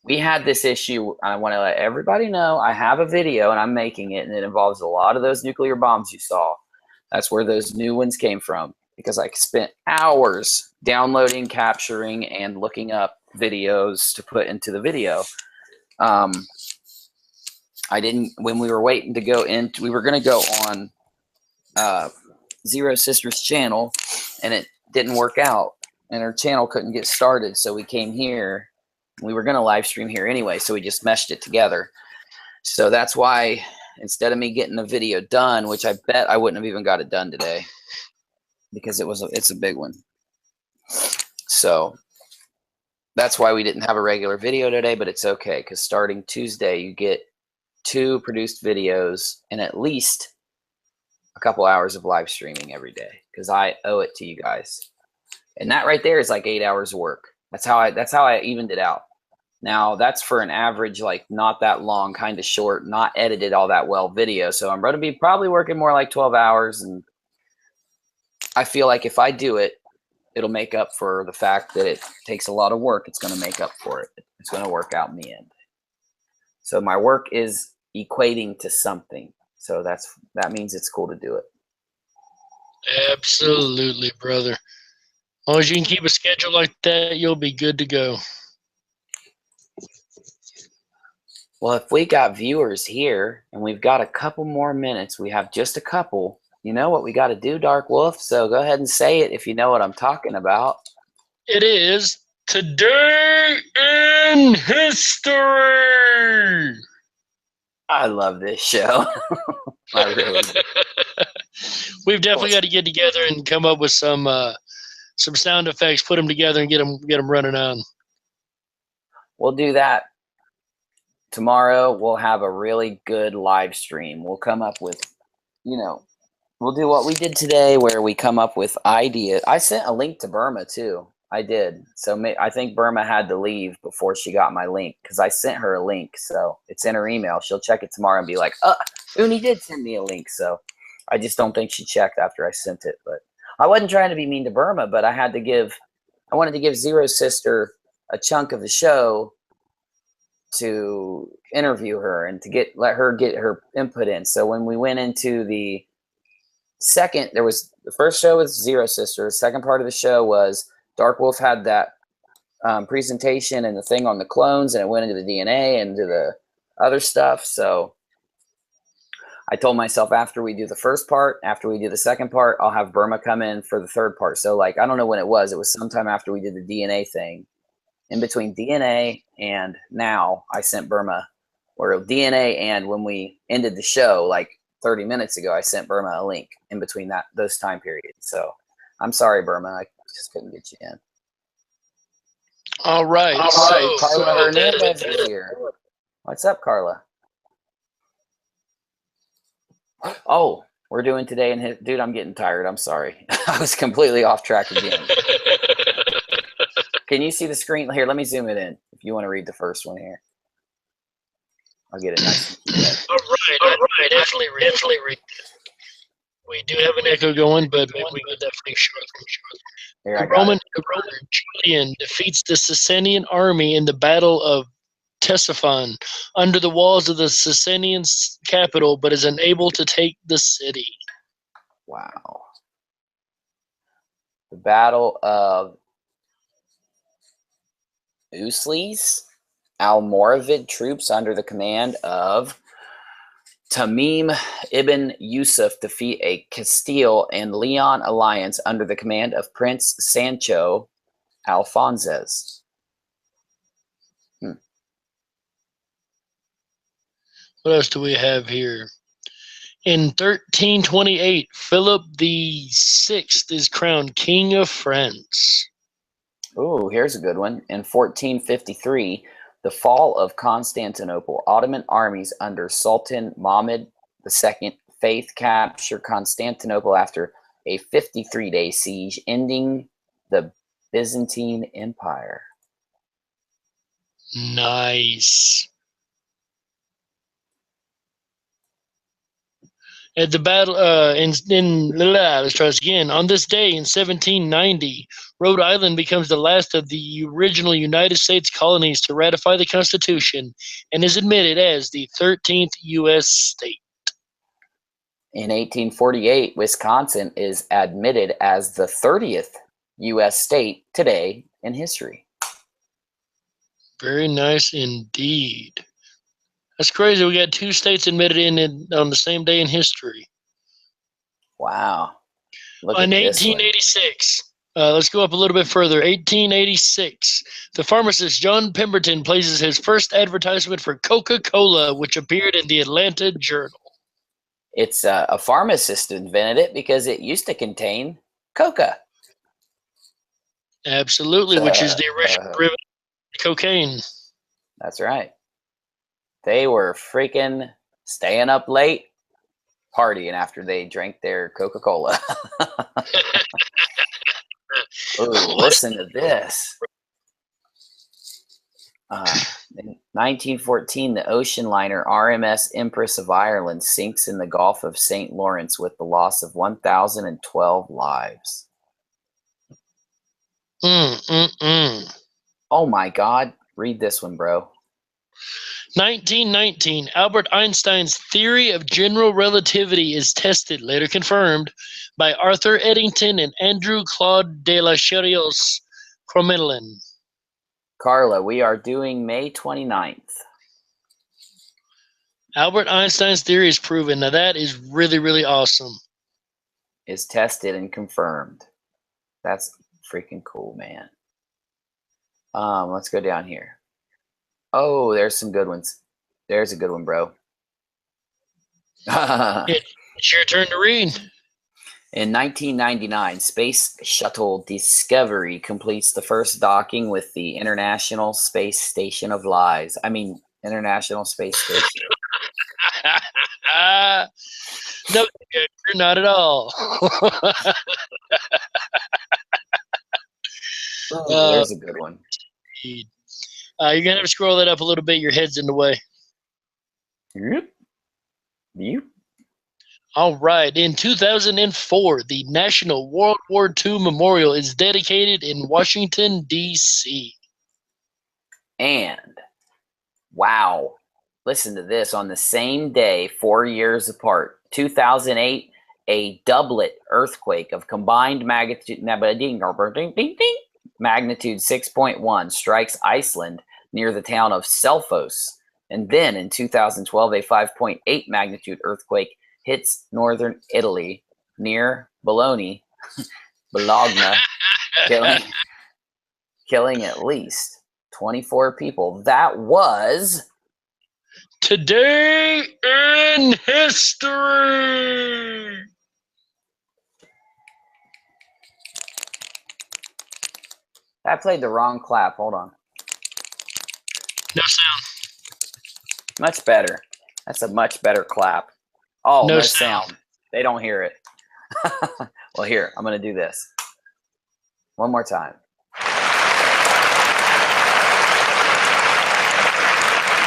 we had this issue. I want to let everybody know I have a video and I'm making it, and it involves a lot of those nuclear bombs you saw. That's where those new ones came from, because I spent hours downloading, capturing, and looking up videos to put into the video. I didn't, when we were waiting to go in, we were going to go on ZeroSister's channel, and it didn't work out, and her channel couldn't get started, so we came here. We were going to live stream here anyway, so we just meshed it together. So that's why instead of me getting the video done, which I bet I wouldn't have even got it done today, because it's a big one. So that's why we didn't have a regular video today, but it's okay, because starting Tuesday, you get 2 produced videos and at least a couple hours of live streaming every day, because I owe it to you guys. And that right there is like 8 hours of work. That's how I evened it out. Now that's for an average, like not that long, kind of short, not edited all that well video. So I'm going to be probably working more like 12 hours. And I feel like if I do it, it'll make up for the fact that it takes a lot of work. It's going to make up for it. It's going to work out in the end. So my work is equating to something. So that means it's cool to do it. Absolutely, brother. As long as you can keep a schedule like that, you'll be good to go. Well, if we got viewers here and we've got a couple more minutes, we have just a couple, you know what we got to do, Dark Wolf? So go ahead and say it if you know what I'm talking about. It is Today in History. I love this show. I really do. We've definitely got to get together and come up with some sound effects, put them together, and get them running on. We'll do that. Tomorrow we'll have a really good live stream. We'll come up with, we'll do what we did today, where we come up with ideas. I sent a link to Burma too. I did. So I think Burma had to leave before she got my link, because I sent her a link. So it's in her email. She'll check it tomorrow and be like, Uni did send me a link. So I just don't think she checked after I sent it. But I wasn't trying to be mean to Burma, but I wanted to give ZeroSister a chunk of the show to interview her and to let her get her input in. So when we went into the first show was ZeroSister. The second part of the show was Dark Wolf had that presentation and the thing on the clones, and it went into the DNA and to the other stuff. So I told myself, after we do the first part, after we do the second part, I'll have Burma come in for the third part. So like, I don't know when it was sometime after we did the DNA thing. In between DNA and now, I sent Burma, or DNA, and when we ended the show like 30 minutes ago, I sent Burma a link in between those time periods. So I'm sorry, Burma, I just couldn't get you in. All right. Carla Hernandez is here. What's up, Carla? Oh, we're doing today in dude, I'm getting tired. I'm sorry. I was completely off track again. Can you see the screen? Here, let me zoom it in if you want to read the first one here. I'll get it nice. All right. Definitely read. We do have an echo going, but maybe we get that pretty short. The Roman Julian defeats the Sasanian army in the Battle of Ctesiphon under the walls of the Sasanian capital, but is unable to take the city. Wow. The Battle of Uslis, Almoravid troops under the command of Tamim ibn Yusuf defeat a Castile and Leon alliance under the command of Prince Sancho Alfonses. What else do we have here? In 1328, Philip VI is crowned King of France. Oh, here's a good one. In 1453, the fall of Constantinople. Ottoman armies under Sultan Mahmud II faith capture Constantinople after a 53-day siege, ending the Byzantine Empire. Nice. At the battle, let's try this again. On this day in 1790, Rhode Island becomes the last of the original United States colonies to ratify the Constitution and is admitted as the 13th U.S. state. In 1848, Wisconsin is admitted as the 30th U.S. state today in history. Very nice indeed. That's crazy. We got 2 states admitted in on the same day in history. Wow. Look In at this one. 1886, let's go up a little bit further. 1886, the pharmacist John Pemberton places his first advertisement for Coca-Cola, which appeared in the Atlanta Journal. It's a pharmacist invented it because it used to contain coca. Absolutely, which is the original derivative of cocaine. That's right. They were freaking staying up late, partying after they drank their Coca-Cola. Ooh, listen to this. In 1914, the ocean liner RMS Empress of Ireland sinks in the Gulf of St. Lawrence with the loss of 1,012 lives. Oh my God. Read this one, bro. 1919, Albert Einstein's theory of general relativity is tested, later confirmed, by Arthur Eddington and Andrew Claude de la Chaux-Cromelin. Carla, we are doing May 29th. Albert Einstein's theory is proven. Now that is really, really awesome. Is tested and confirmed. That's freaking cool, man. Let's go down here. Oh, there's some good ones. There's a good one, bro. It's your turn to read. In 1999, Space Shuttle Discovery completes the first docking with the International Space Station of Lies. I mean, International Space Station. No, you're not at all. Oh, there's a good one. You're going to have to scroll that up a little bit. Your head's in the way. Yep. Yep. All right. In 2004, the National World War II Memorial is dedicated in Washington, D.C. And, wow, listen to this. On the same day, 4 years apart, 2008, a doublet earthquake of combined magnitude 6.1 strikes Iceland near the town of Selfos. And then in 2012, a 5.8 magnitude earthquake hits northern Italy near Bologna, killing at least 24 people. That was Today in History. I played the wrong clap. Hold on. No sound. Much better. That's a much better clap. Oh, No no sound. sound. They don't hear it. Well, here, I'm going to do this. One more time.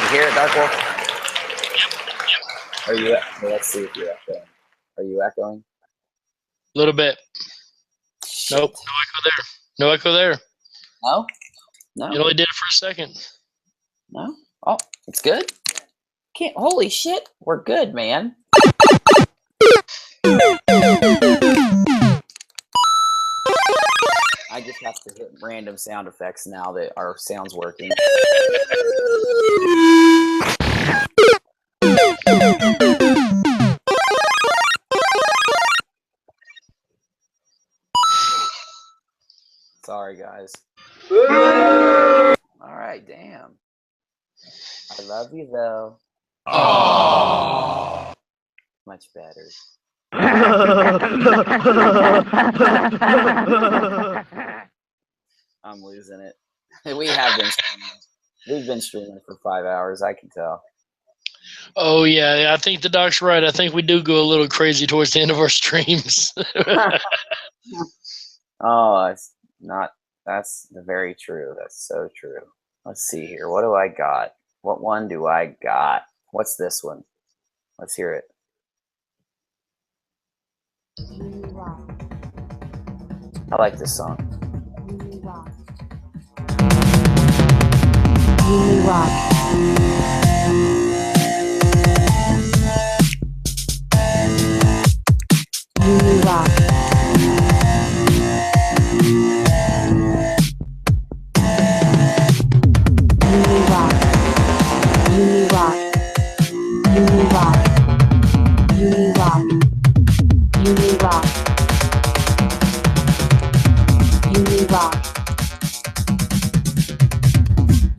You hear it, Darkwolf? Yep. Are you? Well, let's see if you're echoing. Are you echoing? A little bit. Shit. Nope. No echo there. No echo there. No? No? It only did it for a second. No? Oh, it's good? Can't. Holy shit. We're good, man. I just have to hit random sound effects now that our sound's working. Sorry, guys. All right, damn. I love you, though. Aww. Much better. I'm losing it. We've been streaming for 5 hours, I can tell. Oh, yeah. I think the doc's right. I think we do go a little crazy towards the end of our streams. Oh, it's not. That's very true. That's so true. Let's see here. What do I got? What one do I got? What's this one? Let's hear it. I like this song.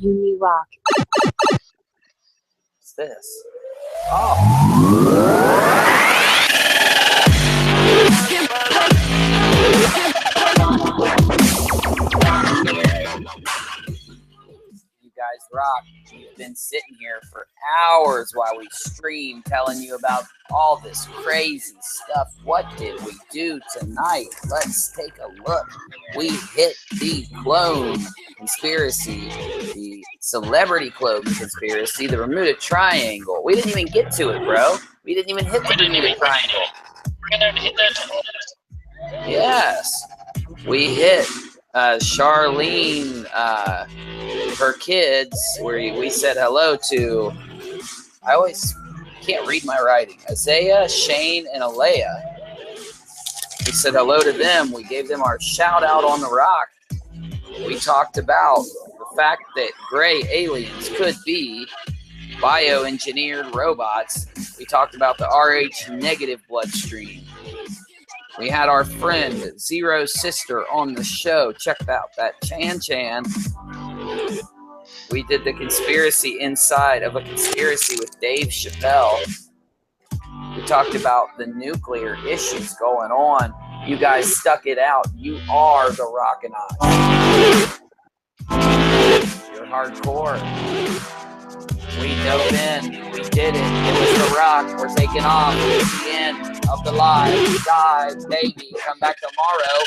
Unirock. What's this? Oh. You guys rock. You've been sitting here for hours while we stream telling you about all this crazy stuff. What did we do tonight? Let's take a look. We hit the clone conspiracy, the celebrity clone conspiracy, the Bermuda Triangle. We didn't even get to it, bro. We didn't even hit the Bermuda Triangle. We're gonna hit that. Yes. We hit Charlene, her kids, where we said hello to. I always can't read my writing. Isaiah, Shane, and Alea. We said hello to them. We gave them our shout out on the rock. We talked about the fact that gray aliens could be bioengineered robots. We talked about the RH negative bloodstream. We had our friend ZeroSister on the show. Check out that Chan. We did the conspiracy inside of a conspiracy with Dave Chappelle. We talked about the nuclear issues going on. You guys stuck it out. You are the Rockinati. You're hardcore. We dove in. We did it. It was the rock. We're taking off. It's the end of the live. Die, baby. Come back tomorrow.